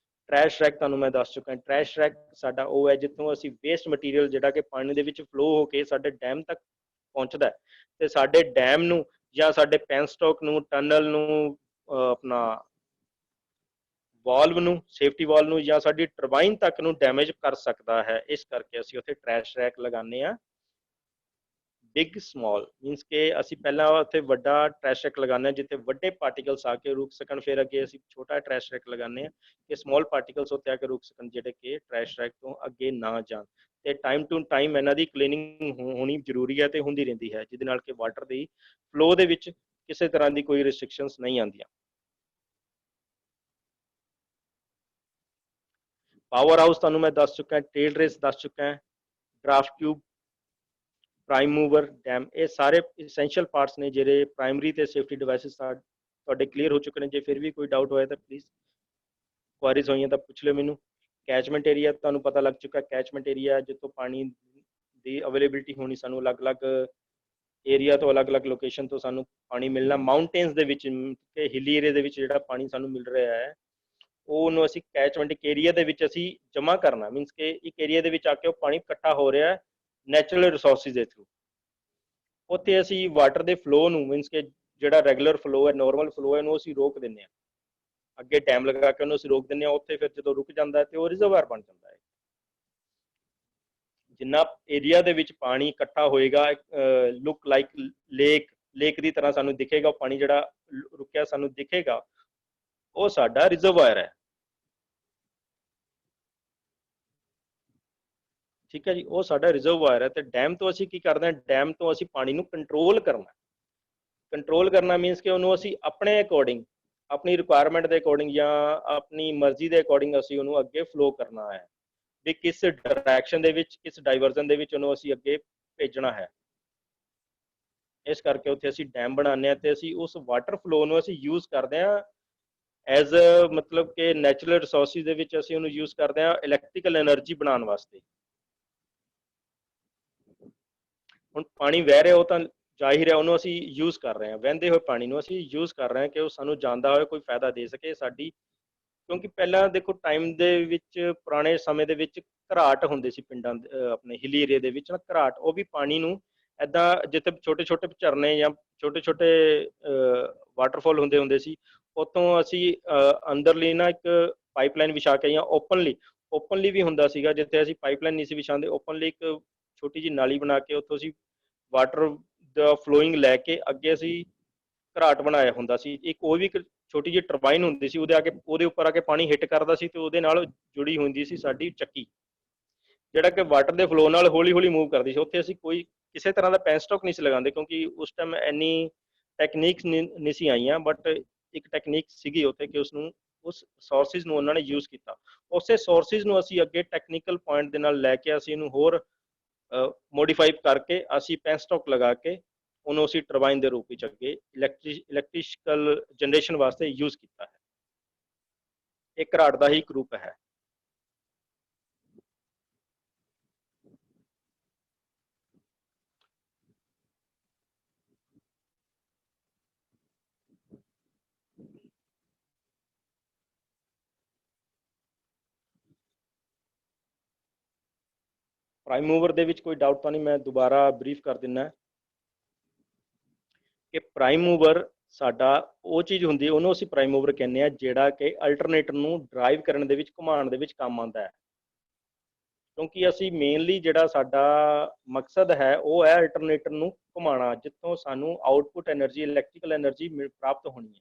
B: ਟਰੈਸ਼ ਰੈਕ ਤੁਹਾਨੂੰ ਮੈਂ ਦੱਸ ਚੁੱਕਾ। ਟਰੈਸ਼ ਰੈਕ ਸਾਡਾ ਉਹ ਹੈ ਜਿੱਥੋਂ ਅਸੀਂ ਵੇਸਟ ਮਟੀਰੀਅਲ ਜਿਹੜਾ ਕਿ ਪਾਣੀ ਦੇ ਵਿੱਚ ਫਲੋ ਹੋ ਕੇ ਸਾਡੇ ਡੈਮ ਤੱਕ ਪਹੁੰਚਦਾ ਹੈ, ਤੇ ਸਾਡੇ ਡੈਮ ਨੂੰ ਜਾਂ ਸਾਡੇ ਪੈਨਸਟੋਕ ਨੂੰ, ਟਨਲ ਨੂੰ, ਆਪਣਾ ਵਾਲਵ ਨੂੰ, ਸੇਫਟੀ ਵਾਲ ਨੂੰ, ਜਾਂ ਸਾਡੀ ਟਰਬਾਈਨ ਤੱਕ ਨੂੰ ਡੈਮੇਜ ਕਰ ਸਕਦਾ ਹੈ। ਇਸ ਕਰਕੇ ਅਸੀਂ ਉੱਥੇ ਟਰੈਸ਼ ਰੈਕ ਲਗਾਉਂਦੇ ਹਾਂ। ਬਿਗ ਸਮਾਲ ਮੀਨਸ ਕਿ ਅਸੀਂ ਪਹਿਲਾਂ ਉੱਥੇ ਵੱਡਾ ਟਰੈਸ਼ ਰੈਕ ਲਗਾਉਂਦੇ ਹਾਂ ਜਿੱਥੇ ਵੱਡੇ ਪਾਰਟੀਕਲਸ ਆ ਕੇ ਰੁਕ ਸਕਣ, ਫਿਰ ਅੱਗੇ ਅਸੀਂ ਛੋਟਾ ਟਰੈਸ਼ ਰੈਕ ਲਗਾਉਂਦੇ ਹਾਂ ਕਿ ਸਮਾਲ ਪਾਰਟੀਕਲਸ ਉੱਥੇ ਆ ਕੇ ਰੁਕ ਸਕਣ, ਜਿਹੜੇ ਕਿ ਟਰੈਸ਼ ਰੈਕ ਤੋਂ ਅੱਗੇ ਨਾ ਜਾਣ। ਤੇ ਟਾਈਮ ਟੂ ਟਾਈਮ ਇਹਨਾਂ ਦੀ ਕਲੀਨਿੰਗ ਹੋਣੀ ਜ਼ਰੂਰੀ ਹੈ ਤੇ ਹੁੰਦੀ ਰਹਿੰਦੀ ਹੈ, ਜਿਹਦੇ ਨਾਲ ਕਿ ਵਾਟਰ ਦੀ ਫਲੋ ਦੇ ਵਿੱਚ ਕਿਸੇ ਤਰ੍ਹਾਂ ਦੀ ਕੋਈ ਰਿਸਟ੍ਰਿਕਸ਼ਨਸ ਨਹੀਂ ਆਉਂਦੀਆਂ। ਪਾਵਰ ਹਾਊਸ ਤੁਹਾਨੂੰ ਮੈਂ ਦੱਸ ਚੁੱਕਾ, ਟੇਲ ਰੇਸ ਦੱਸ ਚੁੱਕਾ, draft tube, prime mover, dam, ਇਹ ਸਾਰੇ ਇਸੈਂਸ਼ੀਅਲ ਪਾਰਟਸ ਨੇ ਜਿਹੜੇ ਪ੍ਰਾਇਮਰੀ ਤੇ ਸੇਫਟੀ ਡਿਵਾਈਸਿਸ ਤੁਹਾਡੇ ਕਲੀਅਰ ਹੋ ਚੁੱਕੇ ਨੇ। ਜੇ ਫਿਰ ਵੀ ਕੋਈ ਡਾਊਟ ਹੋਇਆ ਤਾਂ ਪਲੀਜ਼, ਕੁਆਰੀਜ਼ ਹੋਈਆਂ ਤਾਂ ਪੁੱਛ ਲਿਓ ਮੈਨੂੰ। ਕੈਚਮੈਂਟ ਏਰੀਆ ਤੁਹਾਨੂੰ ਪਤਾ ਲੱਗ ਚੁੱਕਾ, ਕੈਚਮੈਂਟ ਏਰੀਆ ਜਿੱਥੋਂ ਪਾਣੀ ਦੀ ਅਵੇਲੇਬਿਲਿਟੀ ਹੋਣੀ, ਸਾਨੂੰ ਅਲੱਗ-ਅਲੱਗ ਏਰੀਆ ਤੋਂ, ਅਲੱਗ-ਅਲੱਗ ਲੋਕੇਸ਼ਨ ਤੋਂ ਸਾਨੂੰ ਪਾਣੀ ਮਿਲਣਾ। ਮਾਊਂਟੇਨਸ ਦੇ ਵਿੱਚ ਤੇ ਹਿੱਲੀ ਏਰੀਆ ਦੇ ਵਿੱਚ ਜਿਹੜਾ ਪਾਣੀ ਸਾਨੂੰ ਮਿਲ ਰਿਹਾ ਹੈ, ਉਹਨੂੰ ਅਸੀਂ ਕੈਚਮੈਂਟ ਏਰੀਆ ਦੇ ਵਿੱਚ ਅਸੀਂ ਜਮ੍ਹਾਂ ਕਰਨਾ। ਮੀਨਸ ਕਿ ਇੱਕ ਏਰੀਆ ਦੇ ਵਿੱਚ ਆ ਕੇ ਉਹ ਪਾਣੀ ਇਕੱਠਾ ਹੋ ਰਿਹਾ ਨੈਚੁਰਲ ਰਿਸੋਰਸਿਸ ਦੇ ਥਰੂ, ਉੱਥੇ ਅਸੀਂ ਵਾਟਰ ਦੇ ਫਲੋ ਨੂੰ, ਮੀਨਸ ਕਿ ਜਿਹੜਾ ਰੈਗੂਲਰ ਫਲੋ ਹੈ, ਨੋਰਮਲ ਫਲੋ ਹੈ, ਉਹਨੂੰ ਅਸੀਂ ਰੋਕ ਦਿੰਦੇ ਹਾਂ। ਅੱਗੇ ਡੈਮ ਲਗਾ ਕੇ ਉਹਨੂੰ ਅਸੀਂ ਰੋਕ ਦਿੰਦੇ ਹਾਂ। ਉੱਥੇ ਫਿਰ ਜਦੋਂ ਰੁਕ ਜਾਂਦਾ ਹੈ ਤੇ ਉਹ ਰਿਜ਼ਰਵਾਇਰ ਬਣ ਜਾਂਦਾ ਹੈ। ਜਿੰਨਾ ਏਰੀਆ ਦੇ ਵਿੱਚ ਪਾਣੀ ਇਕੱਠਾ ਹੋਏਗਾ, ਲੁੱਕ ਲਾਈਕ ਲੇਕ ਦੀ ਤਰ੍ਹਾਂ ਸਾਨੂੰ ਦਿਖੇਗਾ, ਉਹ ਪਾਣੀ ਜਿਹੜਾ ਰੁਕਿਆ ਸਾਨੂੰ ਦਿਖੇਗਾ, ਉਹ ਸਾਡਾ ਰਿਜ਼ਰਵਾਇਰ ਹੈ। ਠੀਕ ਹੈ ਜੀ, ਉਹ ਸਾਡਾ ਰਿਜ਼ਰਵਾਇਰ ਹੈ। ਤੇ ਡੈਮ ਤੋਂ ਅਸੀਂ ਕੀ ਕਰਦੇ ਹਾਂ, ਡੈਮ ਤੋਂ ਅਸੀਂ ਪਾਣੀ ਨੂੰ ਕੰਟਰੋਲ ਕਰਨਾ। ਕੰਟਰੋਲ ਕਰਨਾ ਮੀਨਸ ਕਿ ਉਹਨੂੰ ਅਸੀਂ ਆਪਣੇ ਅਕੋਰਡਿੰਗ, ਆਪਣੀ ਰਿਕੁਆਇਰਮੈਂਟ ਦੇ ਅਕੋਰਡਿੰਗ ਜਾਂ ਆਪਣੀ ਮਰਜ਼ੀ ਦੇ ਅਕੋਰਡਿੰਗ ਅਸੀਂ ਉਹਨੂੰ ਅੱਗੇ ਫਲੋ ਕਰਨਾ ਹੈ, ਵੀ ਕਿਸ ਡਾਇਰੈਕਸ਼ਨ ਦੇ ਵਿੱਚ, ਕਿਸ ਡਾਈਵਰਜਨ ਦੇ ਵਿੱਚ ਉਹਨੂੰ ਅਸੀਂ ਅੱਗੇ ਭੇਜਣਾ ਹੈ। ਇਸ ਕਰਕੇ ਉੱਥੇ ਅਸੀਂ ਡੈਮ ਬਣਾਉਂਦੇ ਹਾਂ ਤੇ ਅਸੀਂ ਉਸ ਵਾਟਰ ਫਲੋ ਨੂੰ ਅਸੀਂ ਯੂਜ਼ ਕਰਦੇ ਹਾਂ ਐਜ਼ ਮਤਲਬ ਕਿ ਨੈਚੁਰਲ ਰਿਸੋਰਸਿਸ ਦੇ ਵਿੱਚ ਅਸੀਂ ਉਹਨੂੰ ਯੂਜ਼ ਕਰਦੇ ਹਾਂ ਇਲੈਕਟ੍ਰੀਕਲ એનર્ਜੀ ਬਣਾਉਣ ਵਾਸਤੇ। ਹੁਣ ਪਾਣੀ ਵਹਿ ਰਿਹਾ ਉਹ ਤਾਂ ਜਾ ਹੀ ਰਿਹਾ, ਉਹਨੂੰ ਅਸੀਂ ਯੂਜ਼ ਕਰ ਰਹੇ ਹਾਂ, ਵਹਿੰਦੇ ਹੋਏ ਪਾਣੀ ਨੂੰ ਅਸੀਂ ਯੂਜ਼ ਕਰ ਰਹੇ ਹਾਂ ਕਿ ਉਹ ਸਾਨੂੰ ਜਾਂਦਾ ਹੋਏ ਕੋਈ ਫਾਇਦਾ ਦੇ ਸਕੇ ਸਾਡੀ। ਕਿਉਂਕਿ ਪਹਿਲਾਂ ਦੇਖੋ ਟਾਈਮ ਦੇ ਵਿੱਚ, ਪੁਰਾਣੇ ਸਮੇਂ ਦੇ ਵਿੱਚ ਘਰਾਟ ਹੁੰਦੇ ਸੀ ਪਿੰਡਾਂ ਆਪਣੇ ਹਿਲੀ ਏਰੀਆ ਦੇ ਵਿੱਚ ਨਾ ਘਰਾਟ, ਉਹ ਵੀ ਪਾਣੀ ਨੂੰ ਇੱਦਾਂ ਜਿੱਥੇ ਛੋਟੇ ਛੋਟੇ ਝਰਨੇ ਜਾਂ ਛੋਟੇ ਛੋਟੇ ਵਾਟਰਫਾਲ ਹੁੰਦੇ ਸੀ, ਉੱਥੋਂ ਅਸੀਂ ਅੰਦਰਲੀ ਨਾ ਇੱਕ ਪਾਈਪਲਾਈਨ ਵਿਛਾ ਕੇ ਜਾਂ ਓਪਨਲੀ ਵੀ ਹੁੰਦਾ ਸੀਗਾ, ਜਿੱਥੇ ਅਸੀਂ ਪਾਈਪਲਾਈਨ ਨਹੀਂ ਸੀ ਵਿਛਾਉਂਦੇ, ਓਪਨਲੀ ਇੱਕ ਛੋਟੀ ਜਿਹੀ ਨਾਲੀ ਬਣਾ ਕੇ ਉੱਥੋਂ ਅਸੀਂ ਵਾਟਰ ਦਾ ਫਲੋਇੰਗ ਲੈ ਕੇ ਅੱਗੇ ਅਸੀਂ ਘਰਾਟ ਬਣਾਇਆ ਹੁੰਦਾ ਸੀ। ਇੱਕ ਉਹ ਵੀ ਇੱਕ ਛੋਟੀ ਜਿਹੀ ਟਰਬਾਈਨ ਹੁੰਦੀ ਸੀ, ਉਹਦੇ ਉੱਪਰ ਆ ਕੇ ਪਾਣੀ ਹਿੱਟ ਕਰਦਾ ਸੀ ਤੇ ਉਹਦੇ ਨਾਲ ਜੁੜੀ ਹੁੰਦੀ ਸੀ ਸਾਡੀ ਚੱਕੀ, ਜਿਹੜਾ ਕਿ ਵਾਟਰ ਦੇ ਫਲੋ ਨਾਲ ਹੌਲੀ ਹੌਲੀ ਮੂਵ ਕਰਦੀ ਸੀ। ਉੱਥੇ ਅਸੀਂ ਕੋਈ ਕਿਸੇ ਤਰ੍ਹਾਂ ਦਾ ਪੈਨਸਟੋਕ ਨਹੀਂ ਸੀ ਲਗਾਉਂਦੇ, ਕਿਉਂਕਿ ਉਸ ਟਾਈਮ ਇੰਨੀ ਟੈਕਨੀਕਸ ਨਹੀਂ ਸੀ ਆਈਆਂ, ਬਟ ਇੱਕ ਟੈਕਨੀਕ ਸੀਗੀ ਉੱਥੇ ਕਿ ਉਸ ਸੋਰਸਿਸ ਨੂੰ ਉਹਨਾਂ ਨੇ ਯੂਜ਼ ਕੀਤਾ। ਉਸੇ ਸੋਰਸਿਸ ਨੂੰ ਅਸੀਂ ਅੱਗੇ ਟੈਕਨੀਕਲ ਪੁਆਇੰਟ ਦੇ ਨਾਲ ਲੈ ਕੇ ਅਸੀਂ ਇਹਨੂੰ ਹੋਰ ਮੋਡੀਫਾਈ ਕਰਕੇ ਅਸੀਂ ਪੈਨਸਟੋਕ ਲਗਾ ਕੇ ਉਹਨੂੰ ਅਸੀਂ ਟਰਬਾਈਨ ਦੇ ਰੂਪ ਵਿੱਚ ਅੱਗੇ ਇਲੈਕਟ੍ਰੀਕਲ ਜਨਰੇਸ਼ਨ ਵਾਸਤੇ ਯੂਜ਼ ਕੀਤਾ ਹੈ। ਇਹ ਘਰਾਟ ਦਾ ਹੀ ਇੱਕ ਰੂਪ ਹੈ। ਪ੍ਰਾਈਮ ਮੂਵਰ ਦੇ ਵਿੱਚ ਕੋਈ ਡਾਊਟ ਤਾਂ ਨਹੀਂ, ਮੈਂ ਦੁਬਾਰਾ ਬਰੀਫ ਕਰ ਦਿੰਦਾ ਕਿ ਪ੍ਰਾਈਮ ਮੂਵਰ ਸਾਡਾ ਉਹ ਚੀਜ਼ ਹੁੰਦੀ ਹੈ, ਉਹਨੂੰ ਅਸੀਂ ਪ੍ਰਾਈਮ ਮੂਵਰ ਕਹਿੰਦੇ ਆ, ਜਿਹੜਾ ਕਿ ਅਲਟਰਨੇਟਰ ਨੂੰ ਡਰਾਈਵ ਕਰਨ ਦੇ ਵਿੱਚ, ਘੁਮਾਉਣ ਦੇ ਵਿੱਚ ਕੰਮ ਆਉਂਦਾ ਹੈ। ਕਿਉਂਕਿ ਅਸੀਂ ਮੇਨਲੀ ਜਿਹੜਾ ਸਾਡਾ ਮਕਸਦ ਹੈ ਉਹ ਹੈ ਅਲਟਰਨੇਟਰ ਨੂੰ ਘੁਮਾਉਣਾ, ਜਿੱਥੋਂ ਸਾਨੂੰ ਆਊਟਪੁੱਟ એનર્ਜੀ, ਇਲੈਕਟ੍ਰੀਕਲ એનર્ਜੀ ਪ੍ਰਾਪਤ ਹੋਣੀ ਹੈ।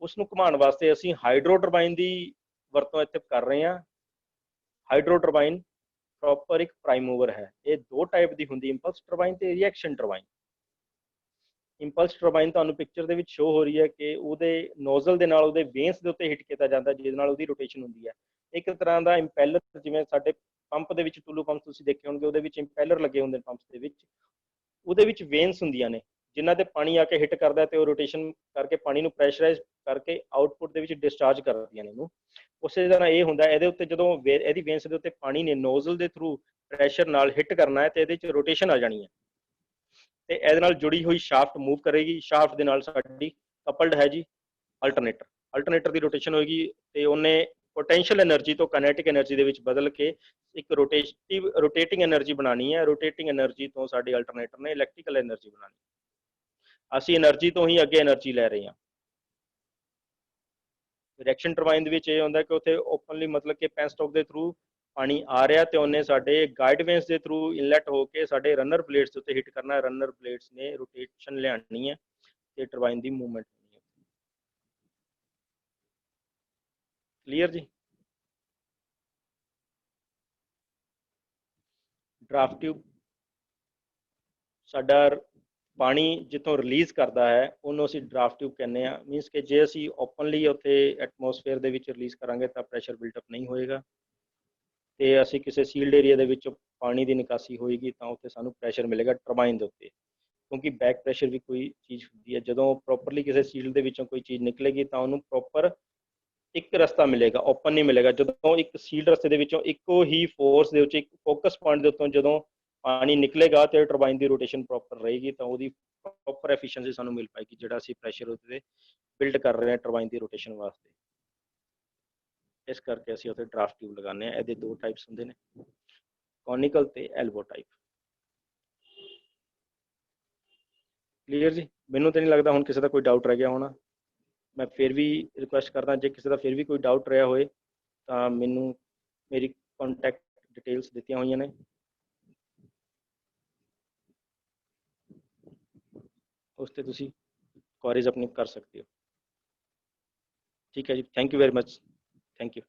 B: ਉਸ ਨੂੰ ਘੁਮਾਉਣ ਵਾਸਤੇ ਅਸੀਂ ਹਾਈਡਰੋ ਟਰਬਾਈਨ ਦੀ ਵਰਤੋਂ ਇੱਥੇ ਕਰ ਰਹੇ ਹਾਂ। ਹਾਈਡਰੋ ਟਰਬਾਈਨ ਪ੍ਰੋਪਰ ਇੱਕ ਪ੍ਰਾਈਮ ਮੂਵਰ ਹੈ। ਇਹ ਦੋ ਟਾਈਪ ਦੀ ਹੁੰਦੀ, ਇੰਪਲਸ ਟਰਬਾਈਨ ਤੇ ਰਿਐਕਸ਼ਨ ਟਰਬਾਈਨ। ਇੰਪਲਸ ਟਰਬਾਈਨ ਤੁਹਾਨੂੰ ਪਿਕਚਰ ਦੇ ਵਿੱਚ ਸ਼ੋ ਹੋ ਰਹੀ ਹੈ ਕਿ ਉਹਦੇ ਨੋਜ਼ਲ ਦੇ ਨਾਲ ਉਹਦੇ ਵੇਨਸ ਦੇ ਉੱਤੇ ਹਿੱਟ ਕੀਤਾ ਜਾਂਦਾ, ਜਿਹਦੇ ਨਾਲ ਉਹਦੀ ਰੋਟੇਸ਼ਨ ਹੁੰਦੀ ਹੈ। ਇੱਕ ਤਰ੍ਹਾਂ ਦਾ ਇੰਪੈਲਰ, ਜਿਵੇਂ ਸਾਡੇ ਪੰਪ ਦੇ ਵਿੱਚ ਟੂਲੂ ਪੰਪ ਤੁਸੀਂ ਦੇਖੇ ਹੋਣਗੇ, ਉਹਦੇ ਵਿੱਚ ਇੰਪੈਲਰ ਲੱਗੇ ਹੁੰਦੇ ਨੇ ਪੰਪਸ ਦੇ ਵਿੱਚ, ਉਹਦੇ ਵਿੱਚ ਵੇਨਸ ਹੁੰਦੀਆਂ ਨੇ ਜਿਨ੍ਹਾਂ ਤੇ ਪਾਣੀ ਆ ਕੇ ਹਿੱਟ ਕਰਦਾ ਤੇ ਉਹ ਰੋਟੇਸ਼ਨ ਕਰਕੇ ਪਾਣੀ ਨੂੰ ਪ੍ਰੈਸ਼ਰਾਈਜ਼ ਕਰਕੇ ਆਊਟਪੁੱਟ ਦੇ ਵਿੱਚ ਡਿਸਚਾਰਜ ਕਰਦੀਆਂ ਨੇ ਇਹਨੂੰ। ਉਸੇ ਤਰ੍ਹਾਂ ਇਹ ਹੁੰਦਾ, ਇਹਦੇ ਉੱਤੇ ਜਦੋਂ ਇਹਦੀ ਵੇਨਸ ਦੇ ਉੱਤੇ ਪਾਣੀ ਨੇ ਨੋਜ਼ਲ ਦੇ ਥਰੂ ਪ੍ਰੈਸ਼ਰ ਨਾਲ ਹਿੱਟ ਕਰਨਾ ਹੈ ਤੇ ਇਹਦੇ 'ਚ ਰੋਟੇਸ਼ਨ ਆ ਜਾਣੀ ਹੈ ਤੇ ਇਹਦੇ ਨਾਲ ਜੁੜੀ ਹੋਈ ਸ਼ਾਫਟ ਮੂਵ ਕਰੇਗੀ। ਸ਼ਾਫਟ ਦੇ ਨਾਲ ਸਾਡੀ ਕਪਲਡ ਹੈ ਜੀ ਅਲਟਰਨੇਟਰ ਦੀ ਰੋਟੇਸ਼ਨ ਹੋਏਗੀ ਤੇ ਉਹਨੇ ਪੋਟੈਂਸ਼ੀਅਲ એનર્ਜੀ ਤੋਂ ਕਾਈਨੈਟਿਕ એનર્ਜੀ ਦੇ ਵਿੱਚ ਬਦਲ ਕੇ ਇੱਕ ਰੋਟੇਟਿੰਗ એનર્ਜੀ ਬਣਾਉਣੀ ਹੈ। ਰੋਟੇਟਿੰਗ એનર્ਜੀ ਤੋਂ ਸਾਡੇ ਅਲਟਰਨੇਟਰ ਨੇ ਇਲੈਕਟ੍ਰੀਕਲ એનર્ਜੀ ਬਣਾਉਣੀ। ਅਸੀਂ એનર્ਜੀ ਤੋਂ ਹੀ ਅੱਗੇ એનર્ਜੀ ਲੈ ਰਹੇ ਹਾਂ। ਰਿਐਕਸ਼ਨ ਟਰਬਾਈਨ ਦੇ ਵਿੱਚ ਇਹ ਹੁੰਦਾ ਕਿ ਉੱਥੇ ਓਪਨਲੀ ਮਤਲਬ ਕਿ ਪੈਨਸਟੋਕ ਦੇ ਥਰੂ ਪਾਣੀ ਆ ਰਿਹਾ ਤੇ ਉਹਨੇ ਸਾਡੇ ਗਾਈਡ ਵੇਨਸ ਦੇ ਥਰੂ ਇਨਲੈਟ ਹੋ ਕੇ ਸਾਡੇ ਰਨਰ ਪਲੇਟਸ ਦੇ ਉੱਤੇ ਹਿੱਟ ਕਰਨਾ। ਰਨਰ ਪਲੇਟਸ ਨੇ ਰੋਟੇਸ਼ਨ ਲਿਆਣੀ ਹੈ ਤੇ ਟਰਬਾਈਨ ਦੀ ਮੂਵਮੈਂਟ ਹੋਣੀ ਹੈ। ਕਲੀਅਰ ਜੀ। ਡਰਾਫਟ ਟਿਊਬ ਸਾਡਾ ਪਾਣੀ ਜਿੱਥੋਂ ਰਿਲੀਜ਼ ਕਰਦਾ ਹੈ ਉਹਨੂੰ ਅਸੀਂ ਡਰਾਫਟ ਟਿਊਬ ਕਹਿੰਦੇ ਆ। ਮੀਨਸ ਕਿ ਜੇ ਅਸੀਂ ਓਪਨਲੀ ਉੱਥੇ ਐਟਮੋਸਫੇਅਰ ਦੇ ਵਿੱਚ ਰਿਲੀਜ਼ ਕਰਾਂਗੇ ਤਾਂ ਪ੍ਰੈਸ਼ਰ ਬਿਲਟਅਪ ਨਹੀਂ ਹੋਏਗਾ ਤੇ ਅਸੀਂ ਕਿਸੇ ਸੀਲਡ ਏਰੀਆ ਦੇ ਵਿੱਚ ਪਾਣੀ ਦੀ ਨਿਕਾਸੀ ਹੋਏਗੀ ਤਾਂ ਉੱਥੇ ਸਾਨੂੰ ਪ੍ਰੈਸ਼ਰ ਮਿਲੇਗਾ ਟਰਬਾਈਨ ਦੇ ਉੱਤੇ। ਕਿਉਂਕਿ ਬੈਕ ਪ੍ਰੈਸ਼ਰ ਵੀ ਕੋਈ ਚੀਜ਼ ਹੁੰਦੀ ਹੈ, ਜਦੋਂ ਪ੍ਰੋਪਰਲੀ ਕਿਸੇ ਸੀਲਡ ਦੇ ਵਿੱਚੋਂ ਕੋਈ ਚੀਜ਼ ਨਿਕਲੇਗੀ ਤਾਂ ਉਹਨੂੰ ਪ੍ਰੋਪਰ ਇੱਕ ਰਸਤਾ ਮਿਲੇਗਾ, ਓਪਨ ਨਹੀਂ ਮਿਲੇਗਾ। ਜਦੋਂ ਇੱਕ ਸੀਲਡ ਰਸਤੇ ਦੇ ਵਿੱਚੋਂ ਇੱਕੋ ਹੀ ਫੋਰਸ ਦੇ ਵਿੱਚ, ਇੱਕ ਫੋਕਸ ਪੁਆਇੰਟ ਦੇ ਉੱਤੋਂ ਜਦੋਂ ਪਾਣੀ ਨਿਕਲੇਗਾ ਤੇ ਟਰਬਾਈਨ ਦੀ ਰੋਟੇਸ਼ਨ ਪ੍ਰੋਪਰ ਰਹੇਗੀ ਤਾਂ ਉਹਦੀ ਪ੍ਰੋਪਰ ਐਫੀਸ਼ੀਐਂਸੀ ਸਾਨੂੰ ਮਿਲ ਪਾਏਗੀ, ਜਿਹੜਾ ਅਸੀਂ ਪ੍ਰੈਸ਼ਰ ਉਹਦੇ ਬਿਲਡ ਕਰ ਰਹੇ ਹਾਂ ਟਰਬਾਈਨ ਦੀ ਰੋਟੇਸ਼ਨ ਵਾਸਤੇ। ਇਸ ਕਰਕੇ ਅਸੀਂ ਉੱਥੇ ਡਰਾਫਟ ਟਿਊਬ ਲਗਾਉਂਦੇ ਹਾਂ। ਇਹਦੇ ਦੋ ਟਾਈਪਸ ਹੁੰਦੇ ਨੇ, ਕੌਨਿਕਲ ਤੇ ਐਲਬੋ ਟਾਈਪ। ਕਲੀਅਰ ਜੀ। ਮੈਨੂੰ ਤਾਂ ਨਹੀਂ ਲੱਗਦਾ ਹੁਣ ਕਿਸੇ ਦਾ ਕੋਈ ਡਾਊਟ ਰਹਿ ਗਿਆ ਹੋਣਾ। ਮੈਂ ਫਿਰ ਵੀ ਰਿਕੁਐਸਟ ਕਰਦਾ ਜੇ ਕਿਸੇ ਦਾ ਫਿਰ ਵੀ ਕੋਈ ਡਾਊਟ ਰਿਹਾ ਹੋਏ ਤਾਂ ਮੈਨੂੰ ਮੇਰੀ ਕੰਟੈਕਟ ਡਿਟੇਲਸ ਦਿੱਤੀਆਂ ਹੋਈਆਂ ਨੇ, ਉਸ 'ਤੇ ਤੁਸੀਂ ਕੁਆਰੀਜ਼ ਆਪਣੀ ਕਰ ਸਕਦੇ ਹੋ। ਠੀਕ ਹੈ ਜੀ, thank you very much, thank you.